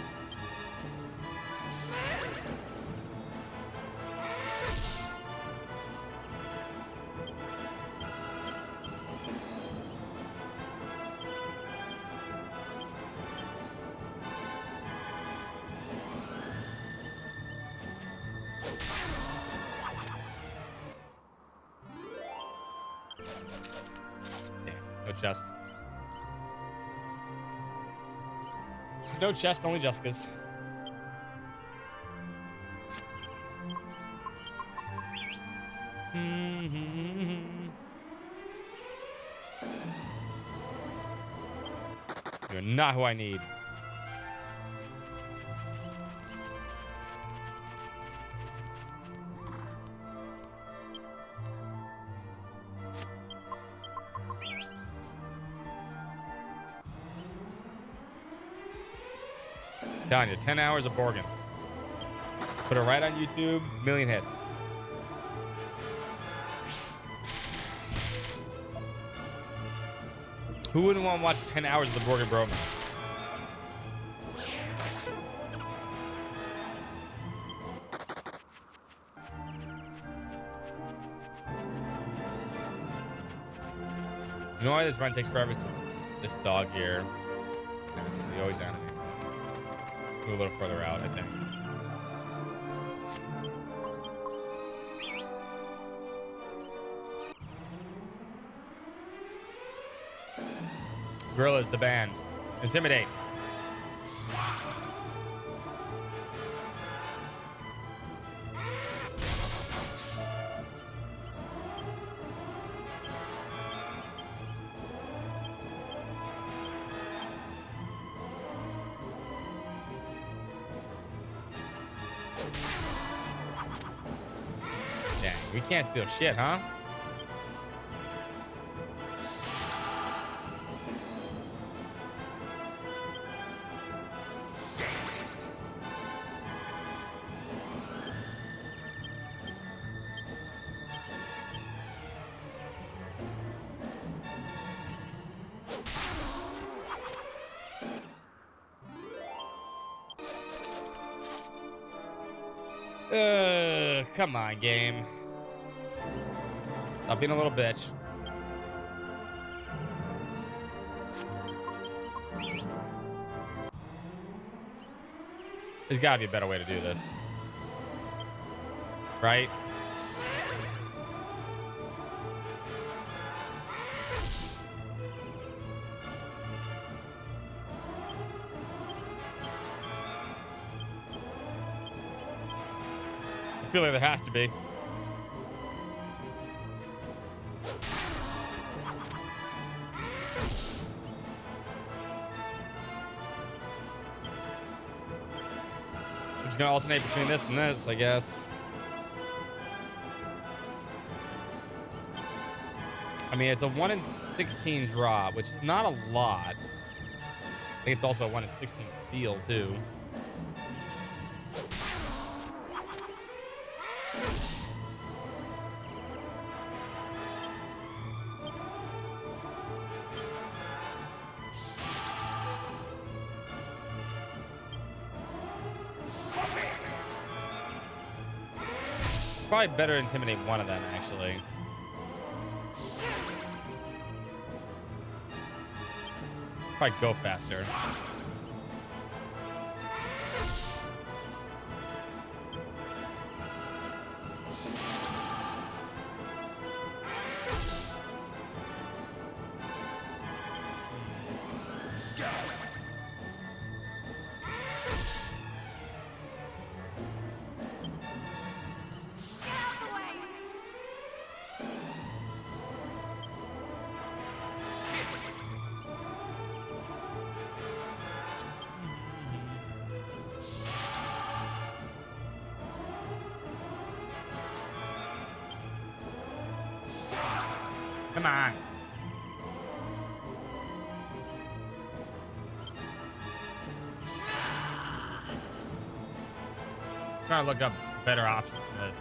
No chest. No chest, only Jessica's. You're not who I need. Telling you, 10 hours of Borgin. Put it right on YouTube, million hits. Who wouldn't want to watch 10 hours of the Borgin Broman? You know why this run takes forever? It's this dog here. He always animates it. Move a little further out, I think. Gorillas, the band. Intimidate. Dang, we can't steal shit, huh? Come on, game. Stop being a little bitch. There's gotta be a better way to do this. Right? I feel like there has to be. I'm just gonna alternate between this and this, I guess. I mean, it's a 1 in 16 drop, which is not a lot. I think it's also a 1 in 16 steal, too. Probably better intimidate one of them, actually. Probably go faster. Come on. I'm trying to look up better options for this.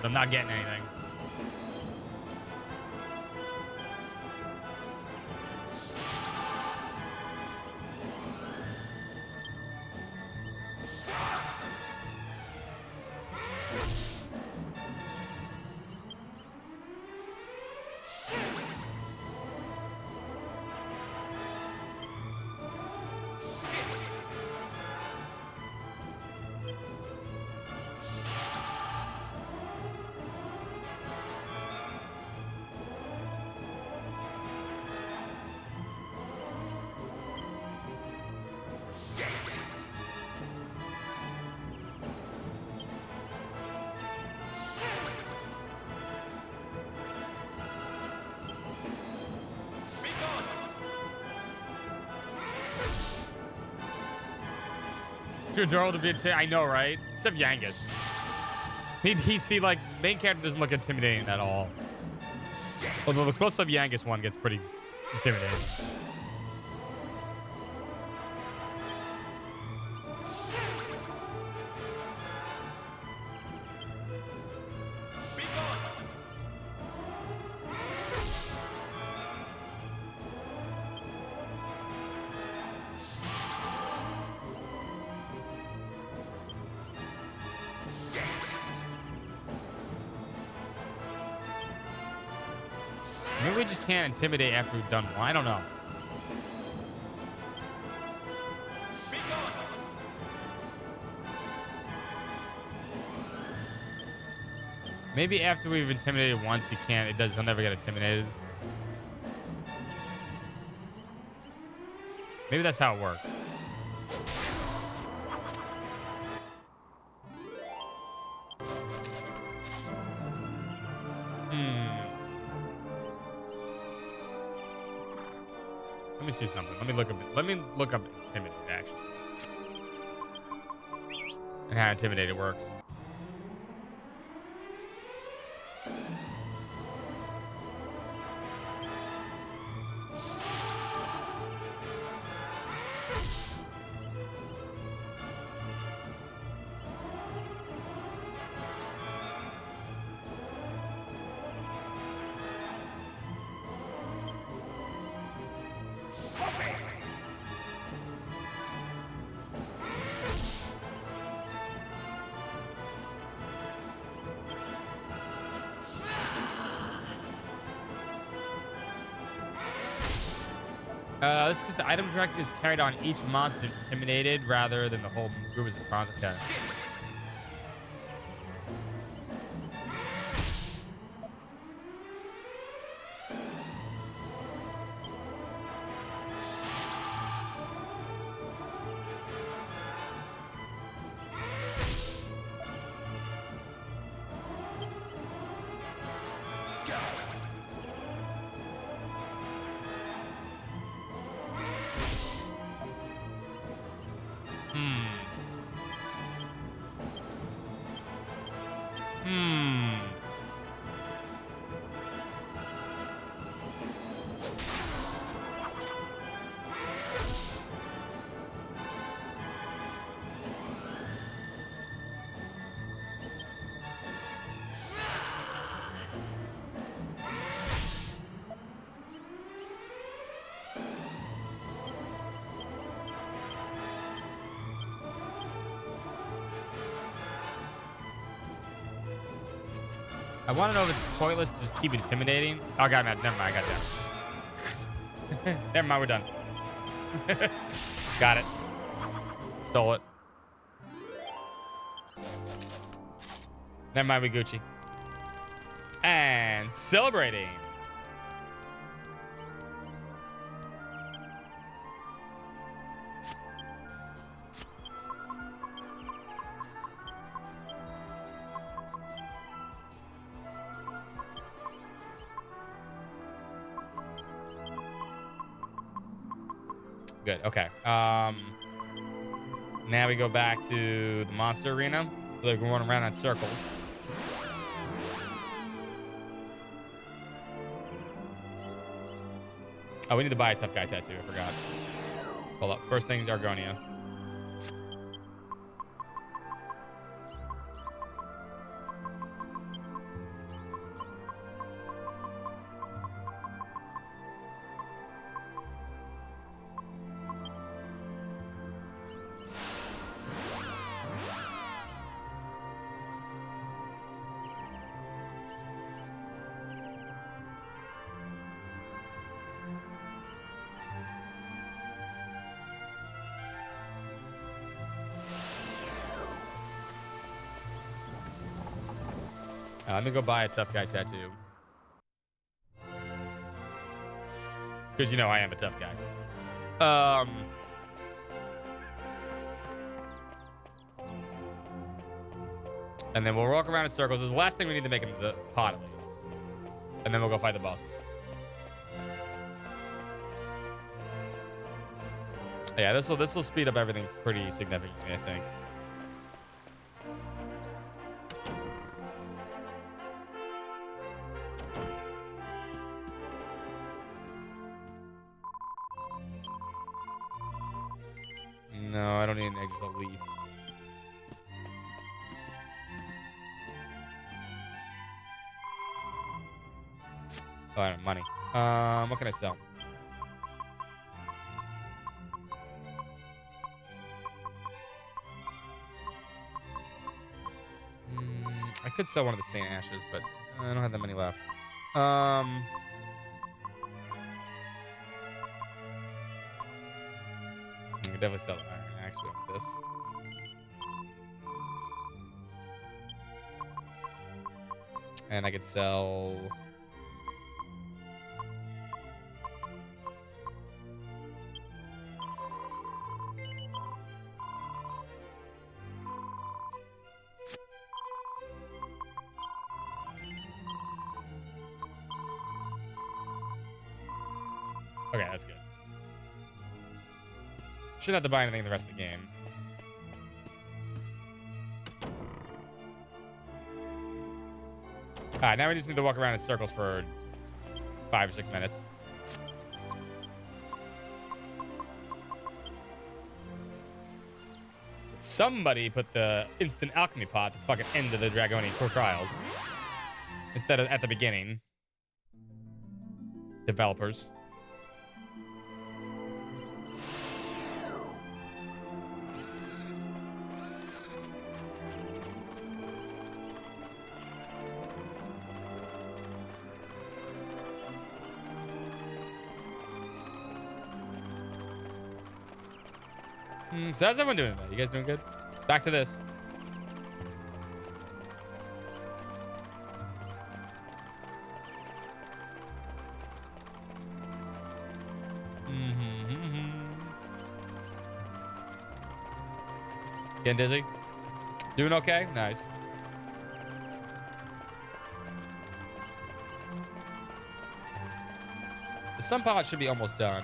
But I'm not getting anything. Too adorable to be I know, right? Except Yangus. He see, like, main character doesn't look intimidating at all. Although the close-up Yangus one gets pretty intimidating. Maybe we just can't intimidate after we've done one. I don't know. Maybe after we've intimidated once, we can't. He'll never get intimidated. Maybe that's how it works. Let me see something. Let me look up intimidate actually. And how intimidated works. This is because the item direct is carried on each monster intimidated rather than the whole group as a concept. I want to know if it's pointless to just keep intimidating. Oh, God, man. Never mind. I got that. Never mind. We're done. Got it. Stole it. Never mind. We Gucci. And celebrating. Good. Okay. Now we go back to the monster arena. So they're going around in circles. Oh, we need to buy a tough guy tattoo. I forgot. Hold up. First thing's Argonia. Let me go buy a tough guy tattoo. Because, you know, I am a tough guy. And then we'll walk around in circles. This is the last thing we need to make into the pot, at least. And then we'll go fight the bosses. Yeah, this will speed up everything pretty significantly, I think. No, I don't need an extra leaf. Oh, I don't have money. What can I sell? I could sell one of the Saint Ashes, but I don't have that many left. I could definitely sell the Iron Axe, but not this. And I could sell... Okay, that's good. Shouldn't have to buy anything the rest of the game. Alright, now we just need to walk around in circles for 5 or 6 minutes. Somebody put the instant alchemy pot to fucking end of the Dragonian core trials instead of at the beginning. Developers. So how's everyone doing today? You guys doing good? Back to this. Getting dizzy? Doing okay? Nice. The sun pod should be almost done.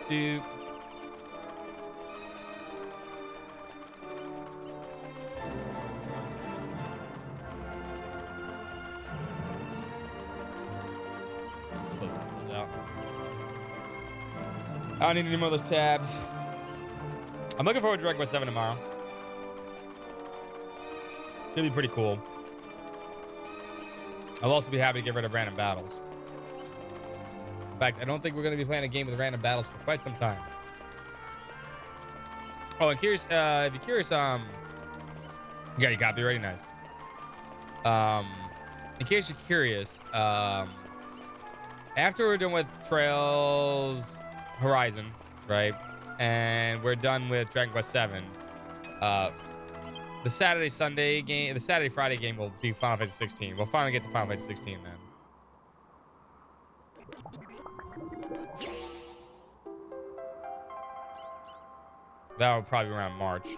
Do. Close out. I don't need any more of those tabs. I'm looking forward to Dragon Quest 7 tomorrow. It'll be pretty cool. I'll also be happy to get rid of random battles. In fact, I don't think we're going to be playing a game with random battles for quite some time. Oh, and curious, if you're curious, you got your copy ready? Nice. In case you're curious, after we're done with Trails Horizon, right, and we're done with Dragon Quest 7, the Saturday Friday game will be Final Fantasy 16. We'll finally get to Final Fantasy 16 then. That would probably be around March.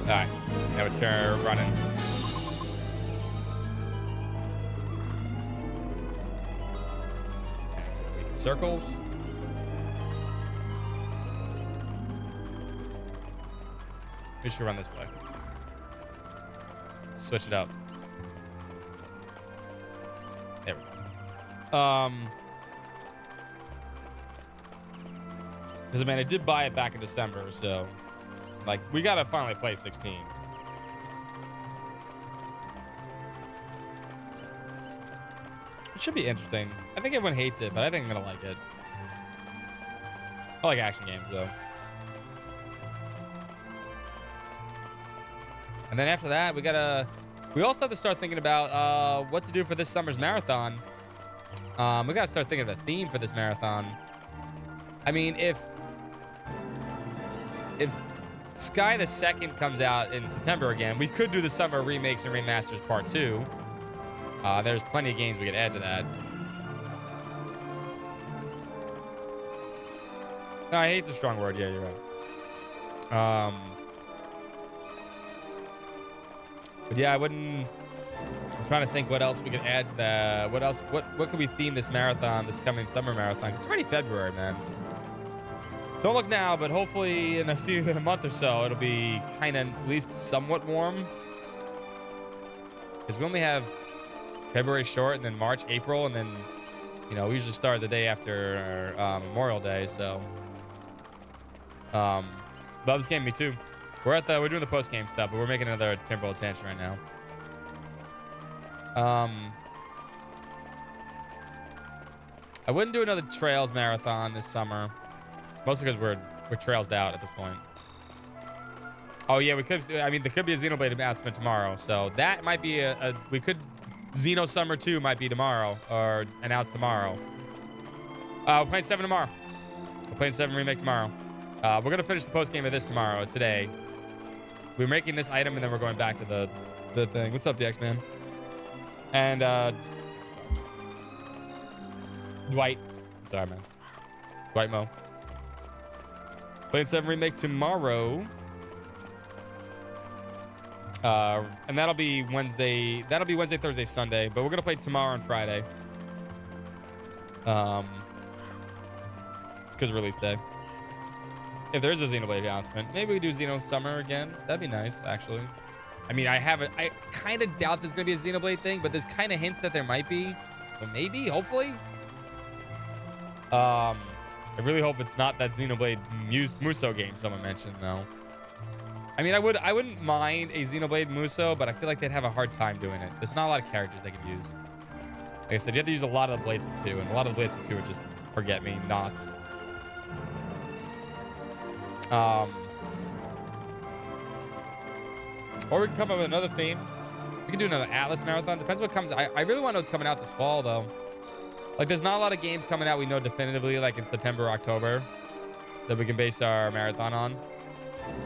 All right, now we turn running. Circles. We should run this way. Switch it up. There we go. Because, man, I did buy it back in December, so, like, we gotta finally play 16. It should be interesting. I think everyone hates it, but I think I'm gonna like it. I like action games though. And then after that, we also have to start thinking about what to do for this summer's marathon. We gotta start thinking of a theme for this marathon. I mean, if Sky the Second comes out in September again, we could do the summer remakes and remasters part 2. There's plenty of games we could add to that. No, I hate's a strong word. Yeah, you're right. But yeah, I wouldn't. I'm trying to think what else we could add to that. What else? What could we theme this marathon, this coming summer marathon? 'Cause it's already February, man. Don't look now, but hopefully in a month or so, it'll be kind of at least somewhat warm. Because we only have February short, and then March, April, and then we usually start the day after Memorial Day. So, love this game, me too. We're doing the post game stuff, but we're making another Timberwolves tangent right now. I wouldn't do another Trails marathon this summer, mostly because we're trailsed out at this point. Oh yeah, we could. I mean, there could be a Xenoblade announcement tomorrow, so that might be we could. Xeno Summer 2 might be tomorrow or announced tomorrow. We're playing 7 tomorrow. We're playing 7 Remake tomorrow. We're gonna finish the post game of this tomorrow. Today, we're making this item and then we're going back to the thing. What's up, DX man? And Dwight. Sorry, man. Dwight Mo. Playing 7 Remake tomorrow. And that'll be Wednesday. That'll be Wednesday, Thursday, Sunday. But we're gonna play tomorrow and Friday. Because release day. If there is a Xenoblade announcement, maybe we do Xeno Summer again. That'd be nice, actually. I mean, I kind of doubt there's gonna be a Xenoblade thing, but there's kind of hints that there might be. But maybe, hopefully. I really hope it's not that Xenoblade Muso game someone mentioned, though. I mean, I wouldn't mind a Xenoblade Muso, but I feel like they'd have a hard time doing it. There's not a lot of characters they could use. Like I said, you have to use a lot of the blades from 2, and a lot of the blades from 2 are just forget-me-nots. Or we can come up with another theme. We can do another Atlas marathon. Depends what comes. I really want to know what's coming out this fall, though. Like, there's not a lot of games coming out we know definitively, like in September or October, that we can base our marathon on.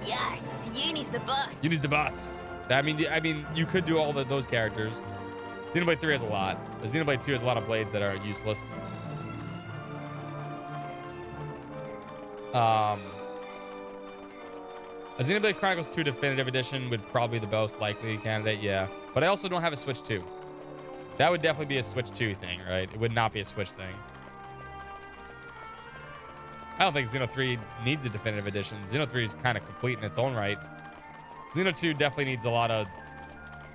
Yes, Uni's the boss. Uni's the boss. I mean, you could do all those characters. Xenoblade 3 has a lot. The Xenoblade 2 has a lot of blades that are useless. A Xenoblade Chronicles 2 Definitive Edition would probably be the most likely candidate, yeah. But I also don't have a Switch 2. That would definitely be a Switch 2 thing, right? It would not be a Switch thing. I don't think Xeno 3 needs a Definitive Edition. Xeno 3 is kind of complete in its own right. Xeno 2 definitely needs a lot of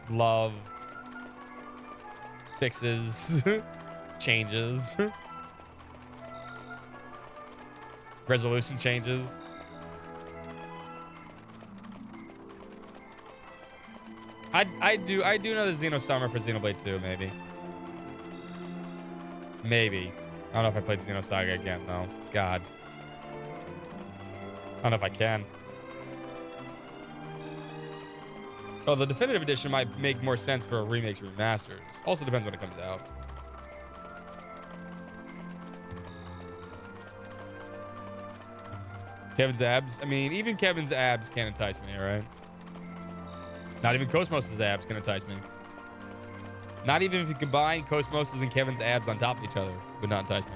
love, fixes, changes, resolution changes. I do know the Xeno Summer for Xenoblade 2, maybe. Maybe. I don't know if I played Xeno Saga again, though. God. I don't know if I can. Oh, the Definitive Edition might make more sense for remakes or remasters. Also depends when it comes out. Kevin's abs. I mean, even Kevin's abs can't entice me, right? Not even Cosmos' abs can entice me. Not even if you combine Cosmos' and Kevin's abs on top of each other would not entice me.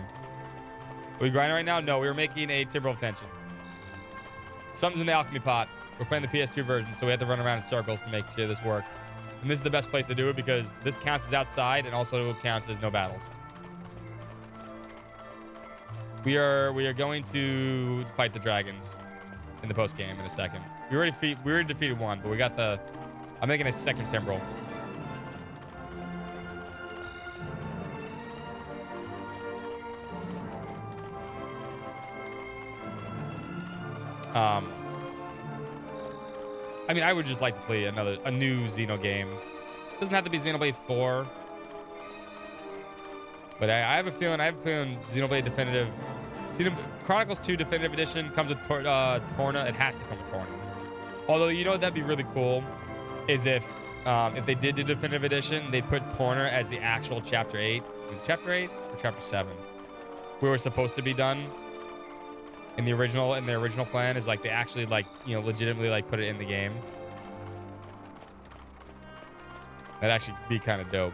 Are we grinding right now? No, we were making a Timberwolf tension. Something's in the alchemy pot. We're playing the PS2 version, so we have to run around in circles to make sure this works. And this is the best place to do it because this counts as outside and also counts as no battles. We are going to fight the dragons in the post game in a second. We already defeated one, but we got the. I'm making a second Timberwolf. I mean, I would just like to play a new Xeno game. Doesn't have to be Xenoblade 4. But I have a feeling Xenoblade Definitive, Chronicles 2 Definitive Edition comes with Torna. It has to come with Torna. Although, you know, that'd be really cool is if they did the Definitive Edition, they put Torna as the actual Chapter 8. Was it Chapter 8 or Chapter 7? We were supposed to be done in the original plan is like they actually like, you know, legitimately like put it in the game. That'd actually be kind of dope.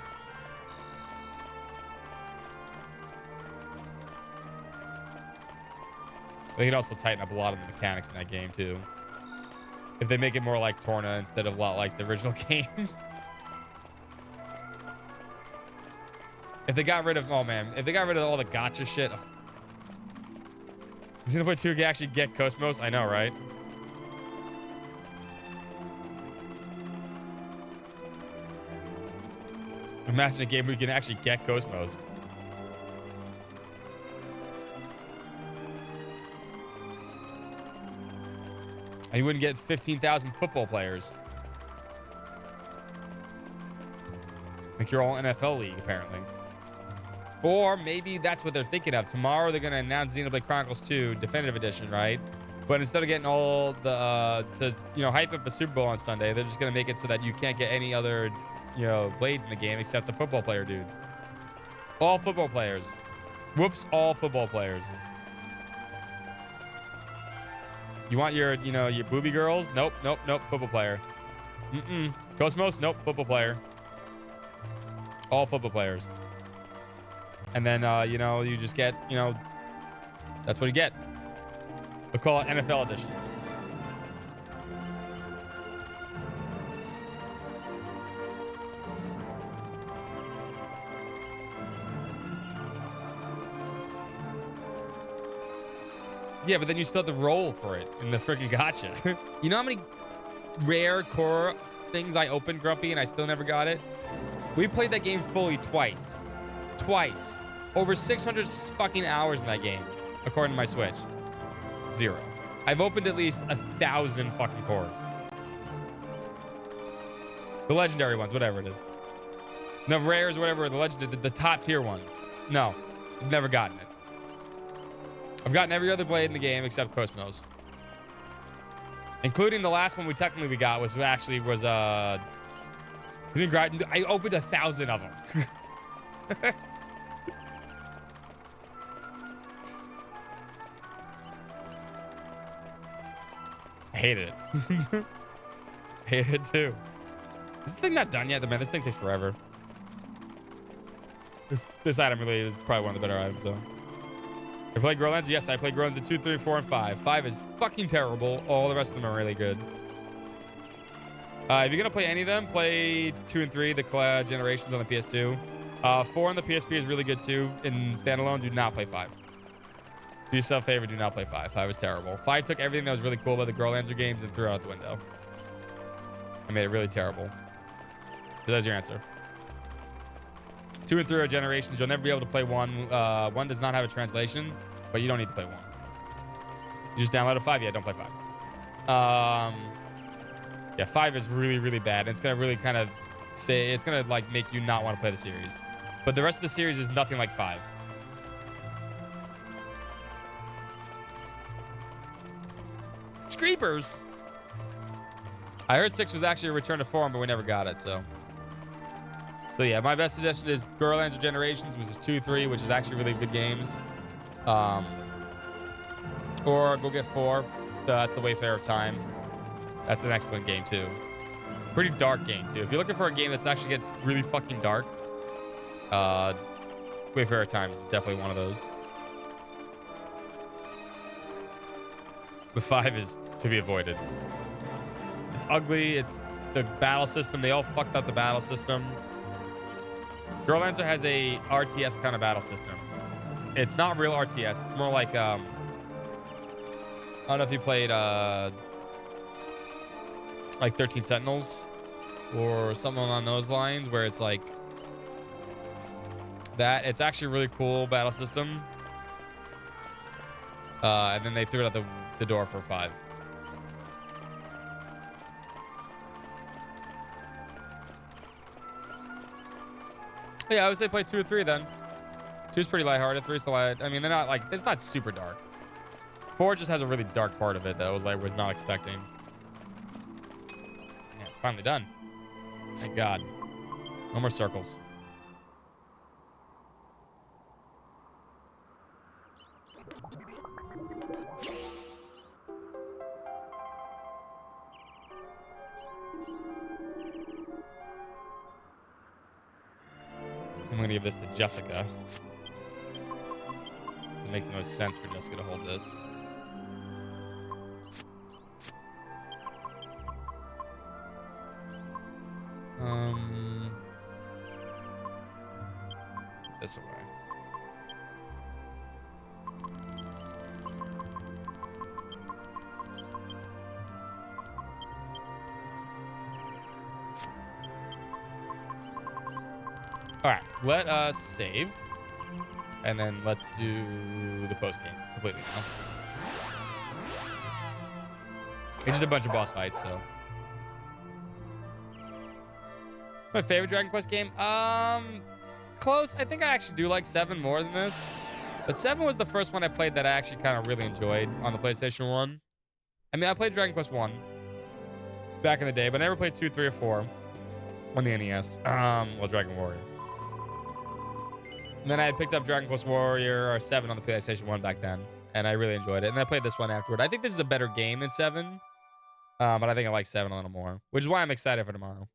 They could also tighten up a lot of the mechanics in that game too. If they make it more like Torna instead of a lot like the original game. If they got rid of, oh man, if they got rid of all the gotcha shit. Xenoblade 2 can actually get Cosmos. I know, right? Imagine a game where you can actually get Cosmos. And you wouldn't get 15,000 football players. Like you're all NFL league, apparently. Or maybe that's what they're thinking of. Tomorrow they're going to announce Xenoblade Chronicles 2 Definitive Edition, right? But instead of getting all the you know, hype up the Super Bowl on Sunday, they're just going to make it so that you can't get any other, you know, blades in the game except the football player dudes. All football players. Whoops, all football players. You want your, you know, your booby girls? Nope, nope, nope, football player. Cosmos? Nope, football player. All football players. And then, you know, you just get, you know, that's what you get. We'll call it NFL edition. Yeah, but then you still have to roll for it in the freaking gotcha. You know how many rare core things I opened, Grumpy, and I still never got it? We played that game fully twice. Twice. Over 600 fucking hours in that game, according to my Switch. 0. I've opened at least 1,000 fucking cores. The legendary ones, whatever it is. The rares, whatever, the top tier ones. No, I've never gotten it. I've gotten every other blade in the game except Cosmos. Including the last one we got was I opened 1,000 of them. I hated it. Hated it too. Is this thing not done yet? Man, this thing takes forever. This item really is probably one of the better items though. I played Growlands? Yes, I played Growlands 2, 3, 4, and 5. 5 is fucking terrible. All the rest of them are really good. If you're gonna play any of them, play 2 and 3, the generations on the PS2. 4 on the PSP is really good too. In standalone, do not play 5. Do yourself a favor, do not play 5. 5 is terrible. 5 took everything that was really cool about the Growlands games and threw it out the window. I made it really terrible. So there's your answer. 2 and 3 are generations. You'll never be able to play 1. 1 does not have a translation, but you don't need to play 1. You just download a 5. Yeah, don't play 5. Yeah, 5 is really, really bad. It's gonna really kind of it's gonna like make you not want to play the series. But the rest of the series is nothing like 5. Screepers. I heard 6 was actually a return to form, but we never got it, so yeah, my best suggestion is Growlands or Generations, which is 2, 3, which is actually really good games. Or go get 4. That's the Wayfarer of Time. That's an excellent game too. Pretty dark game too. If you're looking for a game that actually gets really fucking dark, Wayfarer of Time is definitely one of those. The 5 is to be avoided. It's ugly. It's the battle system. They all fucked up the battle system. Growlands has a RTS kind of battle system. It's not real RTS. It's more like I don't know if you played like 13 Sentinels or something along those lines, where it's like that. It's actually a really cool battle system. And then they threw it out the door for 5. Yeah, I would say play 2 or 3 then. 2's pretty lighthearted. 3's still light. I mean, they're not like, it's not super dark. 4 just has a really dark part of it that was not expecting. Yeah, it's finally done. Thank God. No more circles. I'm gonna give this to Jessica. It makes the most sense for Jessica to hold this. This away. All right, let us save, and then let's do the post game completely now. It's just a bunch of boss fights, so. My favorite Dragon Quest game? Close. I think I actually do like 7 more than this. But 7 was the first one I played that I actually kind of really enjoyed on the PlayStation 1. I mean, I played Dragon Quest 1 back in the day, but I never played 2, 3, or 4 on the NES. Well, Dragon Warrior. And then I had picked up Dragon Quest Warrior or 7 on the PlayStation 1 back then, and I really enjoyed it. And I played this one afterward. I think this is a better game than 7, but I think I like 7 a little more, which is why I'm excited for tomorrow.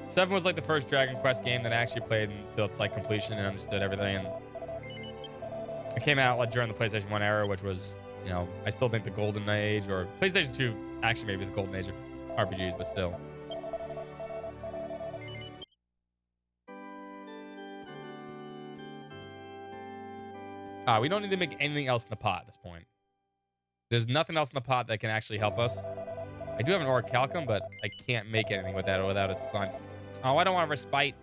Seven was like the first Dragon Quest game that I actually played until it's like completion and understood everything. And it came out like during the PlayStation 1 era, which was, you know, I still think the golden age, or PlayStation 2 actually maybe the golden age of RPGs, but still. We don't need to make anything else in the pot at this point. There's nothing else in the pot that can actually help us. I do have an Orichalcum, but I can't make anything with that without its slime. Oh, I don't want to respite.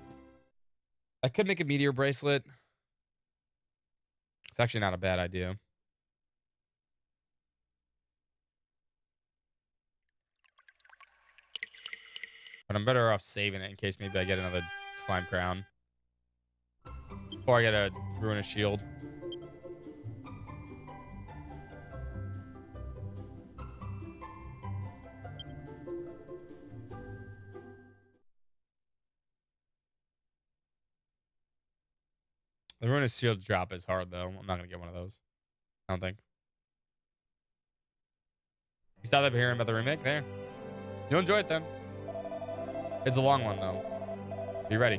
I could make a meteor bracelet. It's actually not a bad idea. But I'm better off saving it in case maybe I get another slime crown. Or I get a ruinous shield. The ruinous shield drop is hard, though. I'm not going to get one of those. I don't think. You stopped up hearing about the remake? There. You'll enjoy it, then. It's a long one, though. Be ready.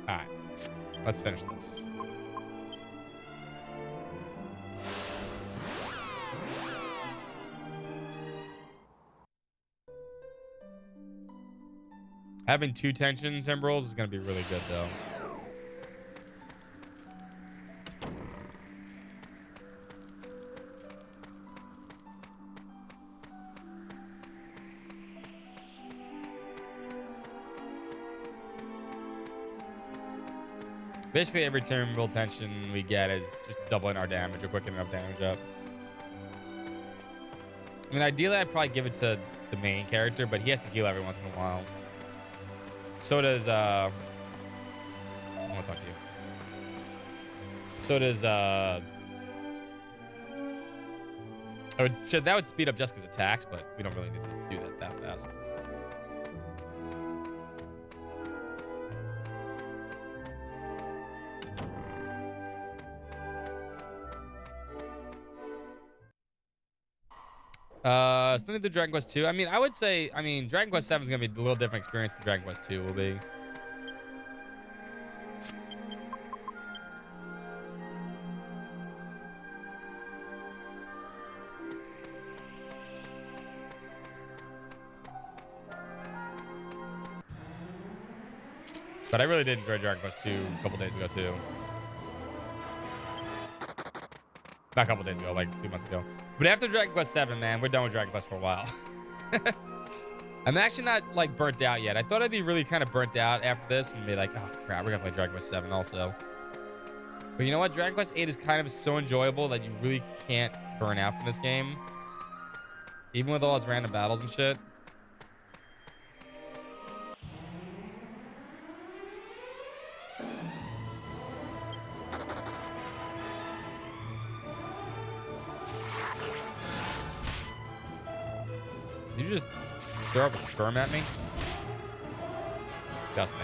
All right. Let's finish this. Having 2 tension timbrels is going to be really good, though. Basically, every timbrel tension we get is just doubling our damage or quickening our damage up. I mean, ideally, I'd probably give it to the main character, but he has to heal every once in a while. So does, I want to talk to you. So does, that would speed up Jessica's attacks, but we don't really need to do that fast. Still need the Dragon Quest 2. I mean, I would say, Dragon Quest 7 is going to be a little different experience than Dragon Quest 2 will be. But I really did enjoy Dragon Quest 2 a couple days ago, too. Not a couple days ago, like 2 months ago. But after Dragon Quest 7, man, we're done with Dragon Quest for a while. I'm actually not like burnt out yet. I thought I'd be really kind of burnt out after this and be like, oh crap, we're gonna play Dragon Quest 7 also. But you know what? Dragon Quest 8 is kind of so enjoyable that you really can't burn out from this game. Even with all its random battles and shit. Did you just throw up a sperm at me? Disgusting.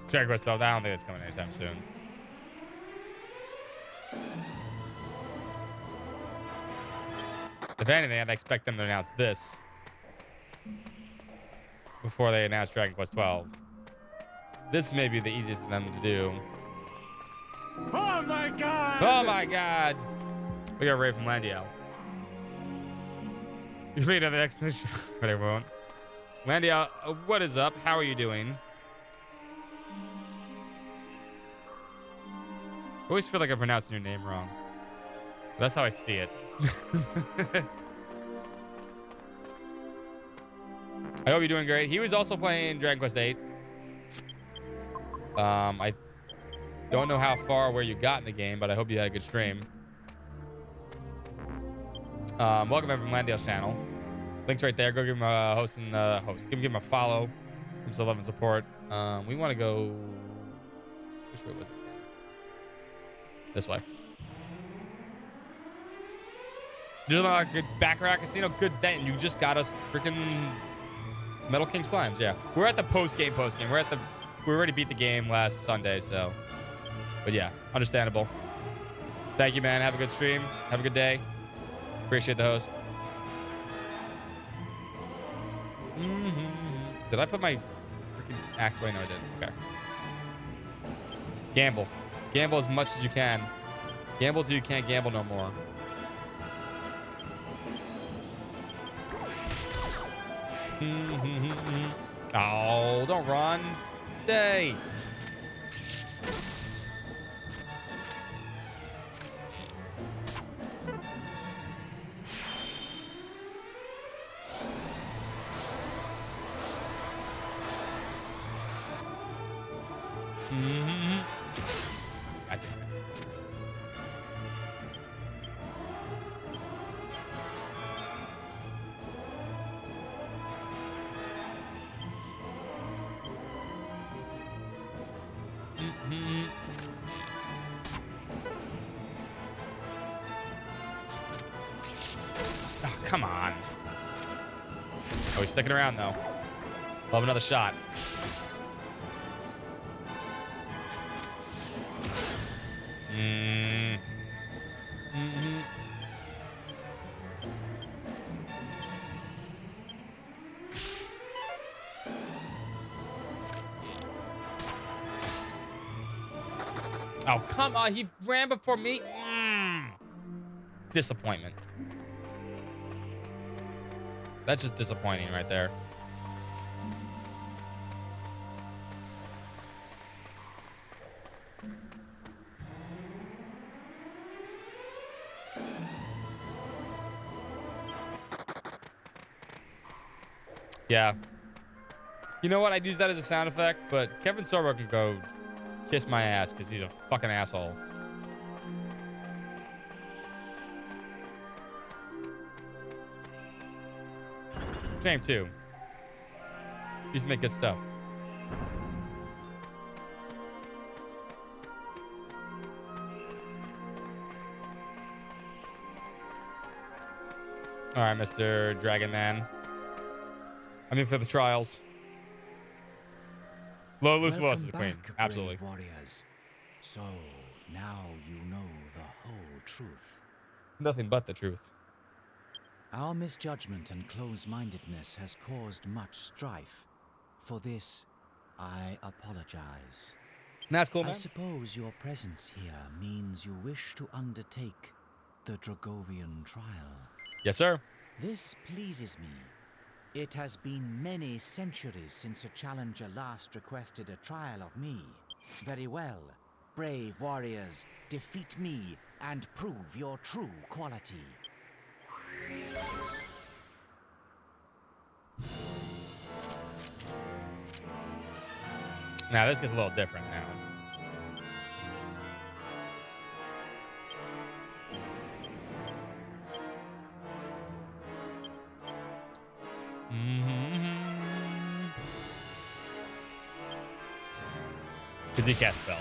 Dragon Quest, though, I don't think it's coming anytime soon. If anything, I'd expect them to announce this before they announce Dragon Quest 12. This may be the easiest of them to do. Oh my god! Oh my god! We got a raid from Landio. You made another explanation. But I won't. Landio, what is up? How are you doing? I always feel like I'm pronouncing your name wrong. That's how I see it. I hope you're doing great. He was also playing Dragon Quest 8. I don't know how far where you got in the game, but I hope you had a good stream. Welcome everyone to Landale's channel. Link's right there. Go give him a give him a follow. Give him some love and support. We want to go. Which way was it? This way. Just a good Baccarat Casino. Good thing you just got us freaking Metal King Slimes. Yeah, we're at the post-game. We already beat the game last Sunday, so. But yeah, understandable. Thank you, man. Have a good stream. Have a good day. Appreciate the host. Did I put my freaking axe away? No, I didn't. Okay. Gamble. Gamble as much as you can. Gamble till you can't gamble no more. Oh, don't run. Stay. I think. Oh, come on. Oh, he's sticking around though. Love another shot. Oh, come on. He ran before me. Disappointment. That's just disappointing right there. Yeah. You know what? I'd use that as a sound effect, but Kevin Sorbo can go kiss my ass because he's a fucking asshole. Shame too. He used to make good stuff. All right, Mr. Dragon Man. I'm in for the trials. Lucy lost as a queen. Absolutely. Warriors. So now you know the whole truth. Nothing but the truth. Our misjudgment and close-mindedness has caused much strife. For this, I apologize. That's cool, man. I suppose your presence here means you wish to undertake the Dragovian trial. Yes, sir. This pleases me. It has been many centuries since a challenger last requested a trial of me. Very well. Brave warriors, defeat me and prove your true quality. Now, this gets a little different now. Because he casts spells.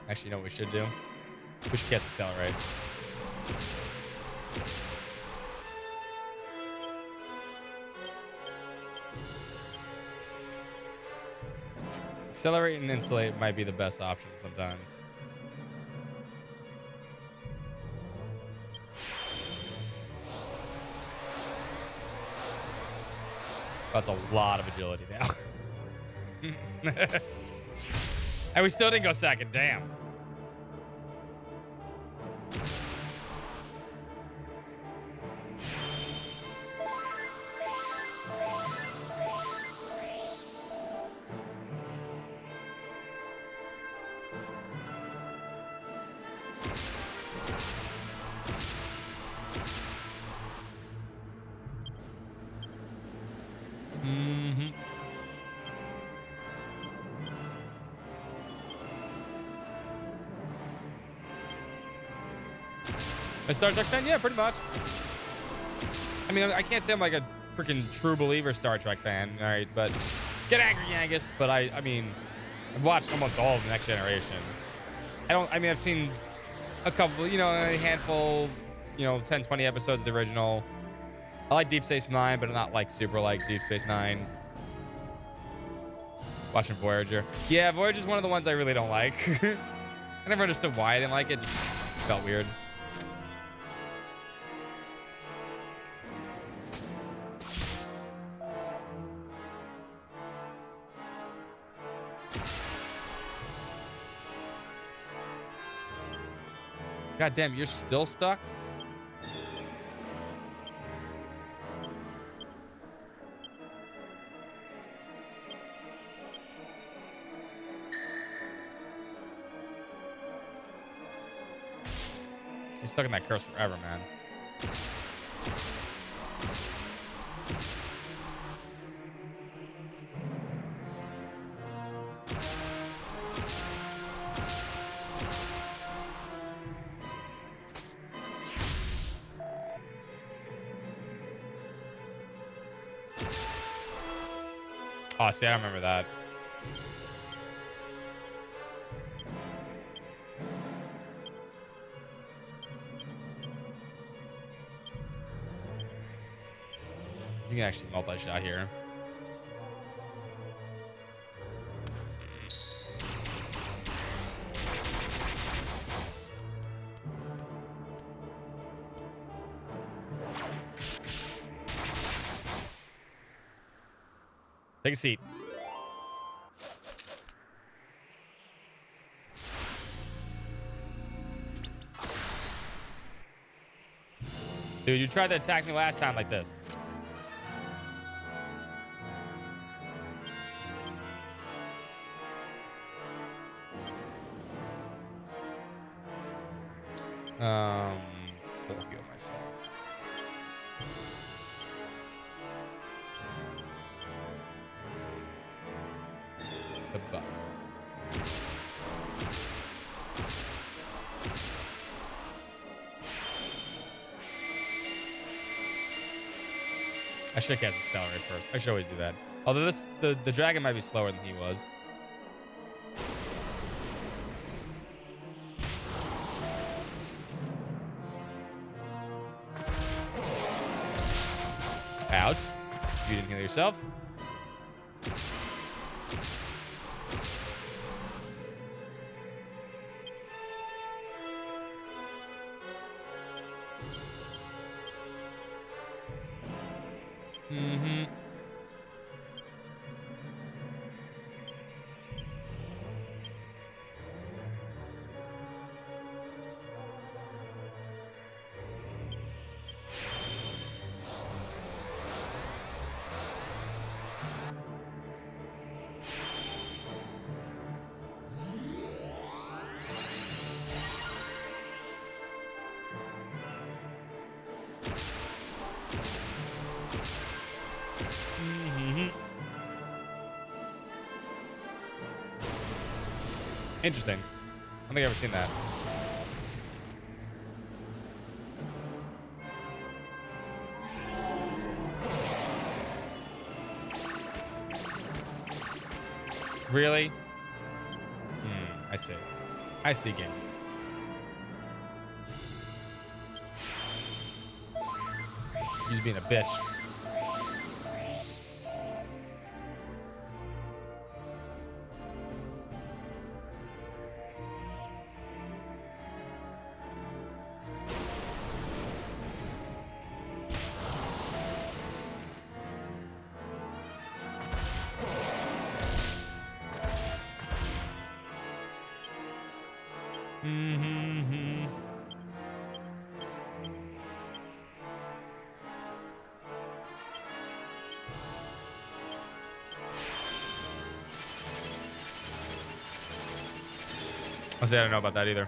Actually, you know what we should do? We should cast Accelerate. Accelerate and Insulate might be the best option sometimes. That's a lot of agility now. And we still didn't go second. Damn. A Star Trek fan? Yeah, pretty much. I mean, I can't say I'm like a freaking true believer Star Trek fan, all right? But get angry, Yangus. But I mean, I've watched almost all of the Next Generation. I mean, I've seen a couple, you know, a handful, you know, 10, 20 episodes of the original. I like Deep Space Nine, but not like super like Deep Space Nine. Watching Voyager. Yeah, Voyager's one of the ones I really don't like. I never understood why I didn't like it. Just felt weird. God damn, you're still stuck? You're stuck in that curse forever, man. Oh, see, I remember that. You can actually multi-shot here. Take a seat. Dude, you tried to attack me last time like this. I'll heal myself. The buff. I should cast Accelerate first. I should always do that. Although the dragon might be slower than he was. Ouch. You didn't heal yourself. Mm-hmm. Interesting. I don't think I've ever seen that. Really? I see. I see, game. He's being a bitch. I say I don't know about that either.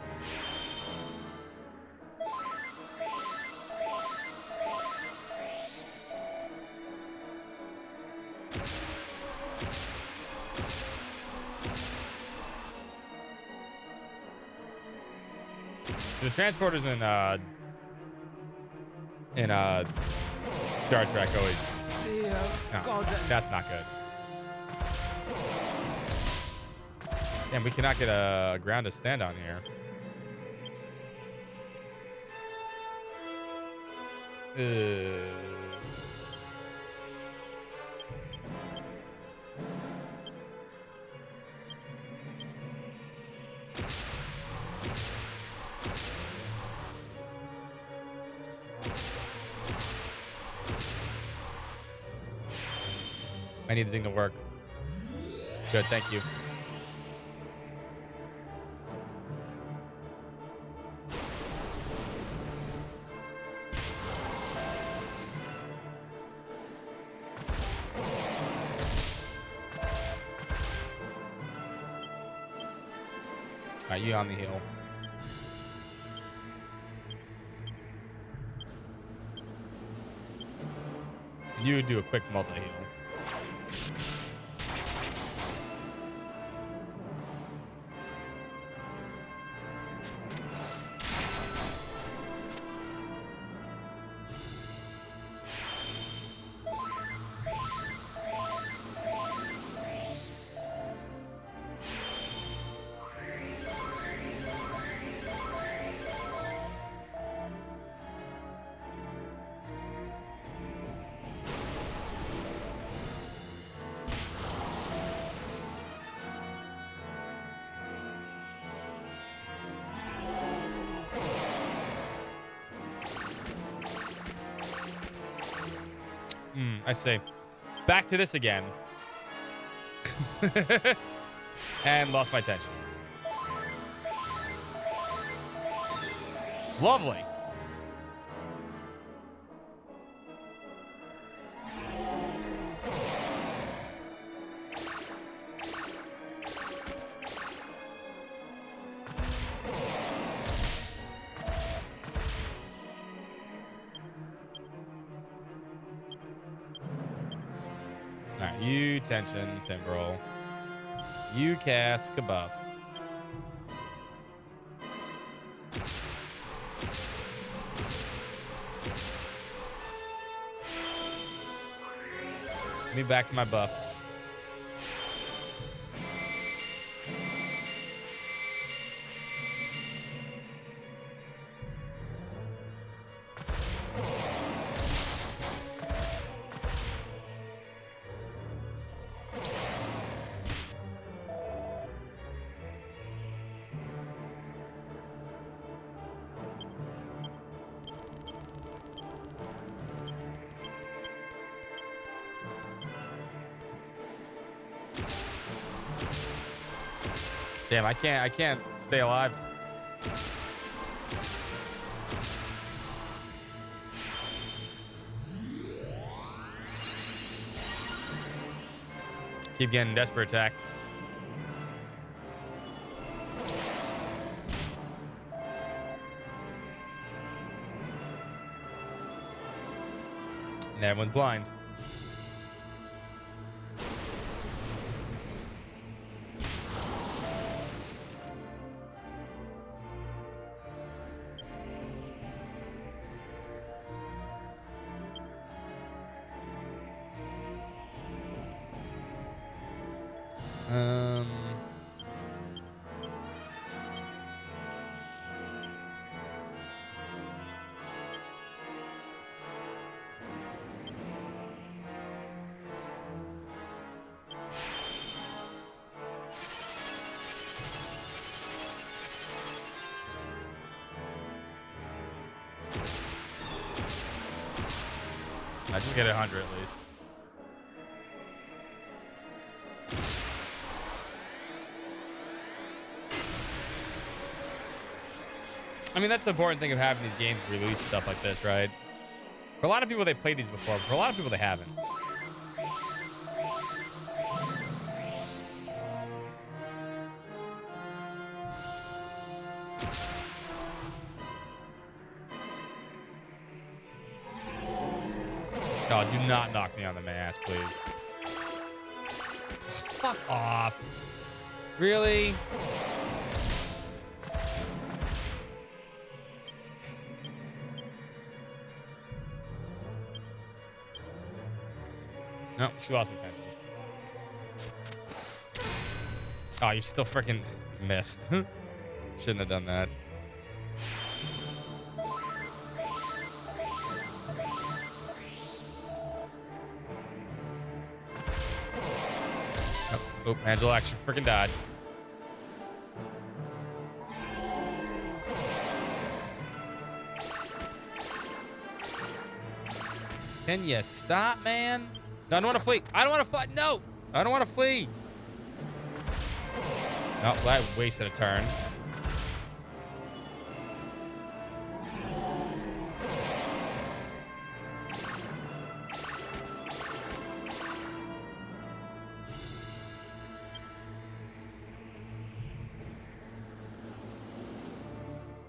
The transporters in Star Trek always. No, that's not good. Damn, we cannot get a ground to stand on here. I need the thing to work. Good, thank you. Alright, you on the hill. You do a quick multi-heal. I see. Back to this again. And lost my attention. Lovely. Alright, you tension, temporal. You cast a buff. Me back to my buffs. Damn, I can't stay alive. Keep getting desperate attacked. And everyone's blind. I just get 100 at least. I mean, that's the important thing of having these games release stuff like this, right? For a lot of people, they played these before, but for a lot of people, they haven't. Oh, do not knock me on the mask, please. Fuck off. Really? No, she lost her attention. Oh, you still freaking missed. Shouldn't have done that. Oh, Angela actually freaking died. Can you stop, man? No, I don't want to flee. I don't want to fly. No, I don't want to flee. Oh, I wasted a turn.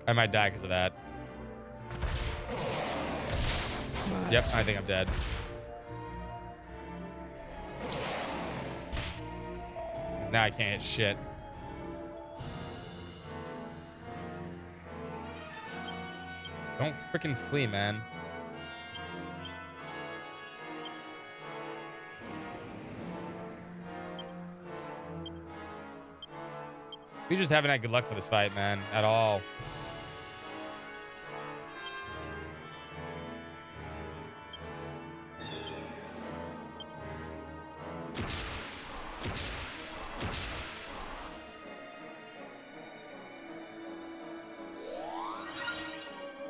I might die because of that. Yep, I think I'm dead. 'Cause now I can't hit shit. Don't freaking flee, man. We just haven't had good luck for this fight, man, at all.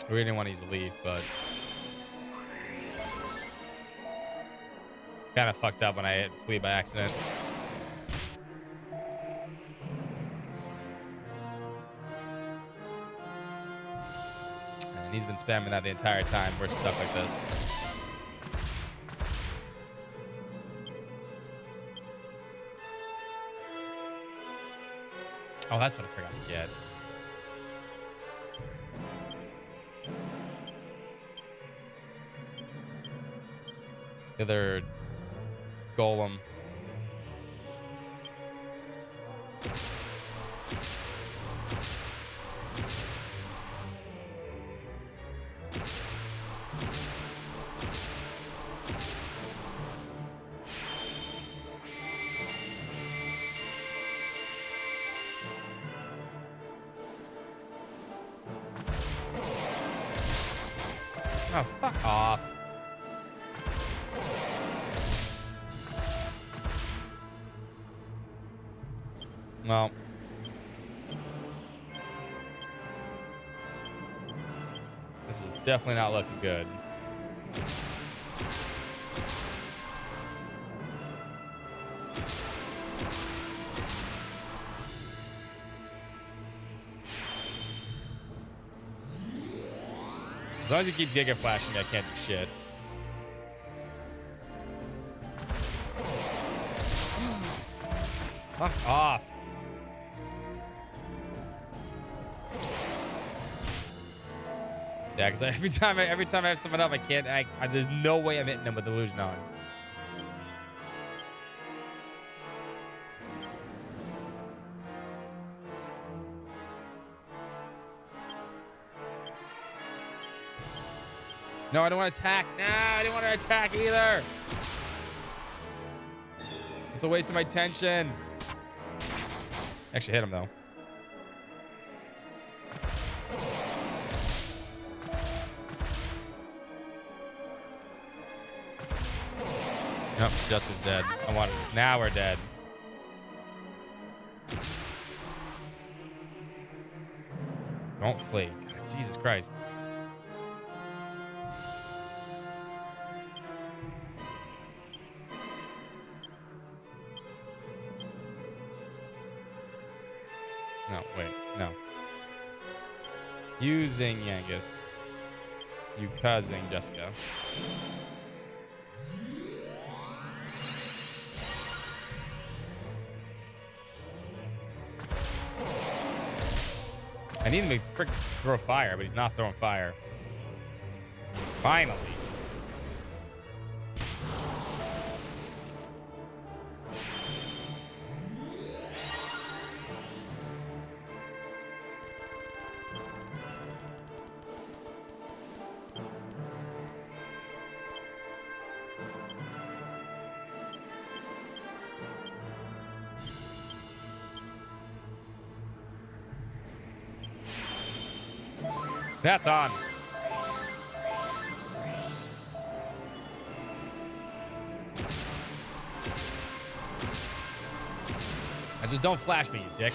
We didn't want to use a leaf, but kind of fucked up when I hit flee by accident. And he's been spamming that the entire time. We're stuck like this. Oh, that's what I forgot to get. The other golem. Oh, fuck off. Well, this is definitely not looking good. As long as you keep Giga flashing, I can't do shit. Fuck off. Yeah, because every time I have someone up, I can't. There's no way I'm hitting them with illusion on. No, I don't want to attack. No, I didn't want to attack either. It's a waste of my tension. Actually hit him though. Nope, Jessica's dead. Now we're dead. Don't flee. God, Jesus Christ. No, wait, no. Using Yangus. You causing Jessica. I need him to frick throw fire, but he's not throwing fire. Finally. That's on. Just don't flash me, you dick.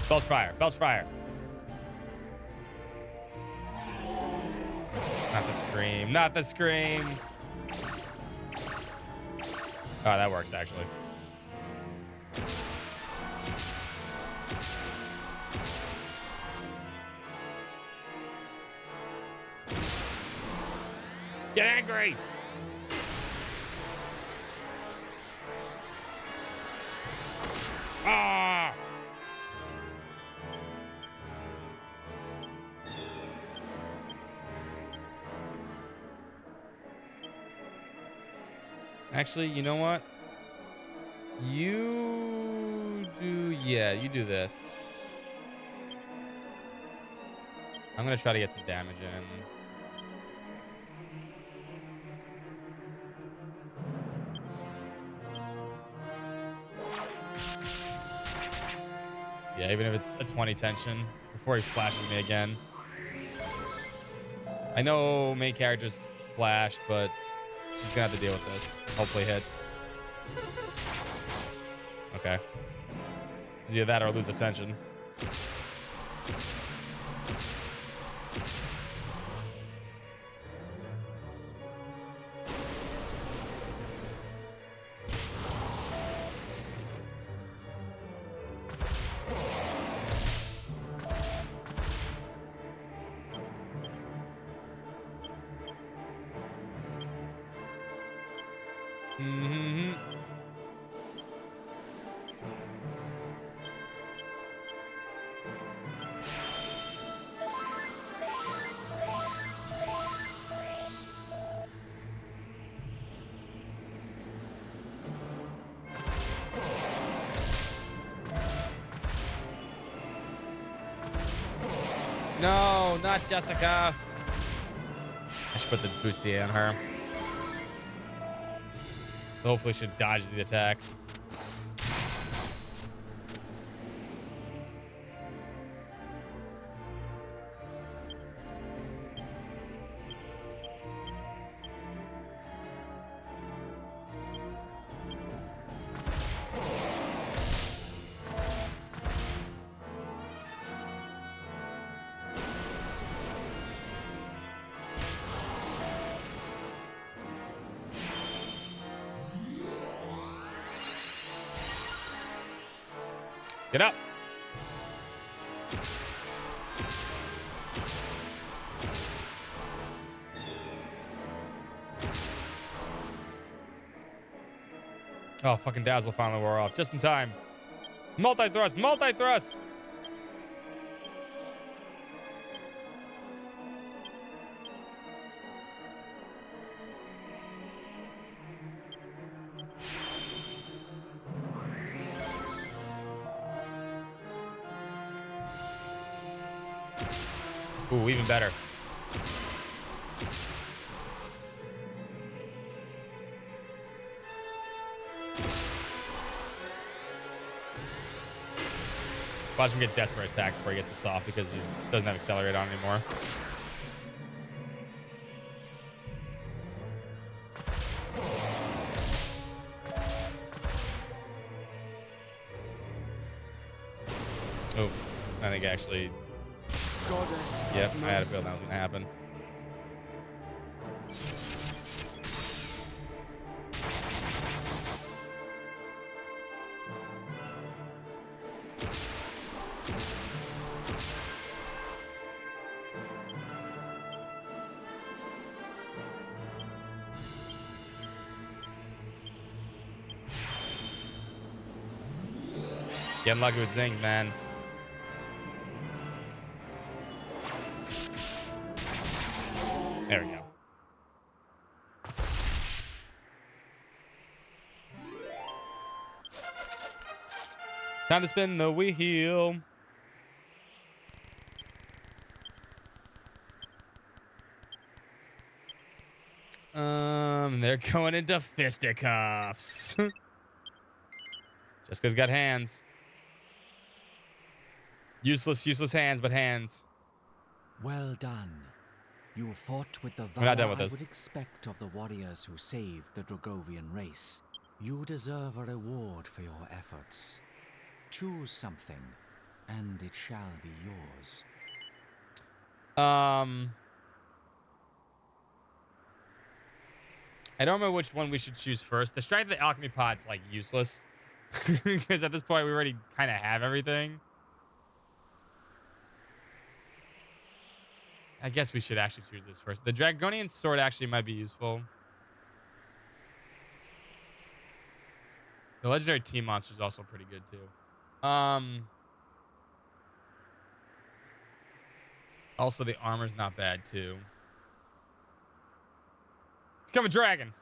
Belch fire. Belch fire. Not the scream. Not the scream. Oh, that works, actually. Get angry! Ah! Actually, you know what? You do this. I'm gonna try to get some damage in. Yeah, even if it's a 20 tension before he flashes me again. I know main characters flash, but he's gonna have to deal with this. Hopefully hits. Okay. It's either that or lose the tension. No, not Jessica. I should put the boosty on her. So hopefully she dodges the attacks. Get up. Oh, fucking Dazzle finally wore off. Just in time. Multi-thrust. Multi-thrust. Ooh, even better. Watch him get desperate attack before he gets this off because he doesn't have accelerate on anymore. Oh, I think actually. Yep, I had a feeling that was going to happen. Getting lucky with zings, man. There we go. Time to spin the wheel. They're going into fisticuffs. Just because he's got hands. Useless hands, but hands. Well done. You fought with the We're not valor done with I this. would expect of the warriors who saved the Dragovian race. You deserve a reward for your efforts. Choose something, and it shall be yours. I don't remember which one we should choose first. The strength of the alchemy pod's like useless. Because at this point we already kind of have everything. I guess we should actually choose this first. The Dragonian sword actually might be useful. The legendary team monster is also pretty good too. Also the armor's not bad too. Become a dragon.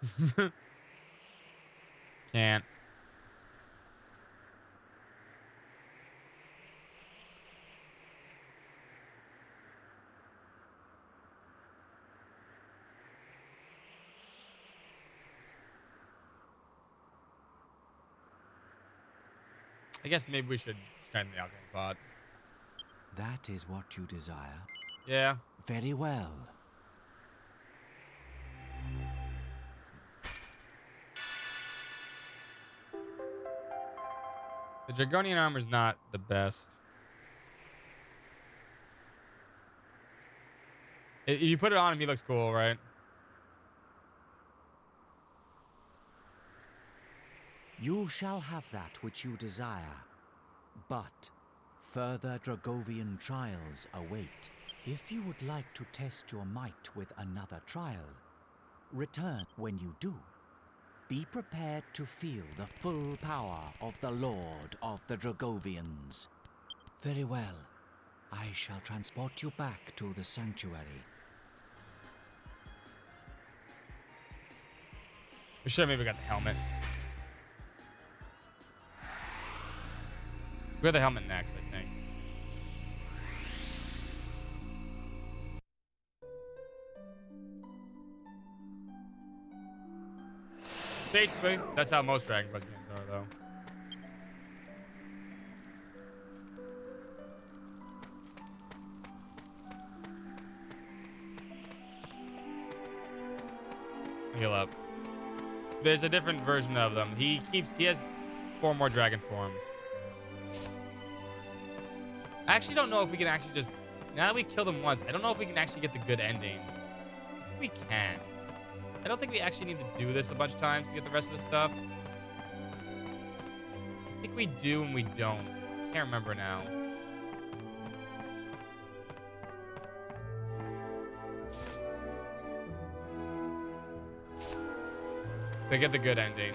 Can't. I guess maybe we should strengthen the alchemy pod. That is what you desire. Yeah. Very well. The Dragonian armor's not the best. If you put it on him, he looks cool, right? You shall have that which you desire. But further Dragovian trials await. If you would like to test your might with another trial, return when you do. Be prepared to feel the full power of the Lord of the Dragovians. Very well. I shall transport you back to the sanctuary. We should have maybe got the helmet. We got the helmet next, I think. Basically, that's how most Dragon Quest games are, though. Heal up. There's a different version of them. He has 4 more dragon forms. I actually don't know if we can actually just, now that we killed him once, I don't know if we can actually get the good ending. I think we can. I don't think we actually need to do this a bunch of times to get the rest of the stuff. I think we do and we don't. can't remember now. They get the good ending.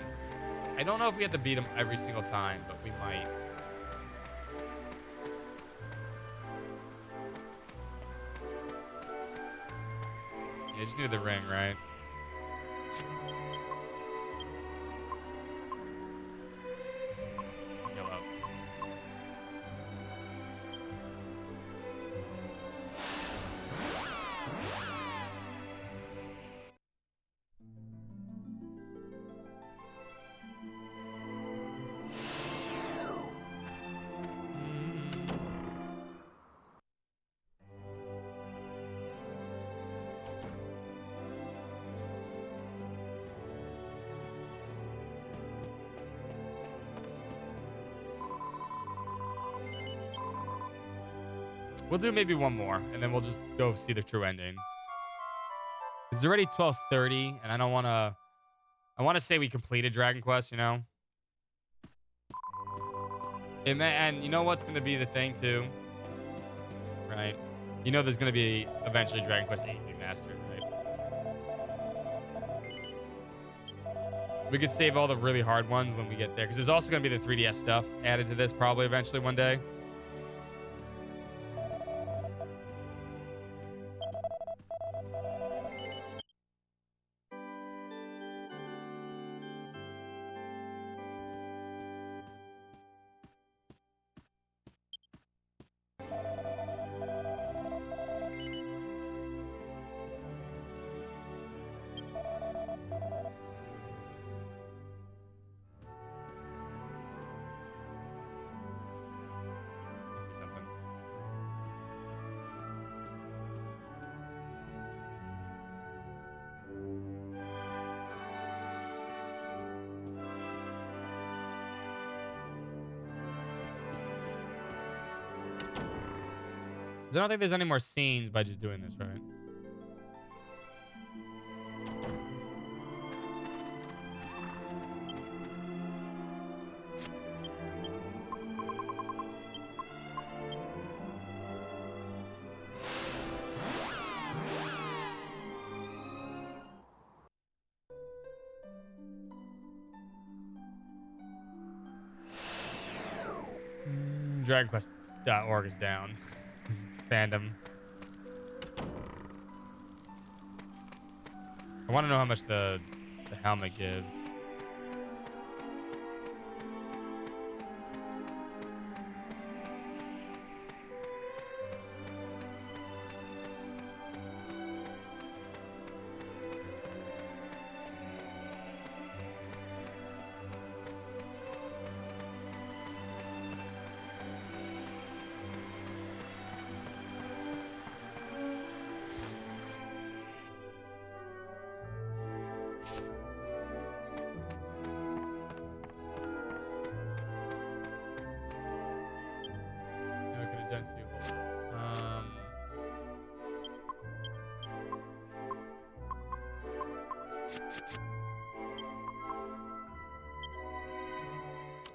I don't know if we have to beat him every single time, but we might. Yeah, just need the ring, right? Yellow. We'll do maybe one more, and then we'll just go see the true ending. It's already 12:30, and I don't want to... I want to say we completed Dragon Quest, you know? And you know what's going to be the thing, too? Right? You know there's going to be eventually Dragon Quest 8 remastered, right? We could save all the really hard ones when we get there, because there's also going to be the 3DS stuff added to this probably eventually one day. I don't think there's any more scenes by just doing this, right? DragonQuest.org is down. This is fandom. I want to know how much the helmet gives.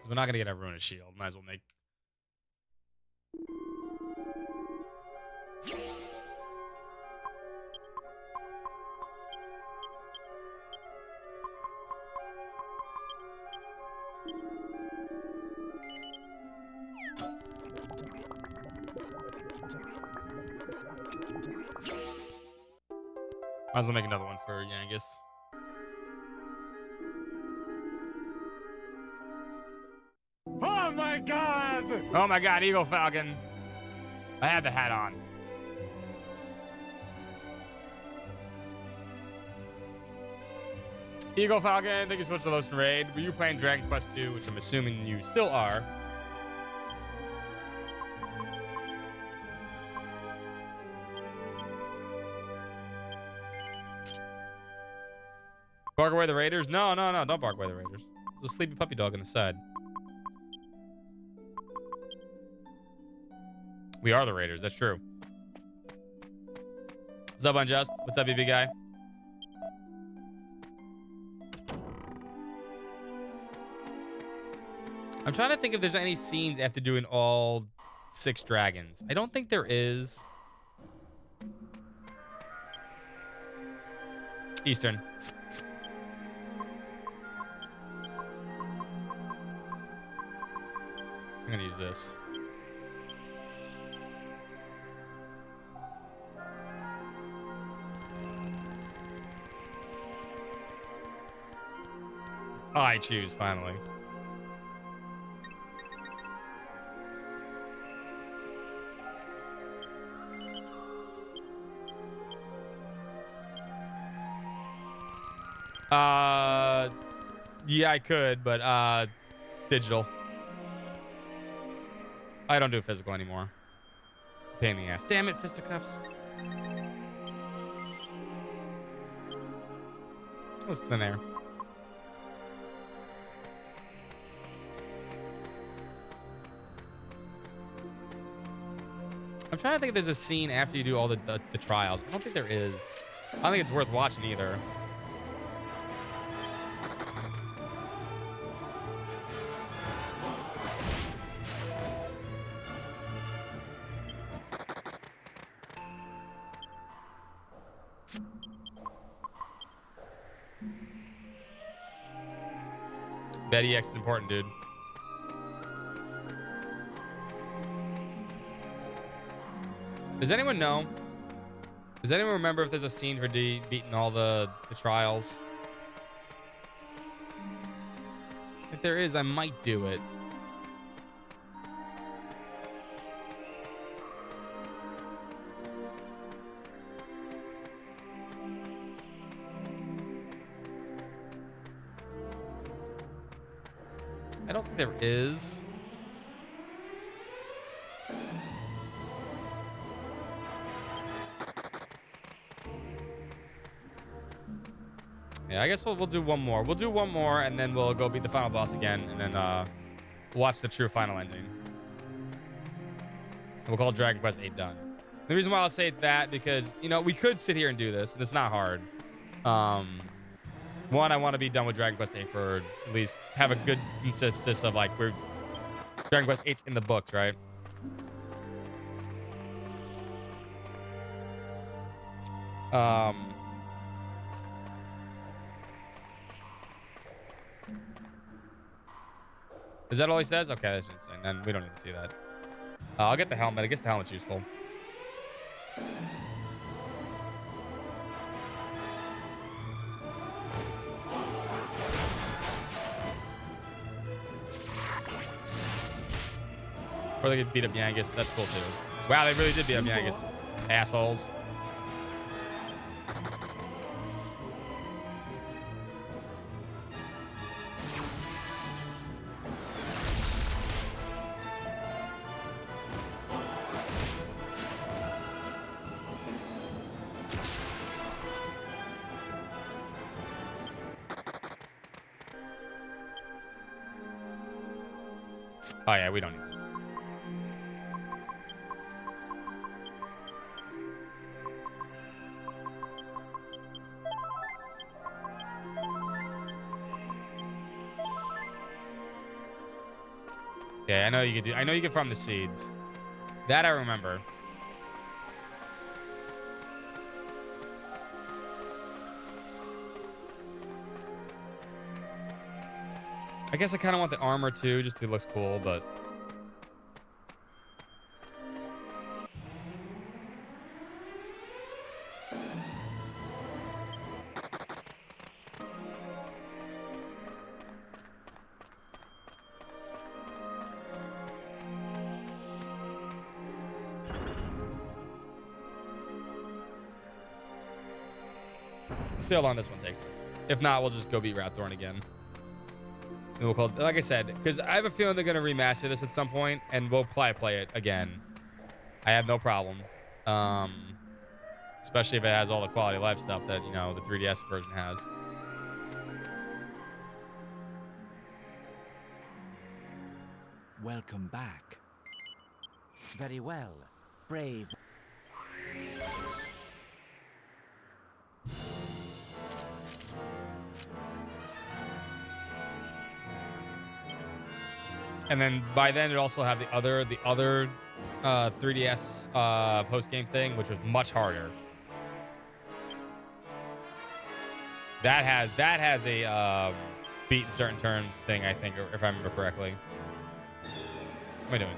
We're not gonna get a ruined shield. Might as well make. Might as well make another one for Yangus. Oh my god! Oh my god, Eagle Falcon. I had the hat on. Eagle Falcon, thank you so much for the Lost Raid. Were you playing Dragon Quest 2, which I'm assuming you still are? Bark away the Raiders? No, no, no, don't bark away the Raiders. There's a sleepy puppy dog on the side. We are the Raiders, that's true. What's up, Unjust? What's up, BB guy? I'm trying to think if there's any scenes after doing all 6 dragons. I don't think there is. Eastern. I'm gonna use this. I choose, finally. Yeah, I could, but, digital. I don't do physical anymore. Pain in the ass. Damn it, fisticuffs. What's thin air? I'm trying to think if there's a scene after you do all the trials. I don't think there is. I don't think it's worth watching either. Betty X is important, dude. Does anyone know? Does anyone remember if there's a scene for D beating all the trials? If there is, I might do it. I don't think there is. Yeah, I guess we'll do one more. We'll do one more, and then we'll go beat the final boss again, and then watch the true final ending. And we'll call Dragon Quest 8 done. The reason why I'll say that, because, you know, we could sit here and do this, and it's not hard. One, I want to be done with Dragon Quest 8 for at least have a good consensus of, like, we're Dragon Quest 8's in the books, right? Is that all he says? Okay, that's interesting. Then we don't need to see that. I'll get the helmet. I guess the helmet's useful. Or they could beat up Yangus. That's cool, too. Wow, they really did beat up Yangus. Assholes. Oh, yeah, we don't need this. Okay, I know you could do. I know you can farm the seeds. That I remember. I guess I kind of want the armor too, just 'cause it looks cool, but. See how long this one takes us. If not, we'll just go beat Rapthorn again. And we'll call it, like I said, because I have a feeling they're going to remaster this at some point, and we'll play it again. I have no problem. Especially if it has all the quality of life stuff that, you know, the 3DS version has. Welcome back. Very well. Brave. And then by then it also have the other 3DS post game thing, which was much harder. That has a beat in certain terms thing, I think, if I remember correctly. What am I doing?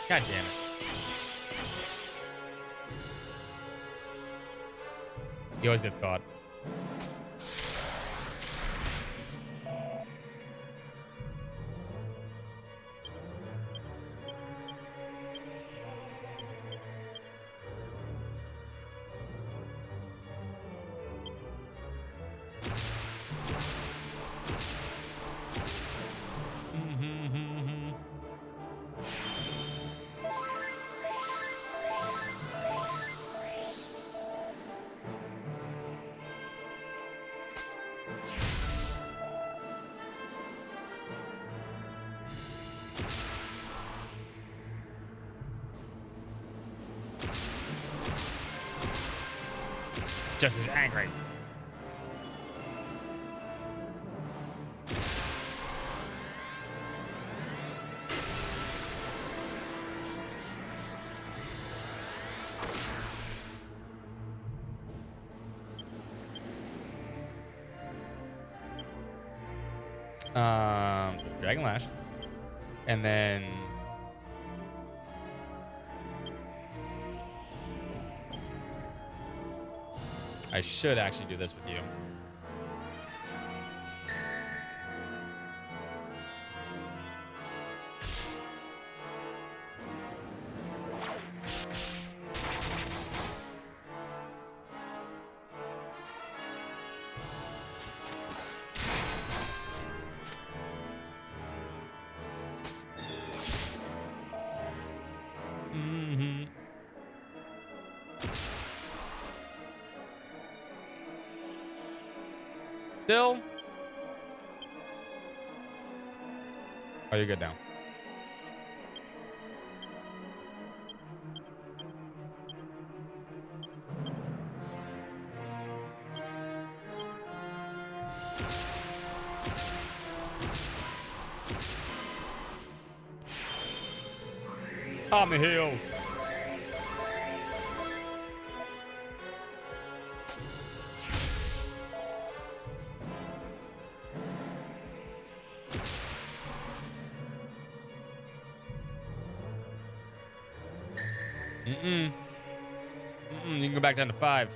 God damn it. He always gets caught. Just as angry. Dragon Lash. And then I should actually do this with you. Still? Oh, you're good now. On the hill. You can go back down to 5.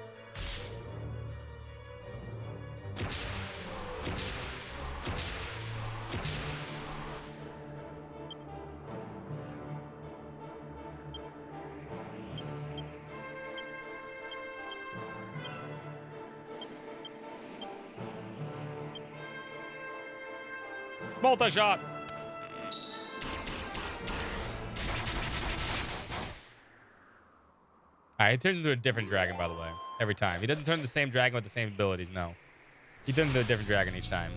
Multi-shot. Alright, he turns into a different dragon, by the way, every time. He doesn't turn the same dragon with the same abilities, no. He turns into a different dragon each time.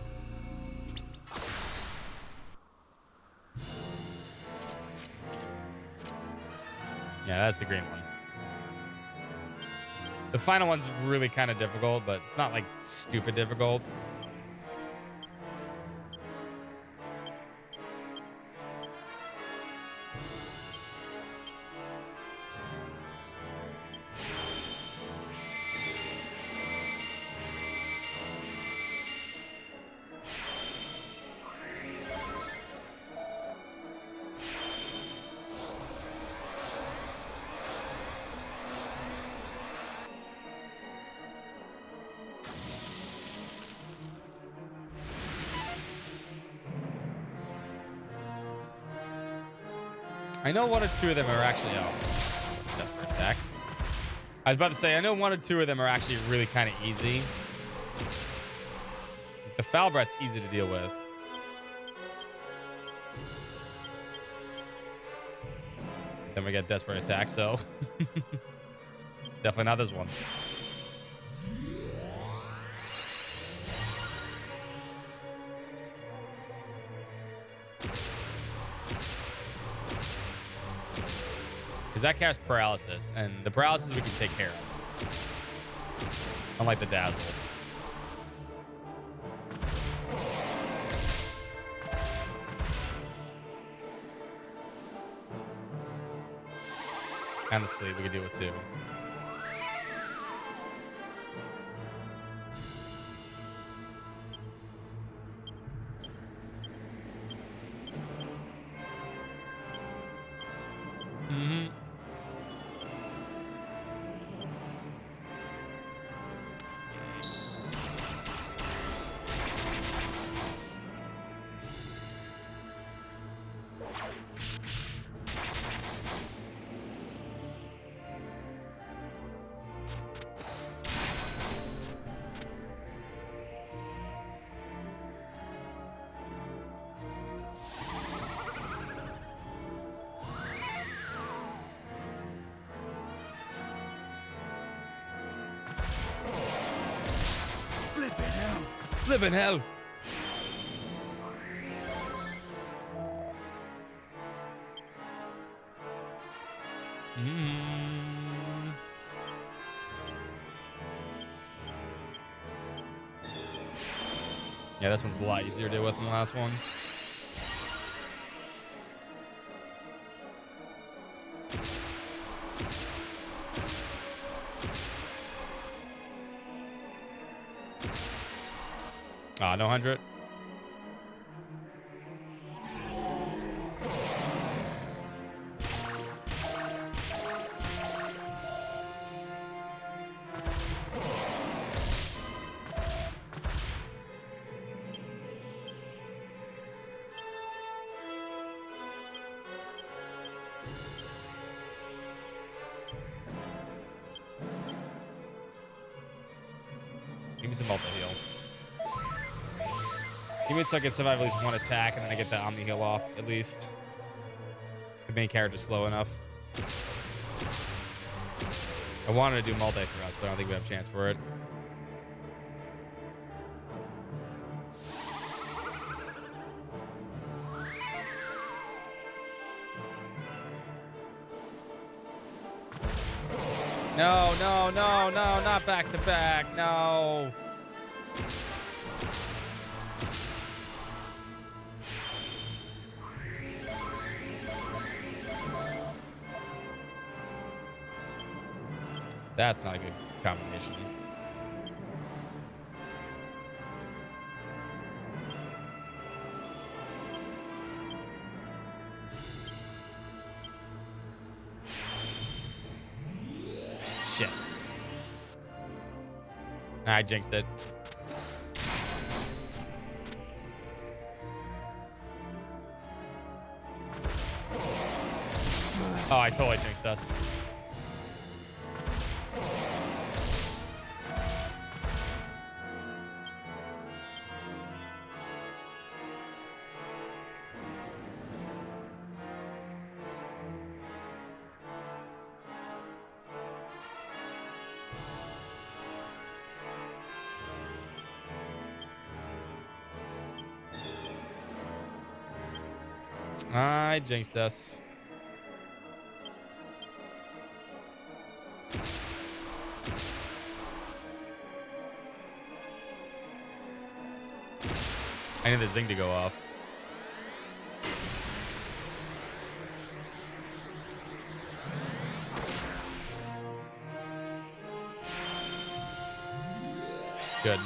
Yeah, that's the green one. The final one's really kind of difficult, but it's not like stupid difficult. I know 1 or 2 of them are actually... Oh, desperate attack. I was about to say, I know 1 or 2 of them are actually really kind of easy. The Foul Breath's easy to deal with. Then we get desperate attack, so definitely not this one. Because that casts paralysis, and the paralysis we can take care of. Unlike the dazzle. And the sleep we can deal with too. Mm-hmm. Flippin' hell. Flippin' hell. Yeah, this one's a lot easier to deal with than the last one. No 100. Give me some multi-heal. Give me so I can survive at least one attack, and then I get the Omni heal off, at least. The main character's slow enough. I wanted to do multi for us, but I don't think we have a chance for it. No, no, no, no, not back to back. No. That's not a good combination. Shit. I jinxed it. Oh, I totally jinxed us. I jinxed us. I need this thing to go off. Good.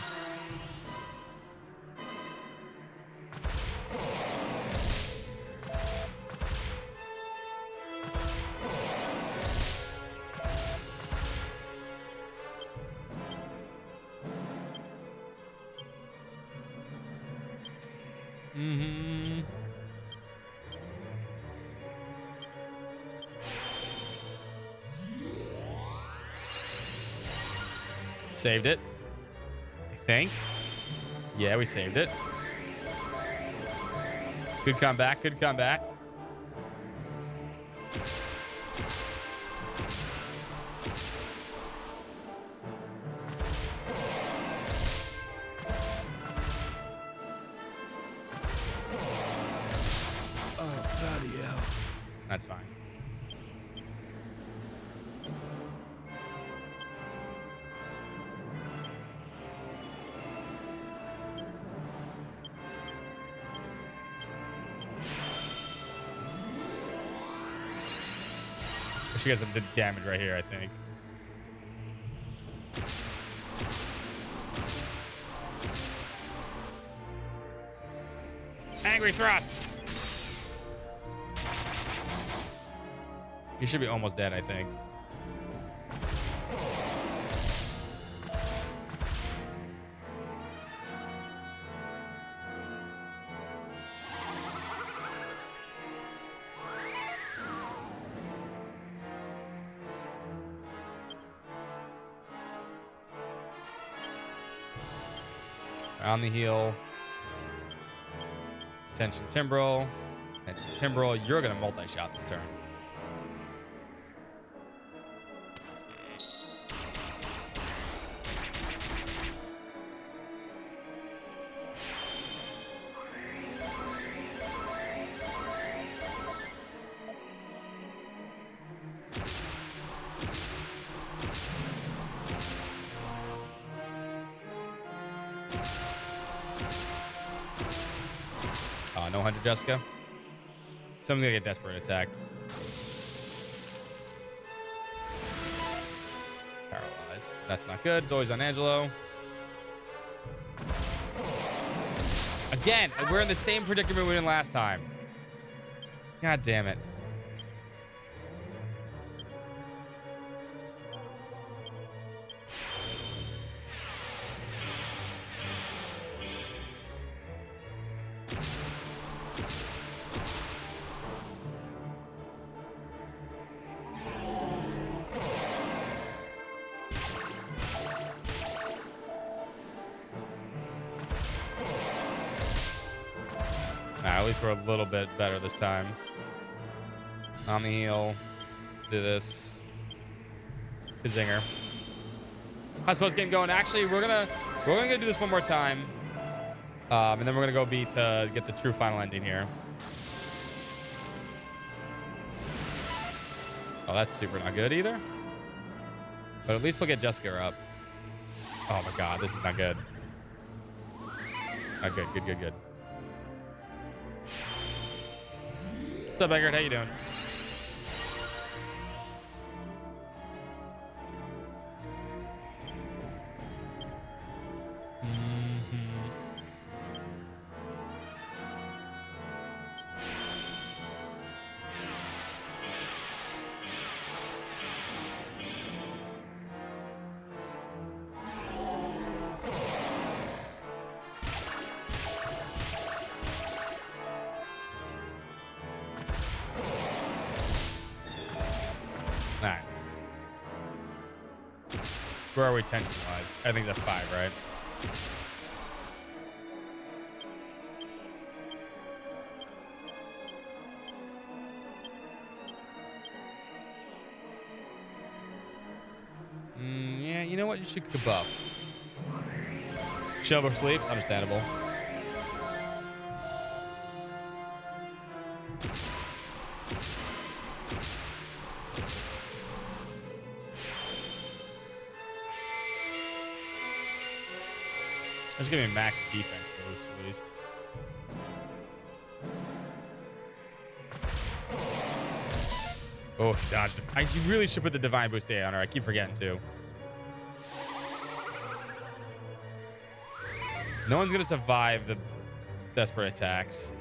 Mm-hmm. Saved it. I think. Yeah, we saved it. Good comeback. Good comeback. Bloody hell. That's fine. She has some damage right here, I think. Angry thrusts. He should be almost dead, I think. On the heel. Tension Timbrel. Tension Timbrel. You're going to multi-shot this turn. No 100 Jessica. Someone's gonna get desperate attacked. Paralyzed. That's not good. It's always on Angelo. Again, we're in the same predicament we were in last time. God damn it. At least we're a little bit better this time. On the heel. Do this. Zinger. How's Postgame going? Actually, we're gonna do this one more time. And then we're gonna go get the true final ending here. Oh, that's super not good either. But at least we'll get Jessica up. Oh my god, this is not good. Oh, good. What's up, Eggert? How you doing? Alright. Where are we tension-wise? I think that's 5, right? Yeah, you know what? You should buff. Shovel sleep, understandable. Just give me max defense boost at least. Oh, she dodged it. She really should put the divine boost A on her. I keep forgetting too. No one's gonna survive the desperate attacks.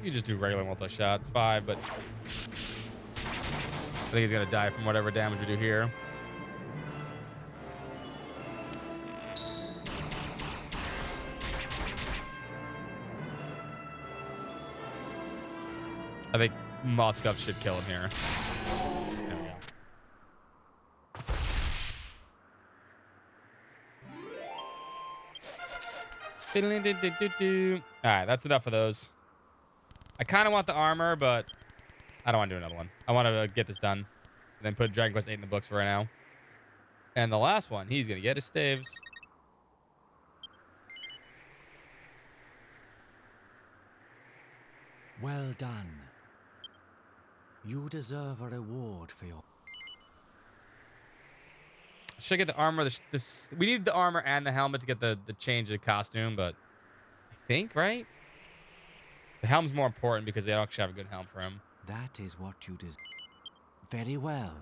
You just do regular multi-shots, 5, but I think he's gonna die from whatever damage we do here. I think Mothguff should kill him here. There we go. right, that's enough of those. I kind of want the armor, but I don't want to do another one. I want to get this done and then put Dragon Quest 8 in the books for right now. And the last one, he's going to get his staves. Well done. You deserve a reward for your... Should I get the armor? We need the armor and the helmet to get the change of costume, but I think, right? The helm's more important because they actually have a good helm for him. That is what you deserve. Very well.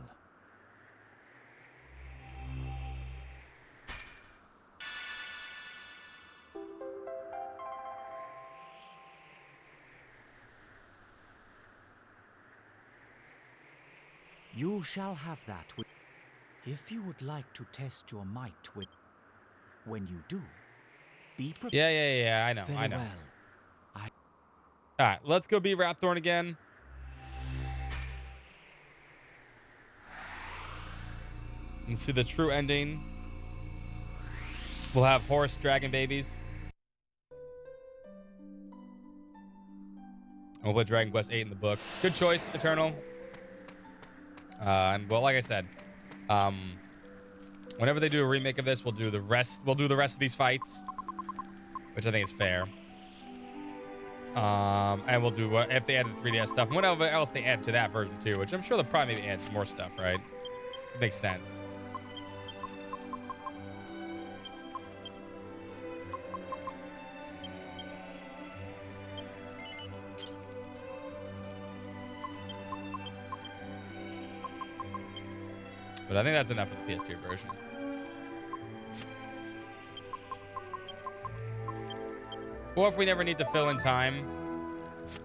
You shall have that. If you would like to test your might with... When you do, be prepared. Yeah, I know, Very I know. well. All right, let's go beat Rapthorn again. Let's see the true ending. We'll have horse dragon babies. We'll put Dragon Quest 8 in the books. Good choice, Eternal. And well, like I said, whenever they do a remake of this, we'll do the rest. We'll do the rest of these fights, which I think is fair. And we'll do what if they add the 3DS stuff, whatever else they add to that version too, which I'm sure they'll probably maybe add some more stuff, right? It makes sense. But I think that's enough for the PS2 version. Or if we never need to fill in time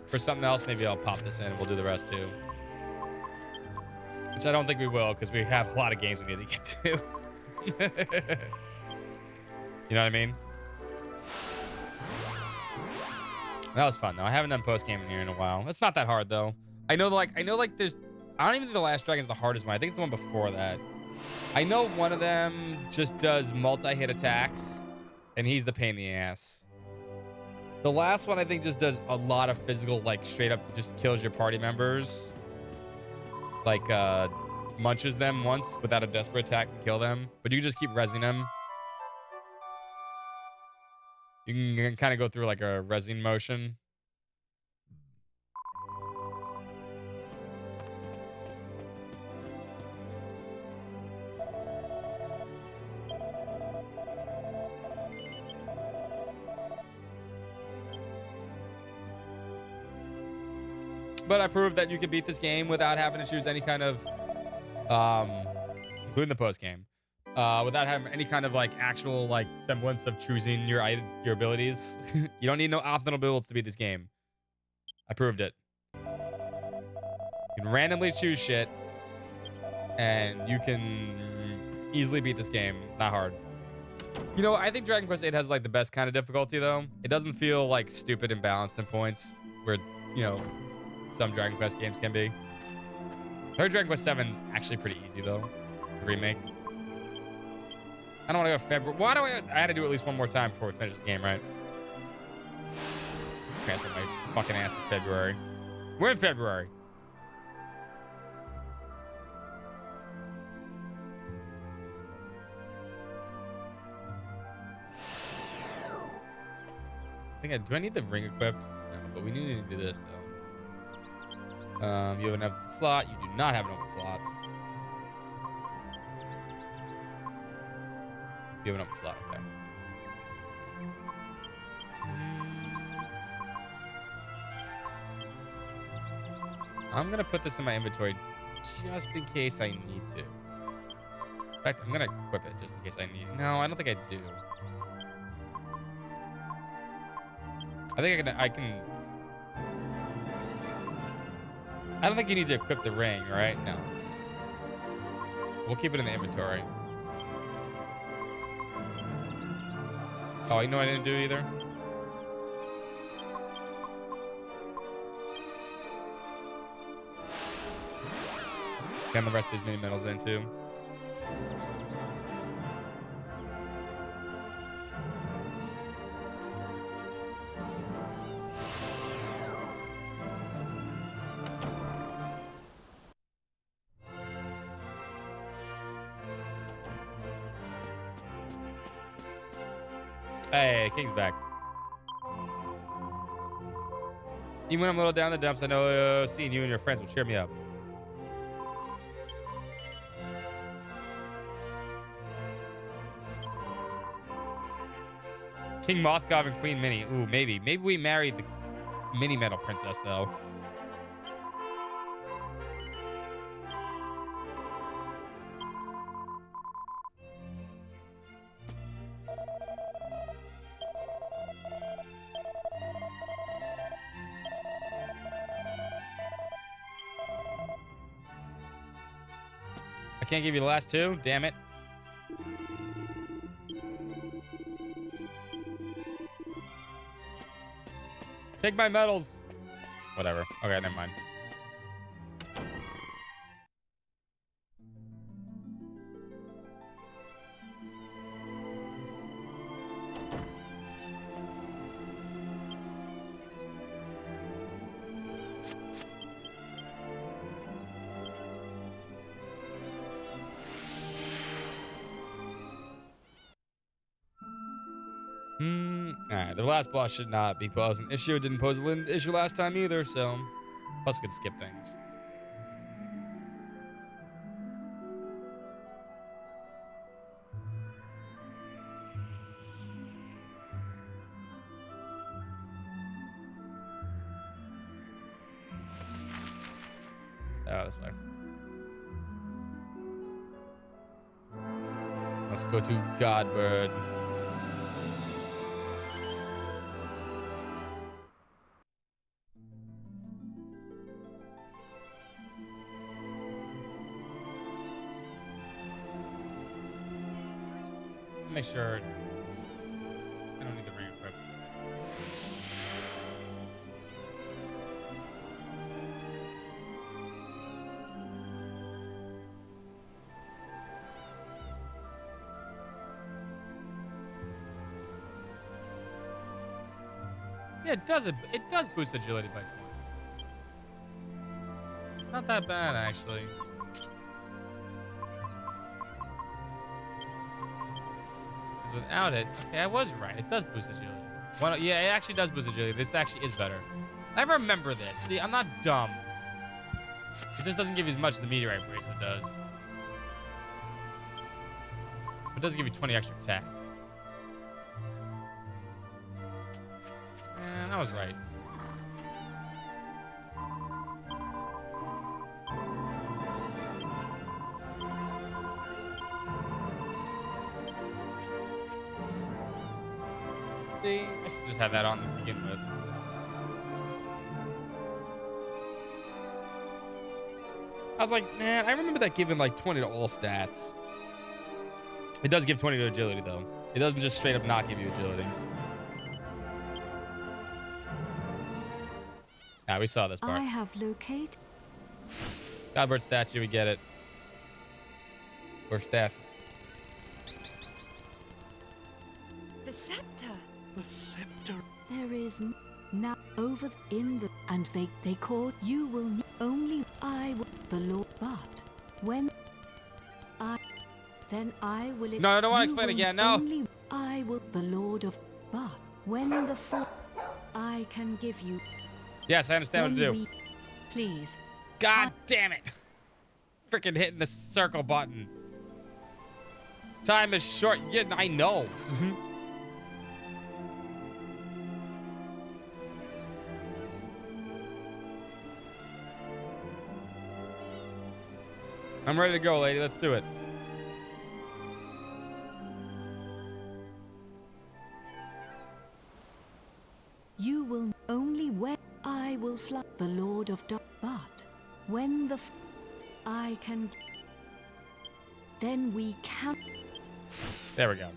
for something else, maybe I'll pop this in and we'll do the rest too. Which I don't think we will because we have a lot of games we need to get to. You know what I mean? That was fun though. I haven't done post-game in here in a while. It's not that hard though. I know like there's... I don't even think the last dragon is the hardest one. I think it's the one before that. I know one of them just does multi-hit attacks, and he's the pain in the ass. The last one, I think, just does a lot of physical, like, straight up just kills your party members. Like, munches them once without a desperate attack and kill them. But you can just keep rezzing them. You can kind of go through, like, a rezzing motion. But I proved that you can beat this game without having to choose any kind of, including the post game, without having any kind of like actual like semblance of choosing your abilities. You don't need no optional builds to beat this game. I proved it. You can randomly choose shit, and you can easily beat this game. Not hard. You know, I think Dragon Quest 8 has like the best kind of difficulty though. It doesn't feel like stupid and balanced in points, where you know. Some Dragon Quest games can be. I heard Dragon Quest 7 is actually pretty easy, though. The remake. I don't want to go February. Why do I had to do it at least one more time before we finish this game, right? Transfer my fucking ass in February. We're in February. Do I need the ring equipped? No, but we need to do this, though. You have an open slot. You do not have an open slot. You have an open slot. Okay. I'm going to put this in my inventory just in case I need to. In fact, I'm going to equip it just in case I need it. No, I don't think I do. I think I can... I don't think you need to equip the ring, right? No. We'll keep it in the inventory. Oh, you know what I didn't do either? Get the rest of these mini medals in too. Hey, King's back. Even when I'm a little down the dumps, I know seeing you and your friends will cheer me up. King Mothgov and Queen Minnie. Ooh, maybe. Maybe we marry the Mini Metal Princess, though. I can't give you the last two. Damn it. Take my medals. Whatever. Okay, never mind. Alright, the last boss should not be posed an issue. It didn't pose an issue last time either, so plus we could skip things. Oh, this way. Let's go to Godbird. Make sure I don't need the ring equipped. Yeah, it does. It does boost agility by 20. It's not that bad, actually. Without it, okay, I was right. It does boost agility. Well, yeah, it actually does boost agility. This actually is better. I remember this. See, I'm not dumb. It just doesn't give you as much as the meteorite bracelet does. It does give you 20 extra attack. I was right. See, I should just have that on to begin with. I was like, man, I remember that giving like 20 to all stats. It does give 20 to agility, though. It doesn't just straight up not give you agility. Ah, we saw this part. I have located Godbird statue, we get it. Or staff. the scepter. The scepter. There is now over in the and they call you will only I will the Lord, but when I then I will. No, I don't want to explain again. No. Only I will the Lord of, but when the I can give you. Yes, I understand what to do. Please. God damn it! Freaking hitting the circle button. Time is short. Yeah, I know. I'm ready to go, lady. Let's do it. You will only when I will fly the Lord of Dark, but when the I can, then we can. There we go.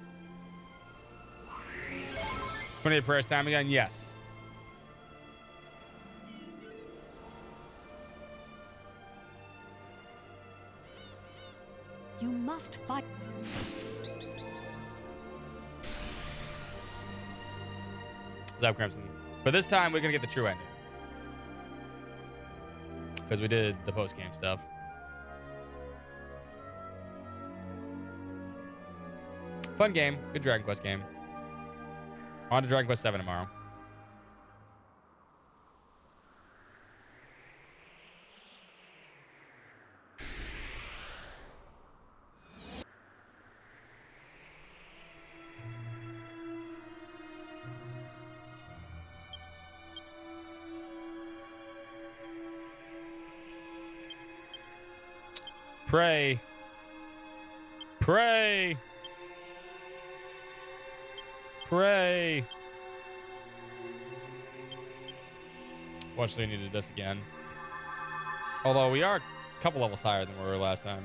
28 prayers time again. Yes. You must fight. Zap Crimson. But this time we're gonna get the true ending. Because we did the post-game stuff. Fun game. Good Dragon Quest game. On to Dragon Quest 7 tomorrow. Pray. Pray. Pray. Watch, they needed this again. Although we are a couple levels higher than we were last time.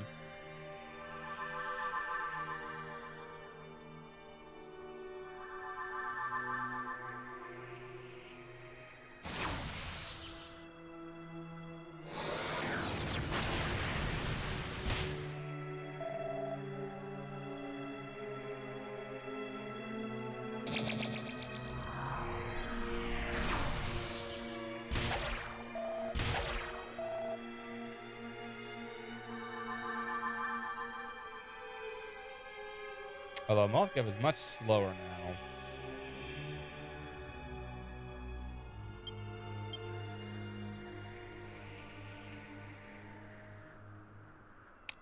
Although Mothgev is much slower now.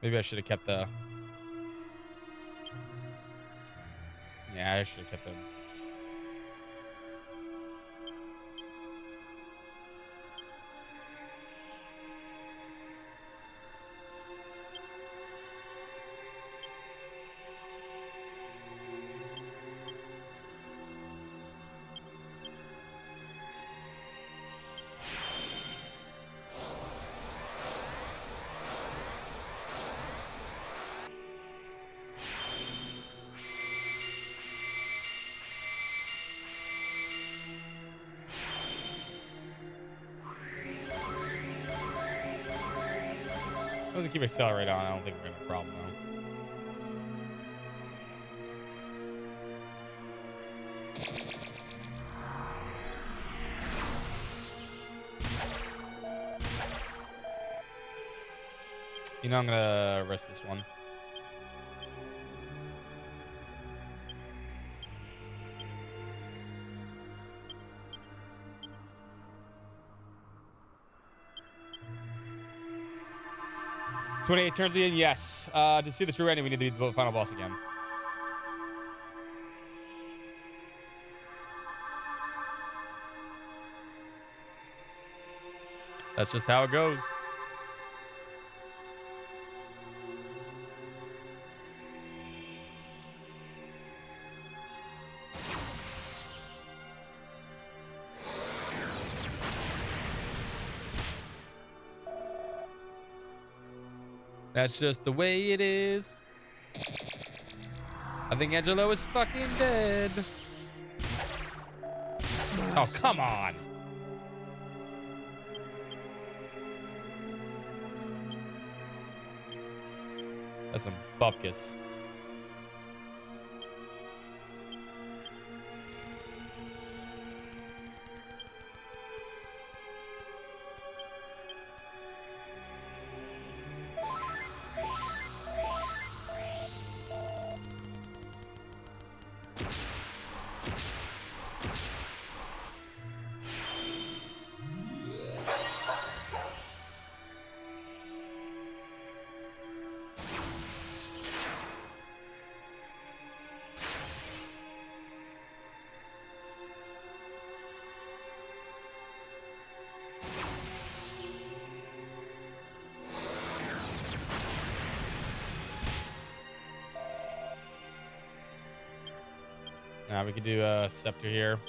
Maybe I should have kept the... Yeah, I should have kept the... As long as I keep accelerate on, I don't think we're gonna have a problem though. You know, I'm gonna rest this one. "28 turns in, yes. To see the true ending, we need to beat the final boss again." That's just how it goes. That's just the way it is. I think Angelo is fucking dead. Oh, come on. That's some bupkis. Now we could do a scepter here.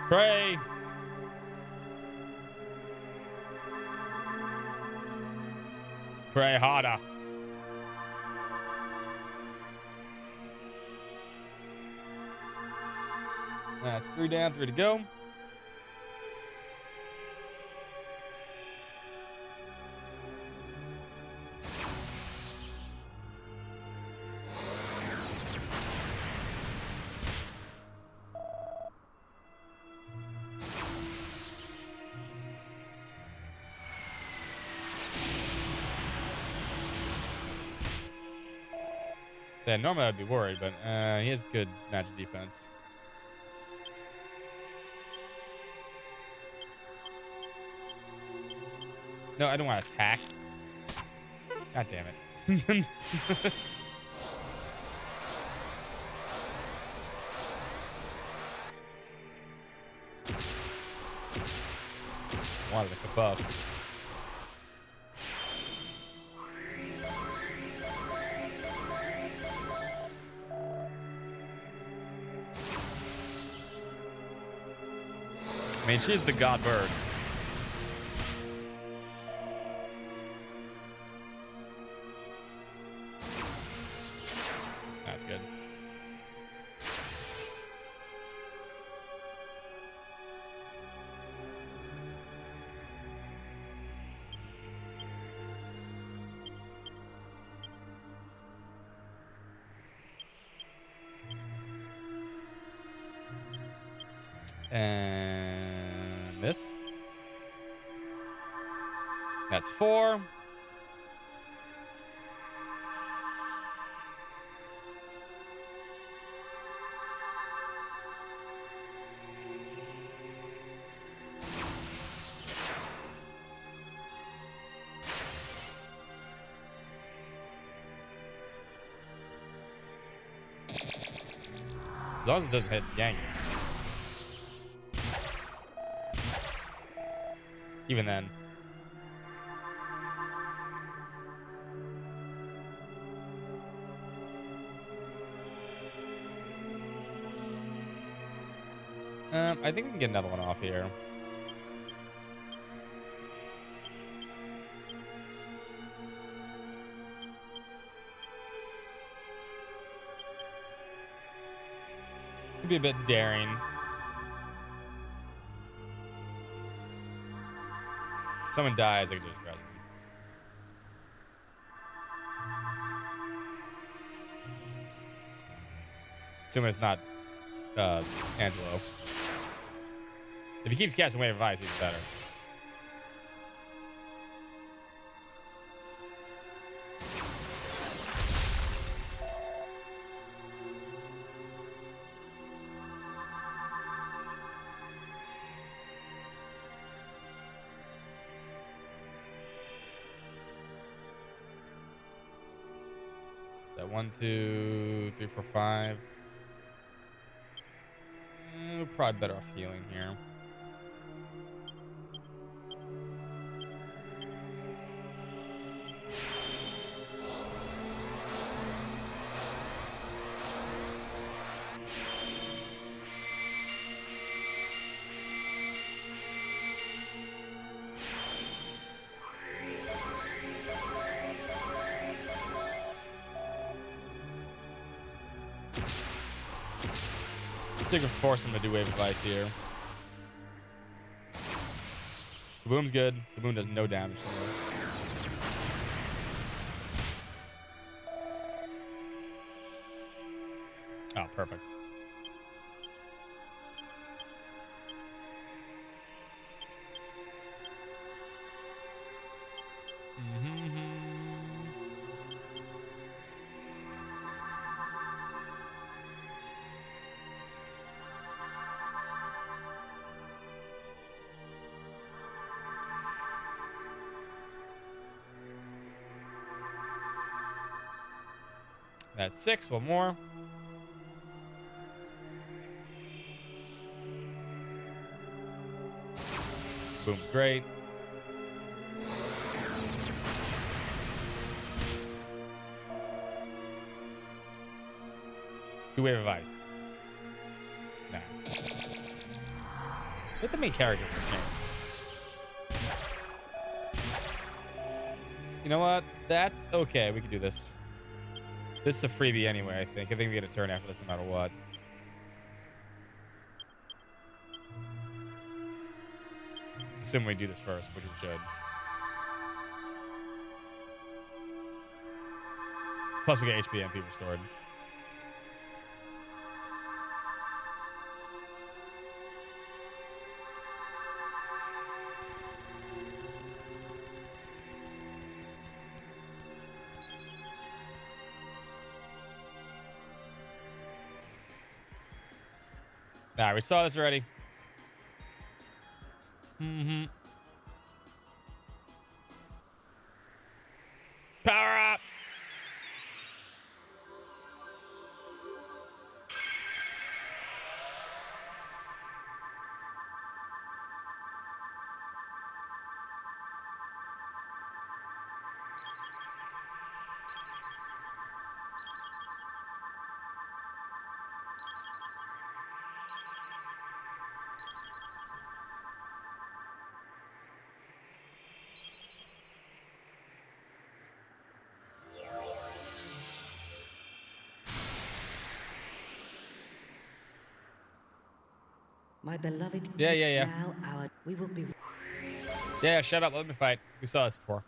Pray. Pray harder. That's 3 down, 3 to go. So normally I'd be worried, but he has good magic defense. No, I don't want to attack. God damn it. Wanted a kebab. I mean, she's the god bird. That's good. And this. That's 4. As long as it doesn't hit Yankees. Even then. I think we can get another one off here. Could be a bit daring. If someone dies, I can just res them. Assuming it's not Angelo. If he keeps casting Wave of Ice, even better. That 1, 2, 3, 4, 5. We're probably better off healing here. So you can force him to do Wave of Ice here. Kaboom's good. Kaboom does no damage to him. Oh, perfect. That's 6. One more. Boom's great. Do Wave of Ice. Nah. Hit the main character for a change. You know what? That's okay. We can do this. This is a freebie anyway, I think. I think we get a turn after this no matter what. Assuming we do this first, which we should. Plus we get HP and MP restored. All right, we saw this already. Mm-hmm. Power up. My beloved Yeah. now we will be Yeah, shut up. Let me fight. We saw this before.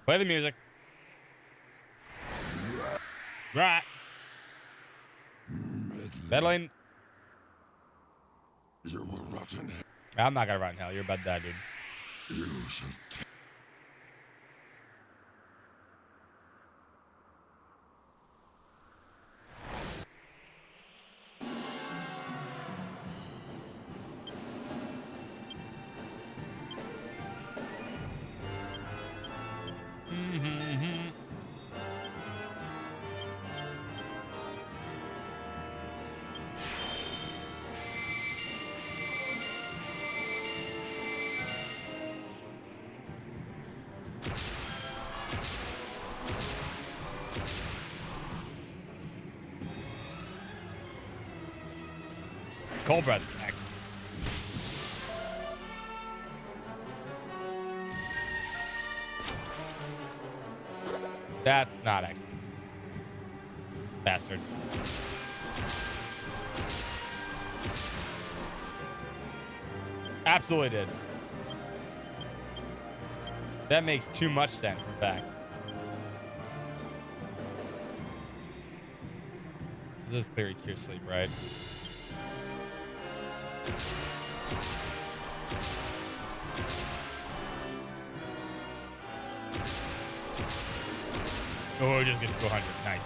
Play the music. Right. Battling. You will rot in hell. I'm not gonna rot in hell. You're about to die, dude. You shall take. Cold breath. Excellent. That's not excellent. Bastard. Absolutely did. That makes too much sense, in fact. This is clearly cure sleep, right? Oh, it just gets to 100. Nice.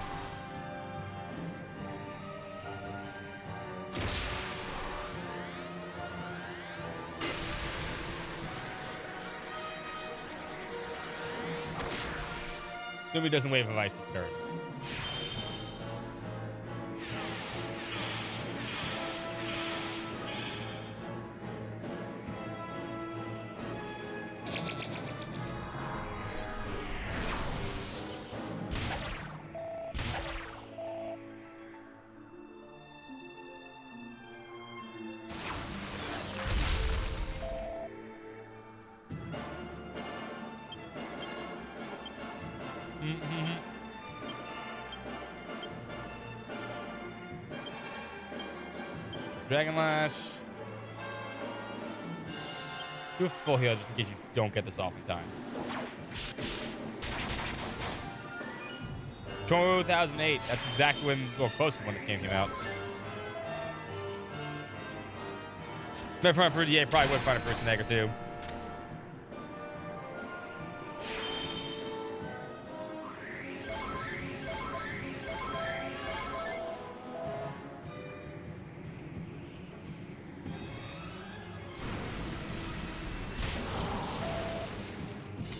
Assume he doesn't wave of ice this turn. Dragon Lash. Do a full heal just in case you don't get this off in time. 2008. That's exactly when, well, close to when this game came out. If I for EA, probably would find it for a snag or two.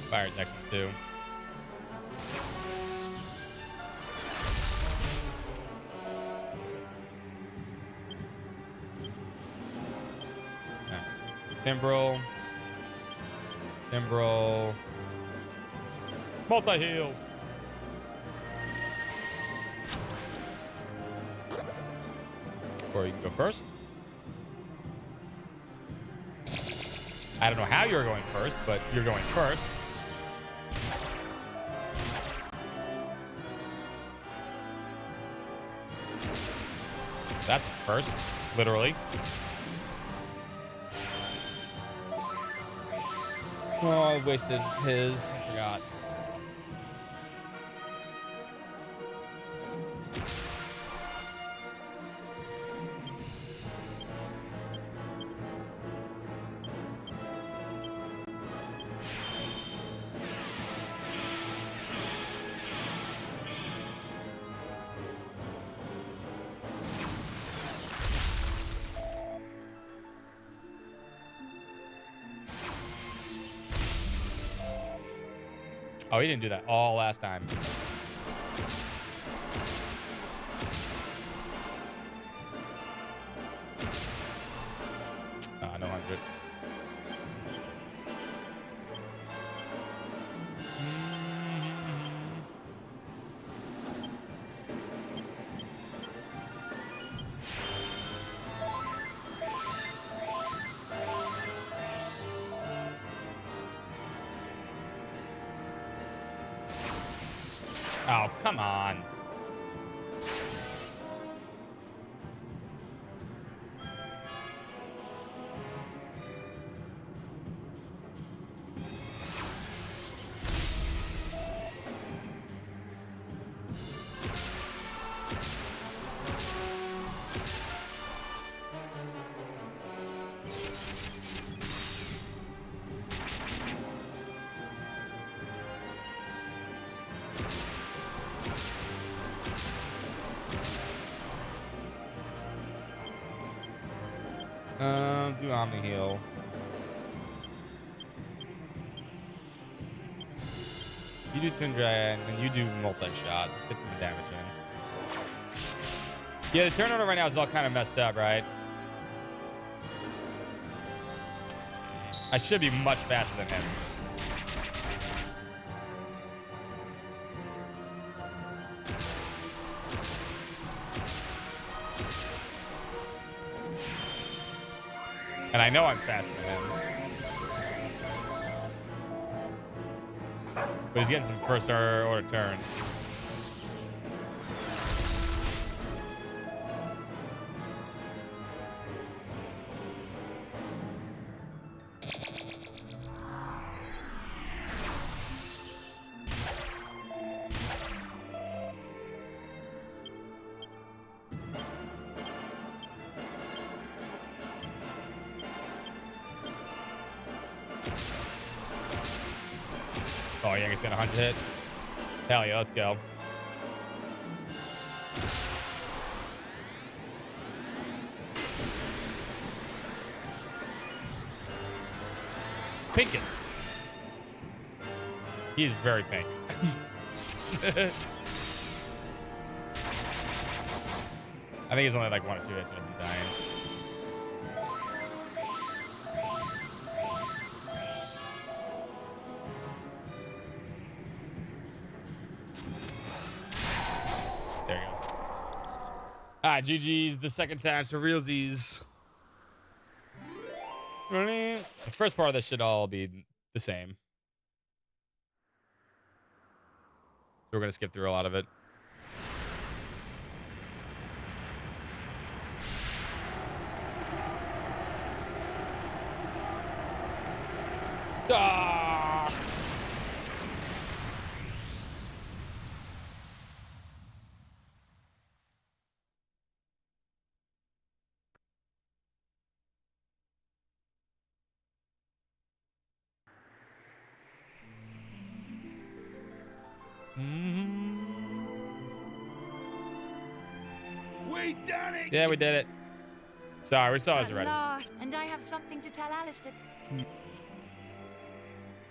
Fire's excellent too. Timbrel. Multi-heal. Or you can go first. I don't know how you're going first, but you're going first. That's first, literally. Oh, I wasted his. I forgot. Oh, he didn't do that all last time. No 100. Oh, come on. Do Omni Heal. You do Toon Drag, and you do multi-shot. Get some damage in. Yeah, the turn order right now is all kind of messed up, right? I should be much faster than him. And I know I'm faster than him. But he's getting some first order turns. Oh, yeah, he's got a 100 hit. Hell yeah, let's go. Pinkus. He's very pink. I think he's only like 1 or 2 hits of him dying. There he goes. All right, GG's the second time for realsies. The first part of this should all be the same. So we're going to skip through a lot of it. Ah! We done it! Yeah, we did it. Sorry, we saw us At already. last, and I have something to tell Alistair.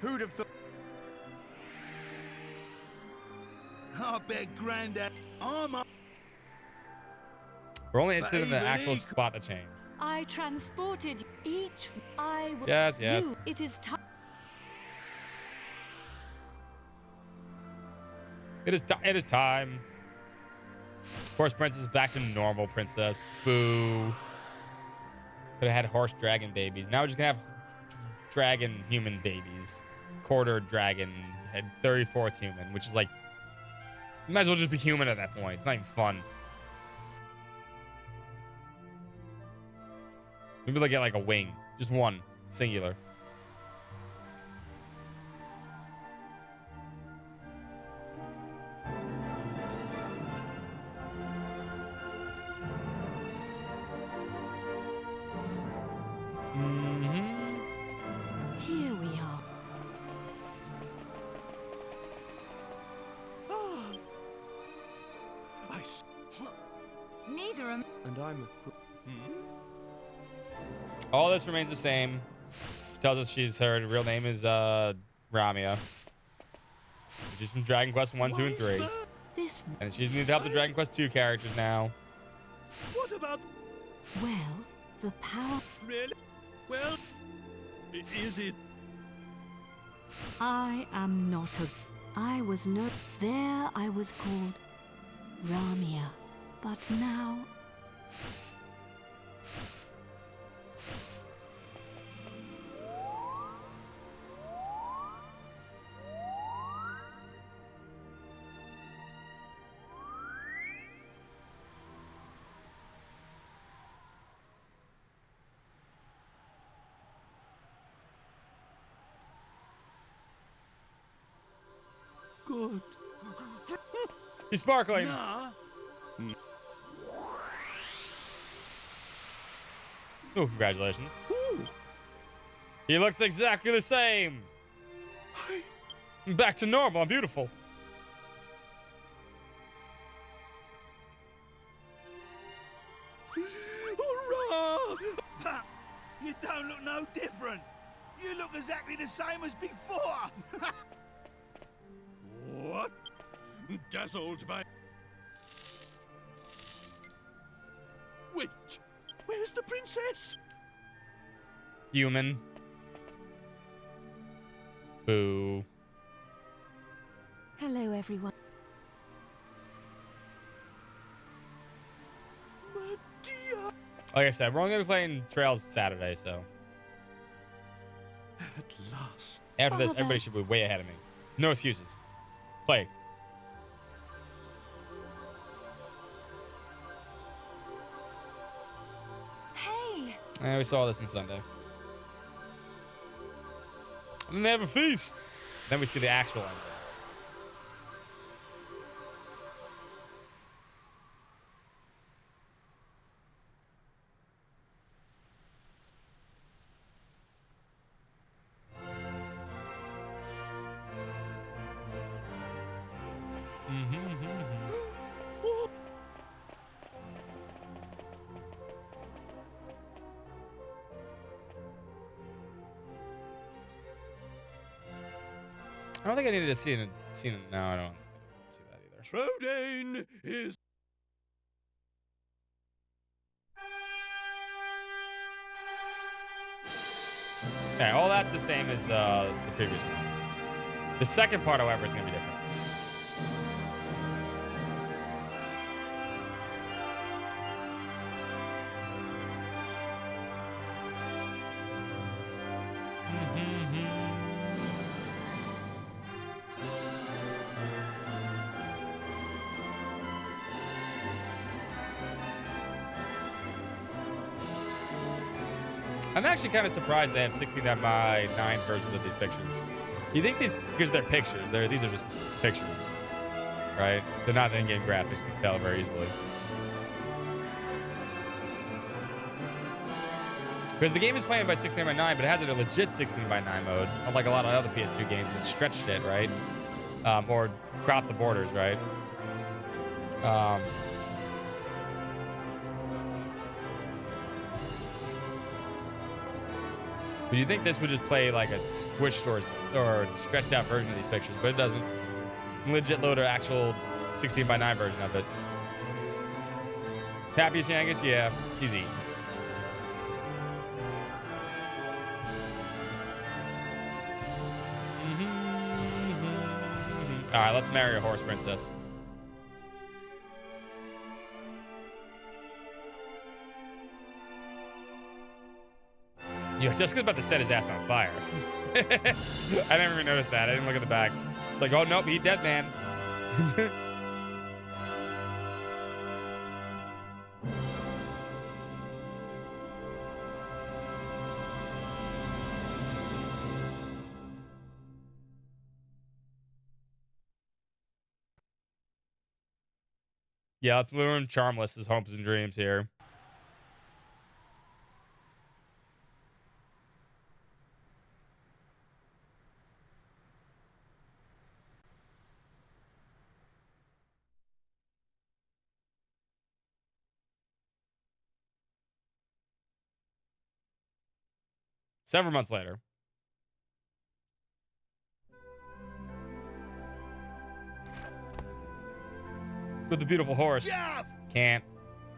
Who'd have thought? I bet Grandad. I'm up. We're only interested in the actual spot to change. I transported each. I will. Yes, yes. You, it is time. It is time. Horse princess back to normal princess. Boo. Could have had horse dragon babies. Now we're just gonna have dragon human babies. Quarter dragon and 34th human, which is like, you might as well just be human at that point. It's not even fun. Maybe they'll get like a wing. Just one. Singular. Here we are. Neither am. And I'm a All this remains the same. She tells us her real name is Ramia. She's from Dragon Quest 1, 2, and 3. This. And she's needed to help the Dragon Quest 2 characters now. What about... Well, the power. Really? Well, is it... I am not a. I was no. There I was called Ramia. But now. Good. He's sparkling. Nah. Oh, congratulations. Ooh. He looks exactly the same. Back to normal. I'm beautiful. Hurrah! But you don't look no different. You look exactly the same as before. What? Dazzled by... Wait, where's the princess? Human. Boo. Hello, everyone. Medea. Like I said, we're only going to be playing Trails Saturday, so. At last. After this, everybody should be way ahead of me. No excuses. Play. Hey! And we saw this on Sunday. And then they have a feast. Then we see the actual ending. I don't think I needed to see it. No, I don't see that either. Trodain is... Okay, all that's the same as the previous one. The second part, however, is going to be different. I'm actually kind of surprised they have 69 by 9 versions of these pictures. You think these, because they're pictures, these are just pictures, right? They're not in-game graphics, you can tell very easily. Because the game is playing by 16 by 9, but it has a legit 16 by 9 mode, unlike a lot of other PS2 games that stretched it, right? Or crop the borders, right? But you think this would just play like a squished or stretched out version of these pictures, but it doesn't. Legit load an actual 16 by 9 version of it. Happy Angus? Yeah, easy. All right, let's marry a horse princess. Yo, Jessica's about to set his ass on fire. I never even noticed that. I didn't look at the back. It's like, oh, nope, he dead, man. Yeah, let's lure him charmless as hopes and dreams here. Several months later. with a beautiful horse. Gav! Can't.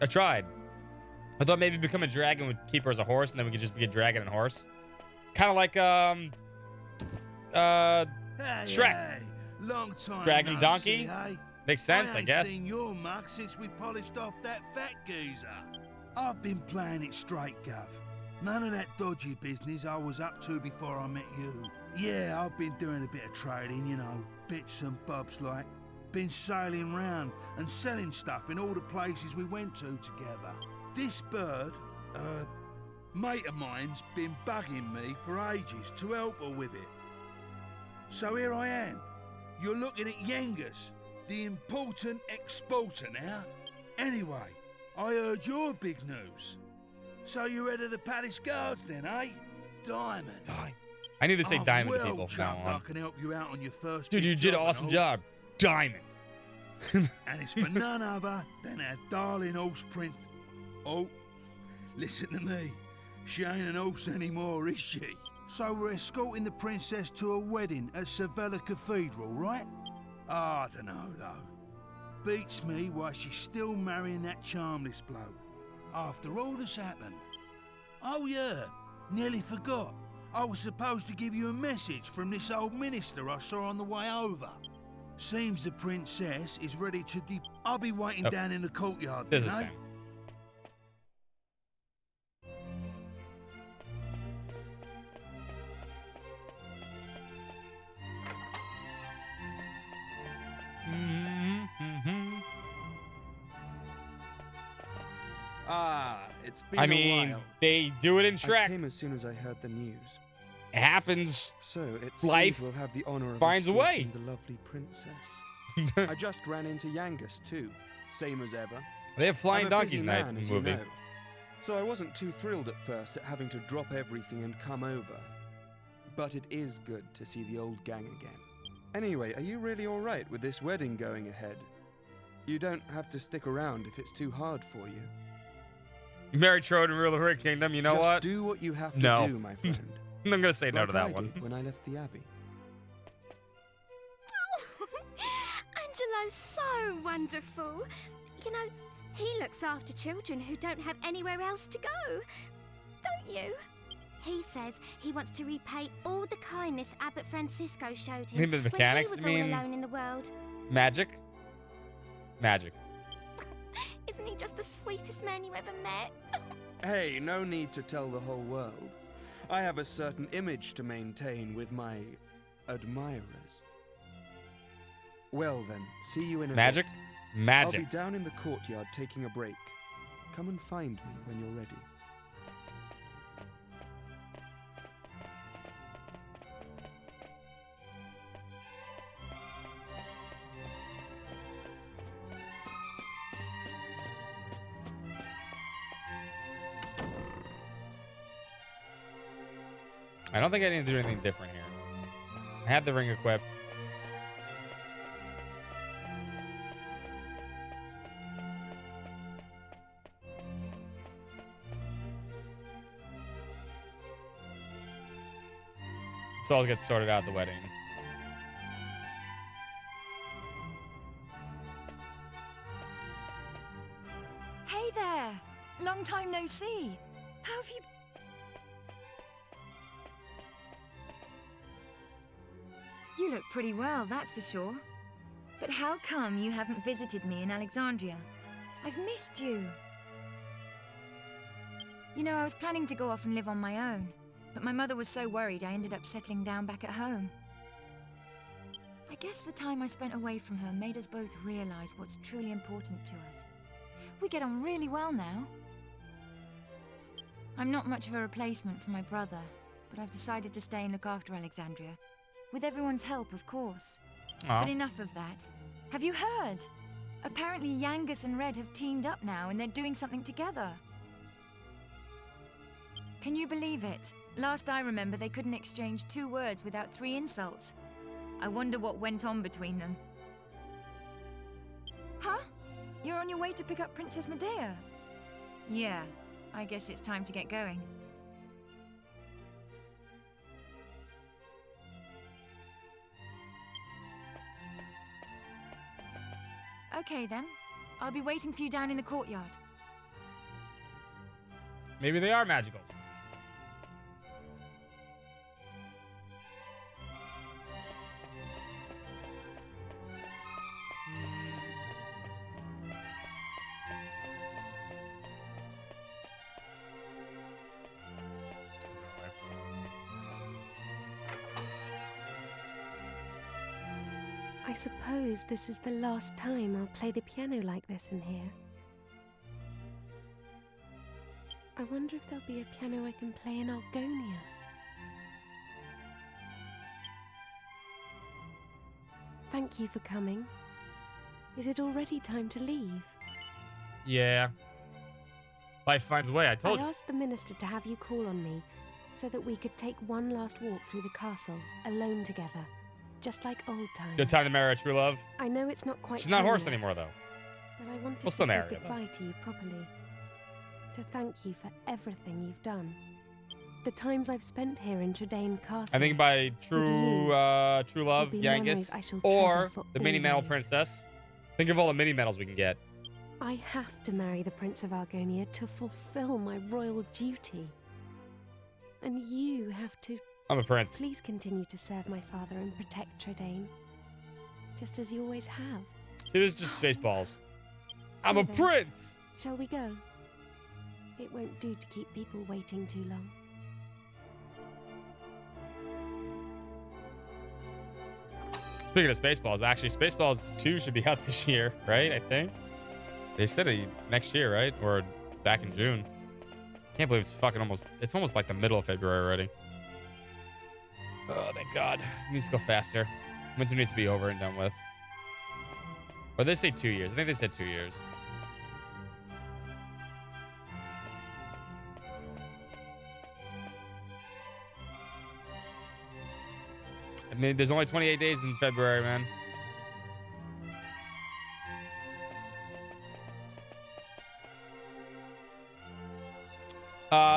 I tried. I thought maybe become a dragon would keep her as a horse, and then we could just be a dragon and horse. Kind of like Shrek. Hey, long time Dragon no donkey. see, hey? Makes sense, I ain't guess. seen your mug since we polished off that fat geezer. I've been playing it straight, Gav. None of that dodgy business I was up to before I met you. Yeah, I've been doing a bit of trading, you know, bits and bobs like. Been sailing round and selling stuff in all the places we went to together. This bird, mate of mine's been bugging me for ages to help her with it. So here I am. You're looking at Yengus, the important exporter now. Anyway, I heard your big news. So you're head of the palace guards then, eh? Diamond. I need to say I'm diamond to well people from now chuffed I on. can help you out on your first Dude, big you did an job and awesome all. job. Diamond. And it's for none other than our darling horse print. Oh, listen to me. She ain't an horse anymore, is she? So we're escorting the princess to a wedding at Sevilla Cathedral, right? I don't know, though. Beats me why she's still marrying that charmless bloke. After all that's happened. Oh yeah, nearly forgot. I was supposed to give you a message from this old minister I saw on the way over. Seems the princess is ready to I'll be waiting down in the courtyard This then, is the eh? same. Ah, it's been I a mean, while. they do it in I Shrek. came as soon as I heard the news. It happens. So it Life seems we'll have the honor of finds a way. escorting the lovely princess. I just ran into Yangus too, same as ever. They have flying I'm a busy donkeys in that man, as movie. You know. So I wasn't too thrilled at first at having to drop everything and come over. But it is good to see the old gang again. Anyway, are you really alright with this wedding going ahead? You don't have to stick around if it's too hard for you. Mary Trode and rule of her kingdom, you know Just what? do what you have to No. do, my friend. I'm gonna say no Like to that I one. did when I left the Abbey. Angelo's so wonderful. You know, he looks after children who don't have anywhere else to go. Don't you? He says he wants to repay all the kindness Abbot Francisco showed him Think the mechanics when he was mean- all alone in the world. Magic? Magic. Isn't he just the sweetest man you ever met? Hey, no need to tell the whole world. I have a certain image to maintain with my admirers. Well then, see you in a Magic? bit. Magic. I'll be down in the courtyard taking a break. Come and find me when you're ready. I don't think I need to do anything different here. I have the ring equipped. So I'll get sorted out at the wedding. Hey there! Long time no see. How have you... You look pretty well, that's for sure. But how come you haven't visited me in Alexandria? I've missed you. You know, I was planning to go off and live on my own, but my mother was so worried I ended up settling down back at home. I guess the time I spent away from her made us both realize what's truly important to us. We get on really well now. I'm not much of a replacement for my brother, but I've decided to stay and look after Alexandria. With everyone's help, of course. Aw. But enough of that. Have you heard? Apparently Yangus and Red have teamed up now and they're doing something together. Can you believe it? Last I remember, they couldn't exchange 2 words without 3 insults. I wonder what went on between them. Huh? You're on your way to pick up Princess Medea? Yeah, I guess it's time to get going. Okay then, I'll be waiting for you down in the courtyard. Maybe they are magical. I suppose this is the last time I'll play the piano like this in here. I wonder if there'll be a piano I can play in Argonia. Thank you for coming. Is it already time to leave? Yeah. Life finds a way, I told you. I asked the minister to have you call on me so that we could take one last walk through the castle, alone together, just like old times. Good time to marry a true love. I know it's not quite She's not a horse yet, anymore, though. but I wanted We'll to still say marry her, though. goodbye to you properly. To thank you for everything you've done. The times I've spent here in Tredane Castle. I think by true true love, be Yangus, memories I shall or treasure for the mini medal always. princess. Think of all the mini medals we can get. I have to marry the Prince of Argonia to fulfill my royal duty. And you have to... I'm a prince. Please continue to serve my father and protect Tredane. Just as you always have. See, this is just Spaceballs. I'm So a then, prince! Shall we go? It won't do to keep people waiting too long. Speaking of Spaceballs, actually, Spaceballs 2 should be out this year, right? I think. They said it next year, right? Or back in June. Can't believe it's fucking it's almost like the middle of February already. Oh, thank God. It needs to go faster. Winter needs to be over and done with. Or they say 2 years. I think they said 2 years. I mean, there's only 28 days in February, man.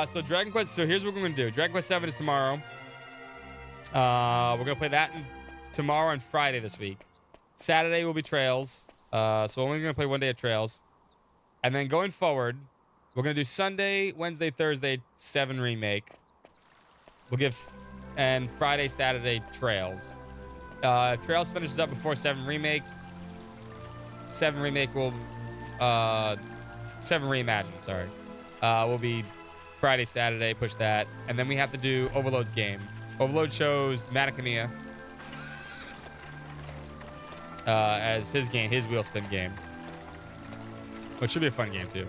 So Dragon Quest. So here's what we're gonna do. Dragon Quest 7 is tomorrow. We're gonna play that tomorrow and Friday this week. Saturday will be Trails. So only gonna play one day of Trails, and then going forward, we're gonna do Sunday, Wednesday, Thursday 7 remake. We'll give and Friday, Saturday Trails. Trails finishes up before 7 remake. 7 remake will 7 reimagine. Sorry, will be Friday, Saturday. Push that, and then we have to do Overload's game. Overload chose Matacamia as his game, his wheel spin game, which should be a fun game too.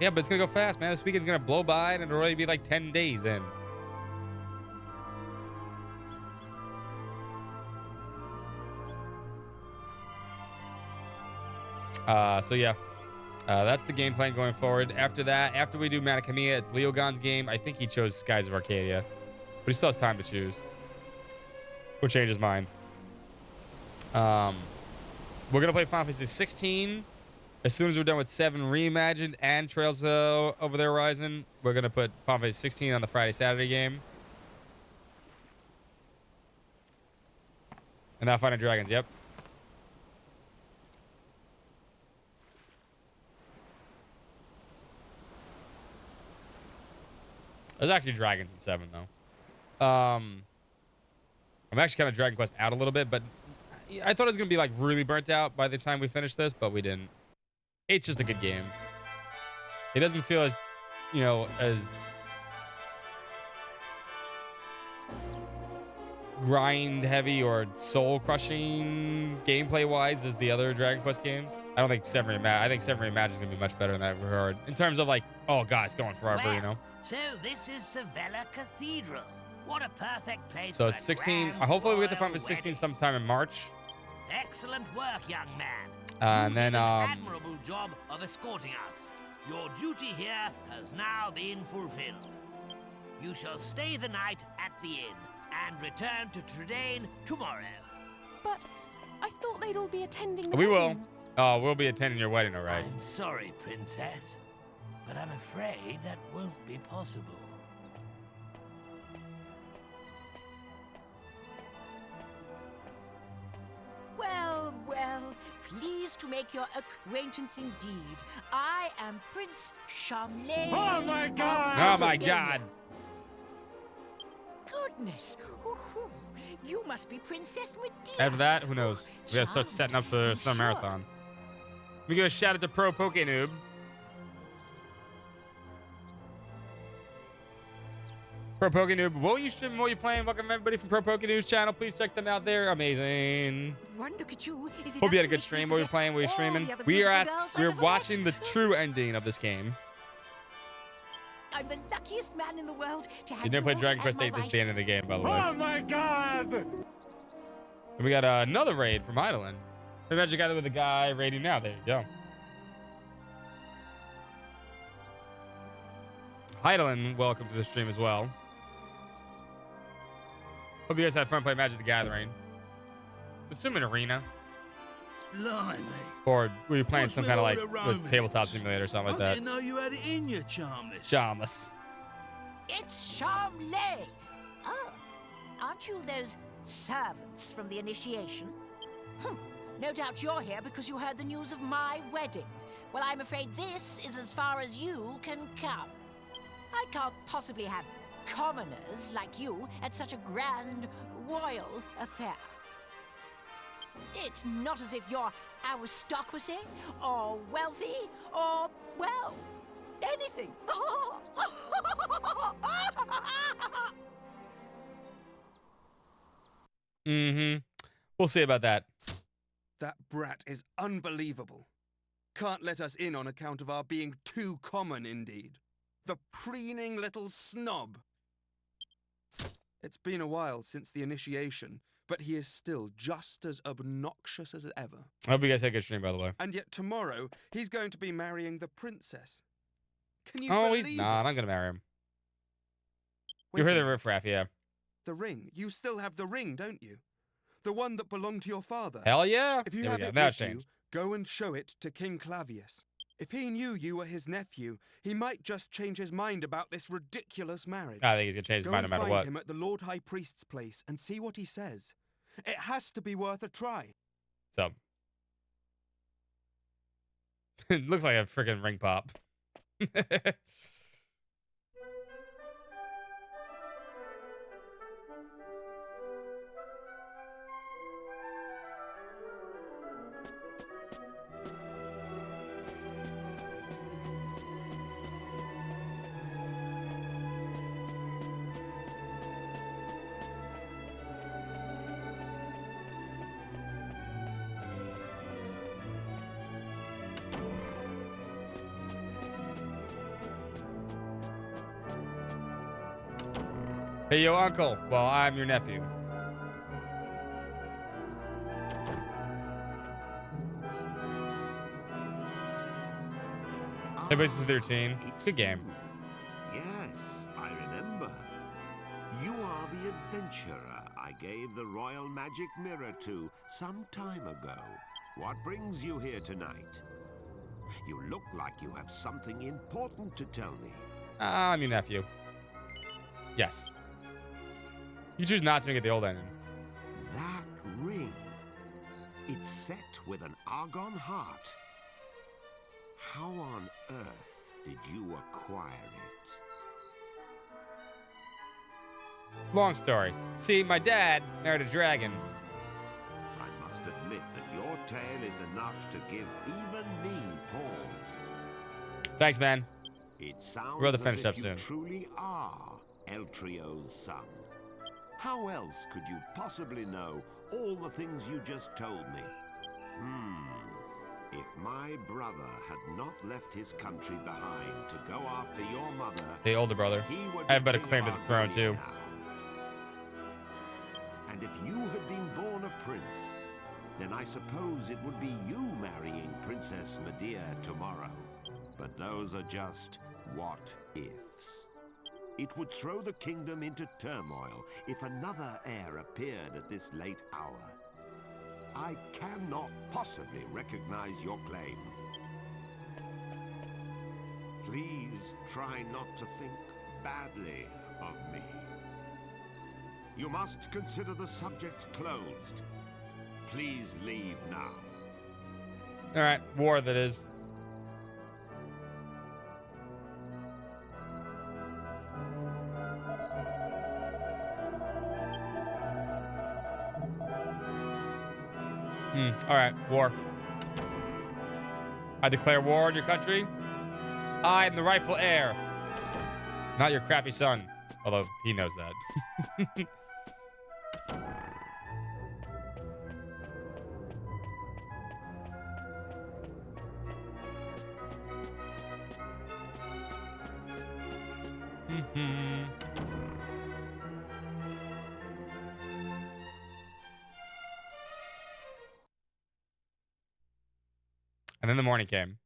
Yeah, but it's gonna go fast, man. This weekend's gonna blow by, and it'll already be like 10 days in. So yeah, that's the game plan going forward. After that, after we do Matacamia, it's Leogon's game. I think he chose Skies of Arcadia, but he still has time to choose. We'll change his mind. We're gonna play Final Fantasy 16. As soon as we're done with 7 Reimagined and Trails Over the Horizon, we're gonna put Final Fantasy 16 on the Friday, Saturday game. And now Fighting Dragons, yep. There's actually Dragons in 7, though. I'm actually kind of Dragon Quest out a little bit, but I thought it was going to be, like, really burnt out by the time we finished this, but we didn't. It's just a good game. It doesn't feel as, you know, as grind-heavy or soul-crushing gameplay-wise as the other Dragon Quest games. I don't think 7 Reimagined. I think 7 Reimagined is going to be much better in that regard. In terms of, like, oh, God, it's going forever, Well, you know? So this is Sevilla Cathedral. What a perfect place So for a 16, grand hopefully we get the royal Final Fantasy 16 wedding. sometime in March. Excellent work, young man. And then, Admirable job of escorting us. Your duty here has now been fulfilled. You shall stay the night at the inn and return to Tredane tomorrow. But I thought they'd all be attending the we will. wedding. Oh, we'll be attending your wedding, all right. I'm sorry, Princess, but I'm afraid that won't be possible. Well, pleased to make your acquaintance indeed. I am Prince Charmley. Oh my God! Oh my God! Goodness. Ooh, you must be Princess Medea. After that, who knows? We gotta start setting up for the Summer Marathon. We gotta shout out to Pro Poke Noob. Pro Poke Noob, what were you streaming? What were you playing? Welcome everybody from Pro Poke Noob's channel. Please check them out. They're amazing. One look at you. Hope you had a good stream. What were you playing? What were you streaming? We're watching the true ending of this game. I'm the luckiest man in the world to have You never played Dragon Quest VIII. This is the end of the game, by the way. Oh my God! And we got another raid from Heidelin. We met together with a guy raiding now. There you go. Heidelin, welcome to the stream as well. Hope you guys had fun playing Magic the Gathering. Assuming Arena. Blimey. Or were you playing What's some with kind of all like the with romance? tabletop simulator or something I like that? didn't know you had it in you, Charmless. Charmless. It's Charmley. Oh, aren't you those servants from the initiation? No doubt you're here because you heard the news of my wedding. Well, I'm afraid this is as far as you can come. I can't possibly have commoners like you at such a grand royal affair. It's not as if you're aristocracy, or wealthy, or, well, anything. Mm-hmm. We'll see about that. That brat is unbelievable. Can't let us in on account of our being too common, indeed. The preening little snob. It's been a while since the initiation, but he is still just as obnoxious as ever. I hope you guys had a good stream, by the way. And yet tomorrow, he's going to be marrying the princess. Can you Oh, believe he's not. it? I'm gonna marry him. Wait You heard a the minute. riffraff, yeah. The ring. You still have the ring, don't you? The one that belonged to your father. Hell yeah. If you There we have go. it Now with it's you, changed. go and show it to King Clavius. If he knew you were his nephew, he might just change his mind about this ridiculous marriage. I think he's gonna change his mind no matter Go and what. find him at the Lord High Priest's place and see what he says. It has to be worth a try. So. It looks like a freaking ring pop. Hey, yo, uncle. Well, I'm your nephew. Everybody's in 13. Good game. Yes, I remember. You are the adventurer I gave the royal magic mirror to some time ago. What brings you here tonight? You look like you have something important to tell me. I'm your nephew. Yes. You choose not to make it the old ending. That ring. It's set with an argon heart. How on earth did you acquire it? Long story. See, my dad married a dragon. I must admit that your tale is enough to give even me pause. Thanks, man. It sounds We'll have as to finish if up you soon. truly are Eltrio's son. How else could you possibly know all the things you just told me? If my brother had not left his country behind to go after your mother, The older brother. he would I have be better king claim to of the throne, Argonia too. now. And if you had been born a prince, then I suppose it would be you marrying Princess Medea tomorrow. But those are just what-ifs. It would throw the kingdom into turmoil if another heir appeared at this late hour. I cannot possibly recognize your claim. Please try not to think badly of me. You must consider the subject closed. Please leave now. All right, war that is. All right, war. I declare war on your country. I am the rightful heir, not your crappy son. Although he knows that. And then the morning came.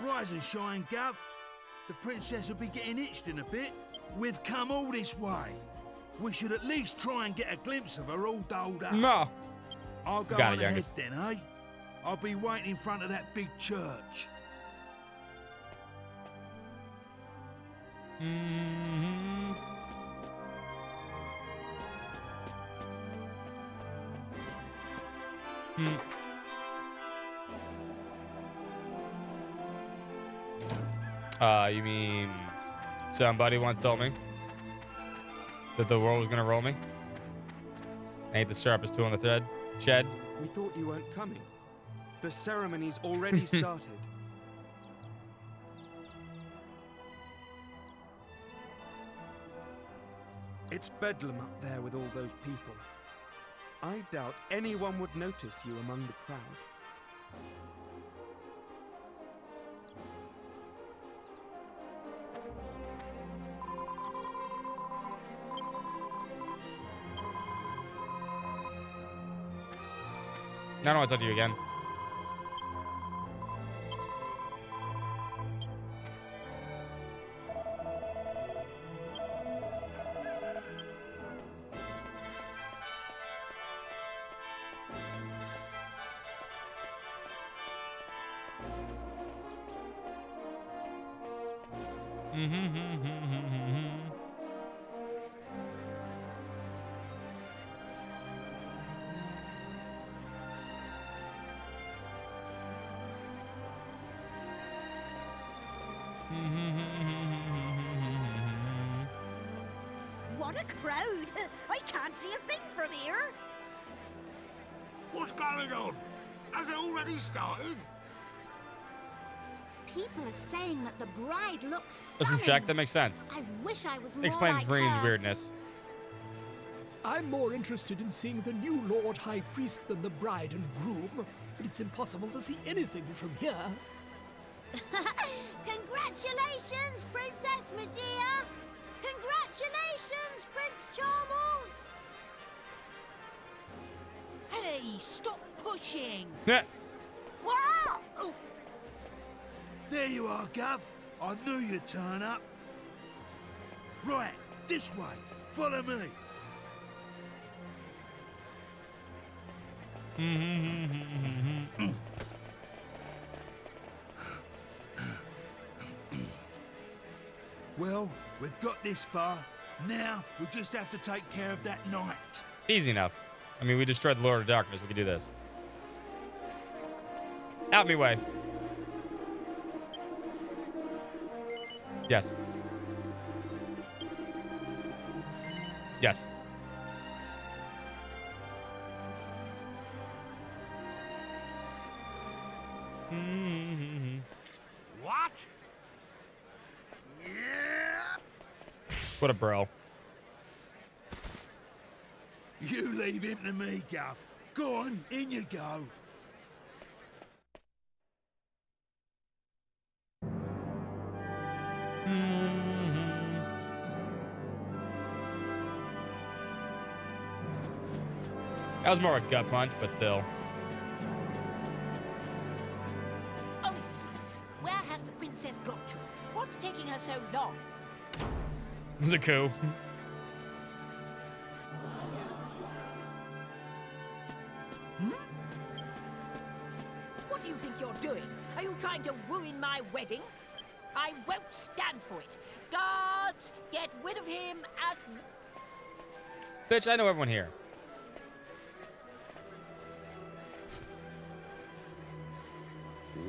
Rise and shine, Gov. The princess will be getting itched in a bit. We've come all this way. We should at least try and get a glimpse of her all dolled up. No. I'll go Got on it, ahead youngest. then, eh? I'll be waiting in front of that big church. You mean somebody once told me that the world was gonna roll me? Ain't the sharpest tool in the thread shed? We thought you weren't coming. The ceremony's already started. It's bedlam up there with all those people. I doubt anyone would notice you among the crowd. I don't want to talk to you again. What a crowd! I can't see a thing from here. What's going on? Has it already started? People are saying that the bride looks Listen, stunning. Jack, that makes sense. I wish I was more Explains like Reen's her. weirdness. I'm more interested in seeing the new Lord High Priest than the bride and groom, but it's impossible to see anything from here. Congratulations, Princess Medea! Congratulations, Prince Charmles! Hey, stop pushing! Yeah. Wow! Oh. There you are, Gov. I knew you'd turn up. Right, this way. Follow me. Well, we've got this far. Now, we just have to take care of that knight. Easy enough. I mean, we destroyed the Lord of Darkness. We can do this. Out me way. Yes. Yes. What? Yeah. What a bro. You leave him to me, Gov. Go on, in you go. That was more a gut punch, but still. Honestly, where has the princess got to? What's taking her so long? It was a coup. What do you think you're doing? Are you trying to ruin my wedding? I won't stand for it. Guards, get rid of him at... Bitch, I know everyone here.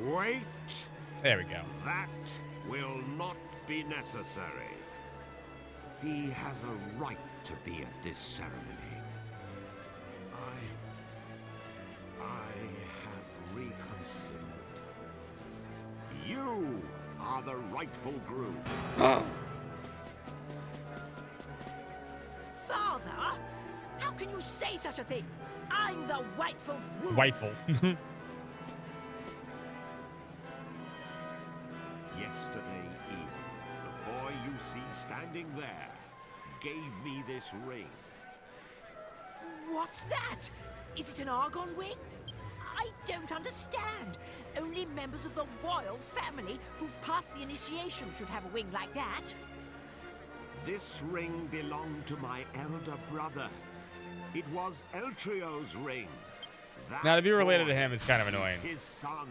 Wait. There we go. That will not be necessary. He has a right to be at this ceremony. I have reconsidered. You are the rightful groom. Father? How can you say such a thing? I'm the rightful groom. Rightful. Yesterday evening, the boy you see standing there gave me this ring. What's that? Is it an Argon ring? I don't understand. Only members of the royal family who've passed the initiation should have a ring like that. This ring belonged to my elder brother. It was Eltrio's ring. Now, to be related boy to him is kind of annoying. His son.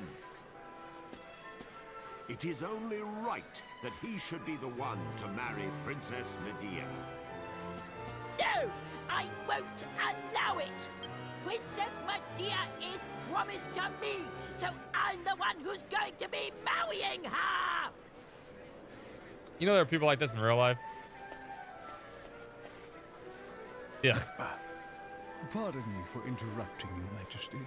It is only right that he should be the one to marry Princess Medea. No! I won't allow it! Princess Medea is promised to me, so I'm the one who's going to be marrying her! You know there are people like this in real life? Yeah. Pardon me for interrupting, Your Majesty.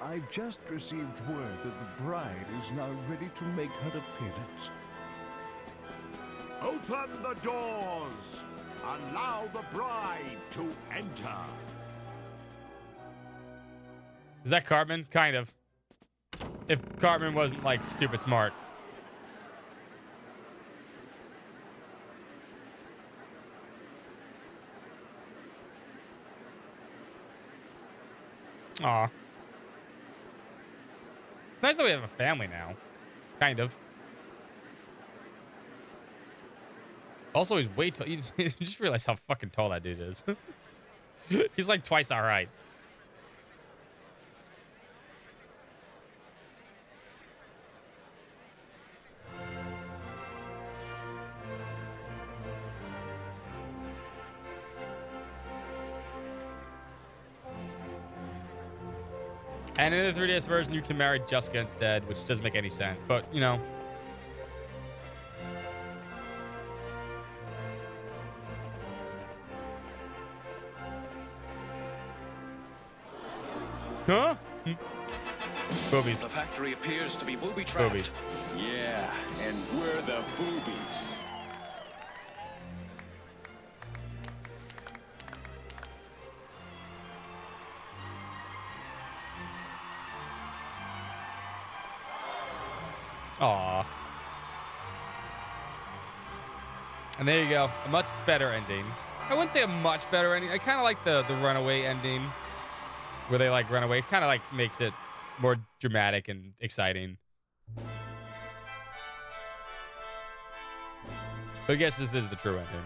I've just received word that the bride is now ready to make her appearance. Open the doors! Allow the bride to enter. Is that Cartman? Kind of. If Cartman wasn't, like, stupid smart. Aw. It's nice that we have a family now. Kind of. Also, he's way tall. You just realized how fucking tall that dude is. He's like twice our height. And in the 3DS version, you can marry Jessica instead, which doesn't make any sense. But, you know. Huh? Boobies. The factory appears to be booby-trapped. Boobies. Yeah, and we're the boobies. Aw. And there you go. A much better ending. I wouldn't say a much better ending. I kind of like the runaway ending. Where they, like, run away. Kind of, like, makes it more dramatic and exciting. But I guess this is the true ending.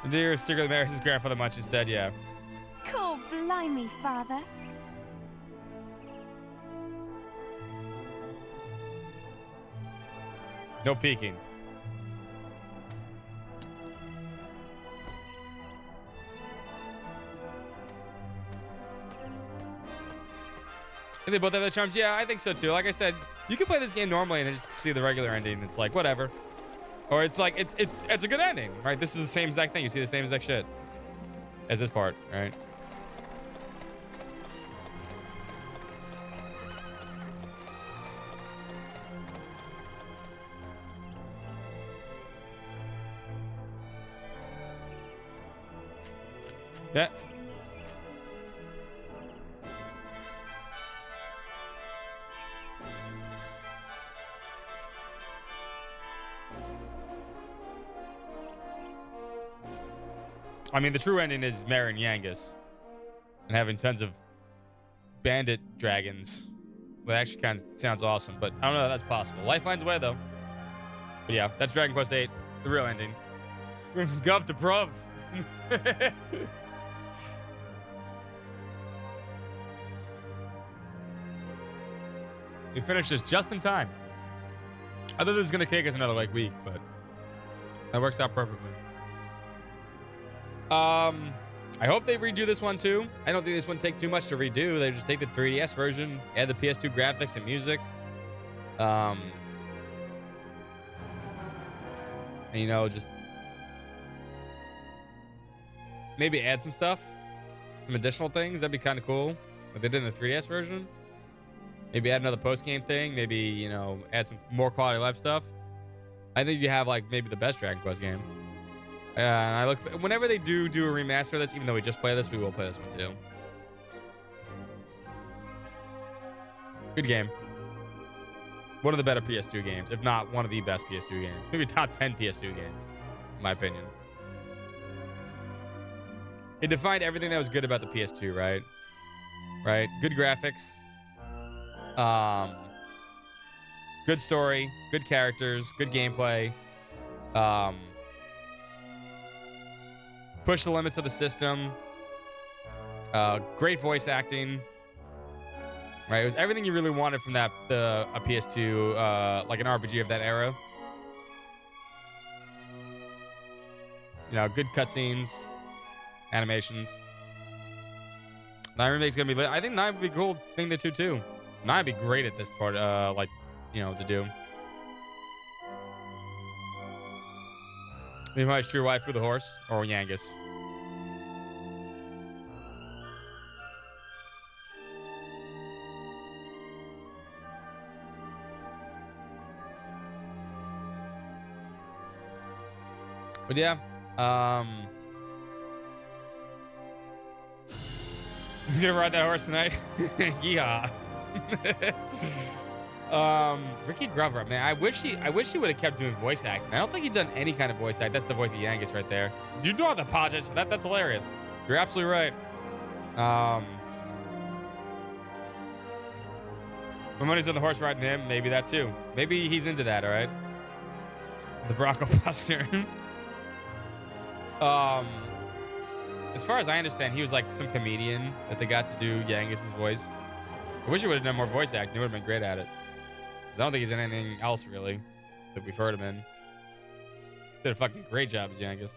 Dear secretly marries his grandfather much instead, yeah. Cool, blimey, father. No peeking. And they both have their charms. Yeah, I think so too. Like I said, you can play this game normally and then just see the regular ending. It's like whatever. Or it's like it's a good ending, right? This is the same exact thing. You see the same exact shit as this part, right? Yeah. I mean, the true ending is marrying Yangus and having tons of bandit dragons. Well, that actually kind of sounds awesome, but I don't know if that's possible. Life finds a way, though. But yeah, that's Dragon Quest VIII, the real ending. Gov to Bruv. We finished this just in time. I thought this was going to take us another like week, but that works out perfectly. I hope they redo this one too. I don't think this wouldn't take too much to redo. They just take the 3DS version, add the PS2 graphics and music. And, you know, just maybe add some stuff, some additional things. That'd be kind of cool. Like they did in the 3DS version. Maybe add another post-game thing. Maybe, you know, add some more quality of life stuff. I think you have like maybe the best Dragon Quest game. And I look whenever they do a remaster of this, even though we just play this, we will play this one too. Good game. One of the better PS2 games, if not one of the best PS2 games. Maybe top 10 PS2 games, in my opinion. It defined everything that was good about the PS2, right? Right? Good graphics. Good story. Good characters. Good gameplay. Push the limits of the system. Great voice acting. Right? It was everything you really wanted from a PS2, like an RPG of that era. You know, good cutscenes, animations. 9 remake's gonna be lit. I think 9 would be a cool thing to do too. 9 would be great at this part, like, you know, to do. Maybe true waifu the horse or Yangus. But yeah, he's gonna ride that horse tonight. Yeah. Ricky Grover, man, I wish he would have kept doing voice acting. I don't think he's done any kind of voice act. That's the voice of Yangus right there. You don't have to apologize for that. That's hilarious. You're absolutely right. When money's on the horse riding him, maybe that too. Maybe he's into that. All right. The Bronco Buster. As far as I understand, he was like some comedian that they got to do Yangus's voice. I wish he would have done more voice acting. He would have been great at it. 'Cause I don't think he's in anything else really that we've heard him in. Did a fucking great job as Yangus.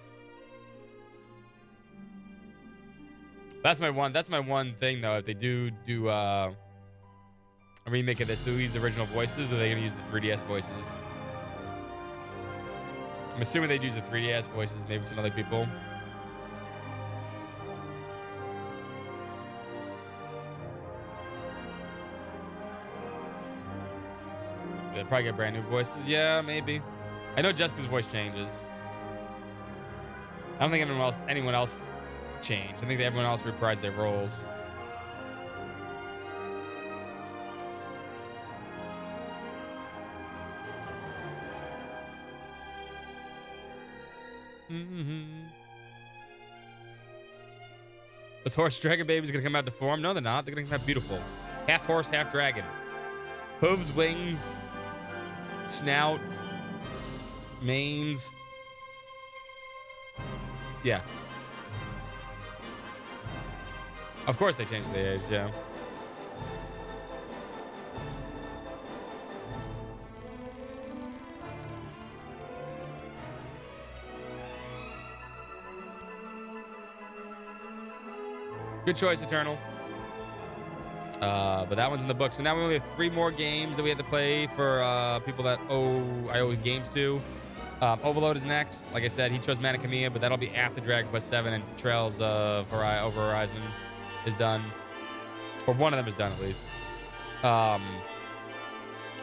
That's my one thing though. If they do a remake of this, do they use the original voices or are they gonna use the 3DS voices? I'm assuming they'd use the 3DS voices, maybe some other people. They'll probably get brand new voices. Yeah, maybe. I know Jessica's voice changes. I don't think anyone else changed. I think everyone else reprised their roles. This horse dragon baby's gonna come out deformed? No, they're not. They're gonna come out beautiful. Half horse, half dragon. Hooves, wings, snout, manes. Yeah. Of course they changed the age, yeah. Good choice, Eternal. But that one's in the book. So now we only have 3 more games that we have to play for people that I owe games to. Overload is next. Like I said, he chose Manakamiya, but that'll be after Dragon Quest VII and Trails of Over Horizon is done. Or one of them is done, at least.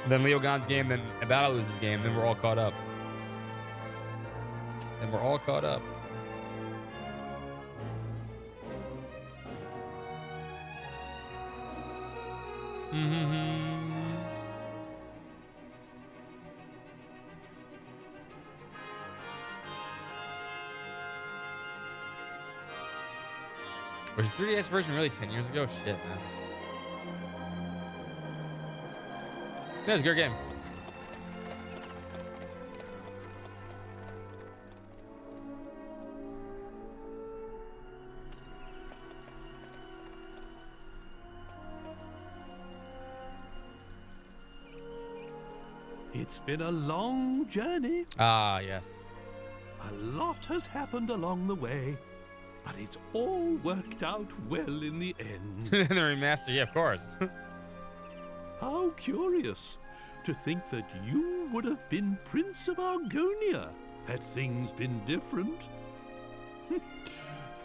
Then Leo Gon's game, then Battle Loses game. Then we're all caught up. Was the 3DS version really 10 years ago? Shit, man. That was a good game. It's been a long journey. Ah, yes. A lot has happened along the way, but it's all worked out well in the end. The remaster, yeah, of course. How curious to think that you would have been Prince of Argonia had things been different.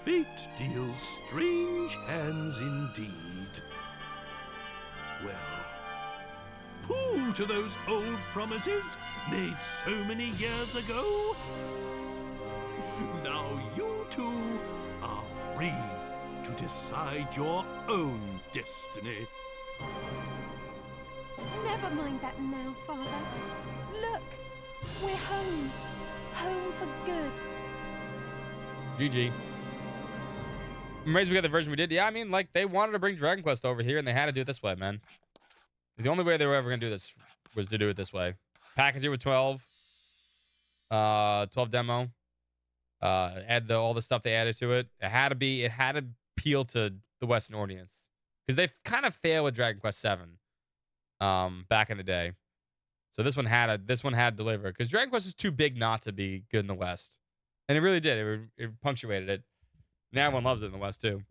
Fate deals strange hands indeed. Well, pooh to those old promises made so many years ago. Now you two are free to decide your own destiny. Never mind that now, Father. Look, we're home. Home for good. GG. I'm amazed we got the version we did. Yeah, I mean, like, they wanted to bring Dragon Quest over here, and they had to do it this way, man. The only way they were ever going to do this was to do it this way. Package it with 12. 12 demo. Add all the stuff they added to it. It had to appeal to the Western audience. Because they kind of failed with Dragon Quest 7. Back in the day. So this one had to deliver. Because Dragon Quest is too big not to be good in the West. And it really did. It punctuated it. Now everyone loves it in the West, too.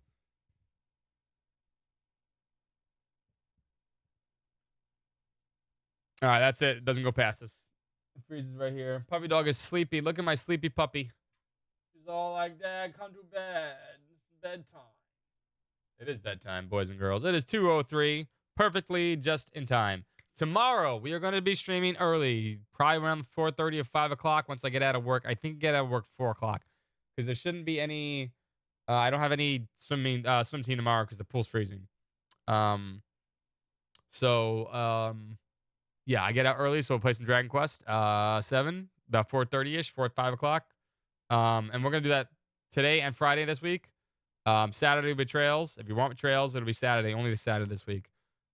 All right, that's it. It doesn't go past us. It freezes right here. Puppy dog is sleepy. Look at my sleepy puppy. She's all like, Dad, come to bed. It's bedtime. It is bedtime, boys and girls. It is 2:03. Perfectly just in time. Tomorrow, we are going to be streaming early. Probably around 4:30 or 5 o'clock once I get out of work. I think I get out of work 4 o'clock. Because there shouldn't be any... I don't have any swim team tomorrow because the pool's freezing. Yeah, I get out early, so we'll play some Dragon Quest 7, about 4:30ish, 5 o'clock. And we're gonna do that today and Friday this week. Saturday will be Trails. If you want Trails, it'll be Saturday, only the Saturday this week.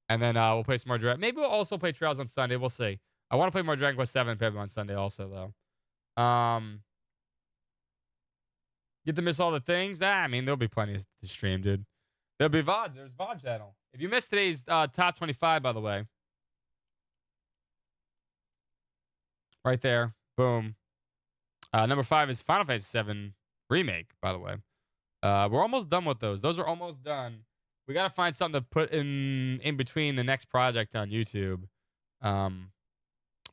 And then we'll play some more Dragon. Maybe we'll also play Trails on Sunday. We'll see. I want to play more Dragon Quest 7 probably on Sunday also though. Get to miss all the things. I mean, there'll be plenty to stream, dude. There'll be VOD. There's VOD channel. If you missed today's top 25, by the way. Right there. Boom. Number 5 is Final Fantasy VII Remake, by the way. We're almost done with those. Those are almost done. We got to find something to put in between the next project on YouTube. But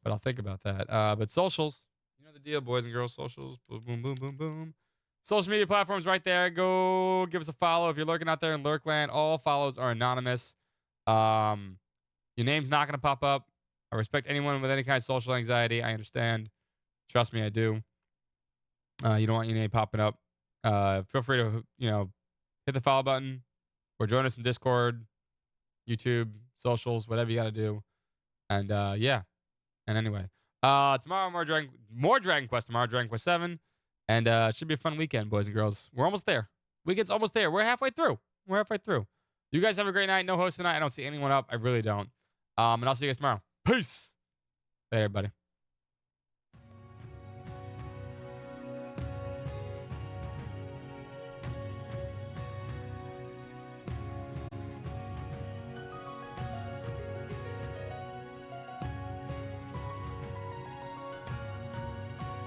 I'll think about that. But socials. You know the deal, boys and girls. Socials. Boom, boom, boom, boom, boom. Social media platforms right there. Go give us a follow. If you're lurking out there in Lurkland, all follows are anonymous. Your name's not going to pop up. I respect anyone with any kind of social anxiety. I understand. Trust me, I do. You don't want your name popping up. Feel free to, hit the follow button or join us in Discord, YouTube, socials, whatever you got to do. And, yeah. And anyway, tomorrow, more Dragon Quest tomorrow, Dragon Quest 7. And it should be a fun weekend, boys and girls. We're almost there. Weekend's almost there. We're halfway through. You guys have a great night. No host tonight. I don't see anyone up. I really don't. And I'll see you guys tomorrow. Peace. Later, everybody.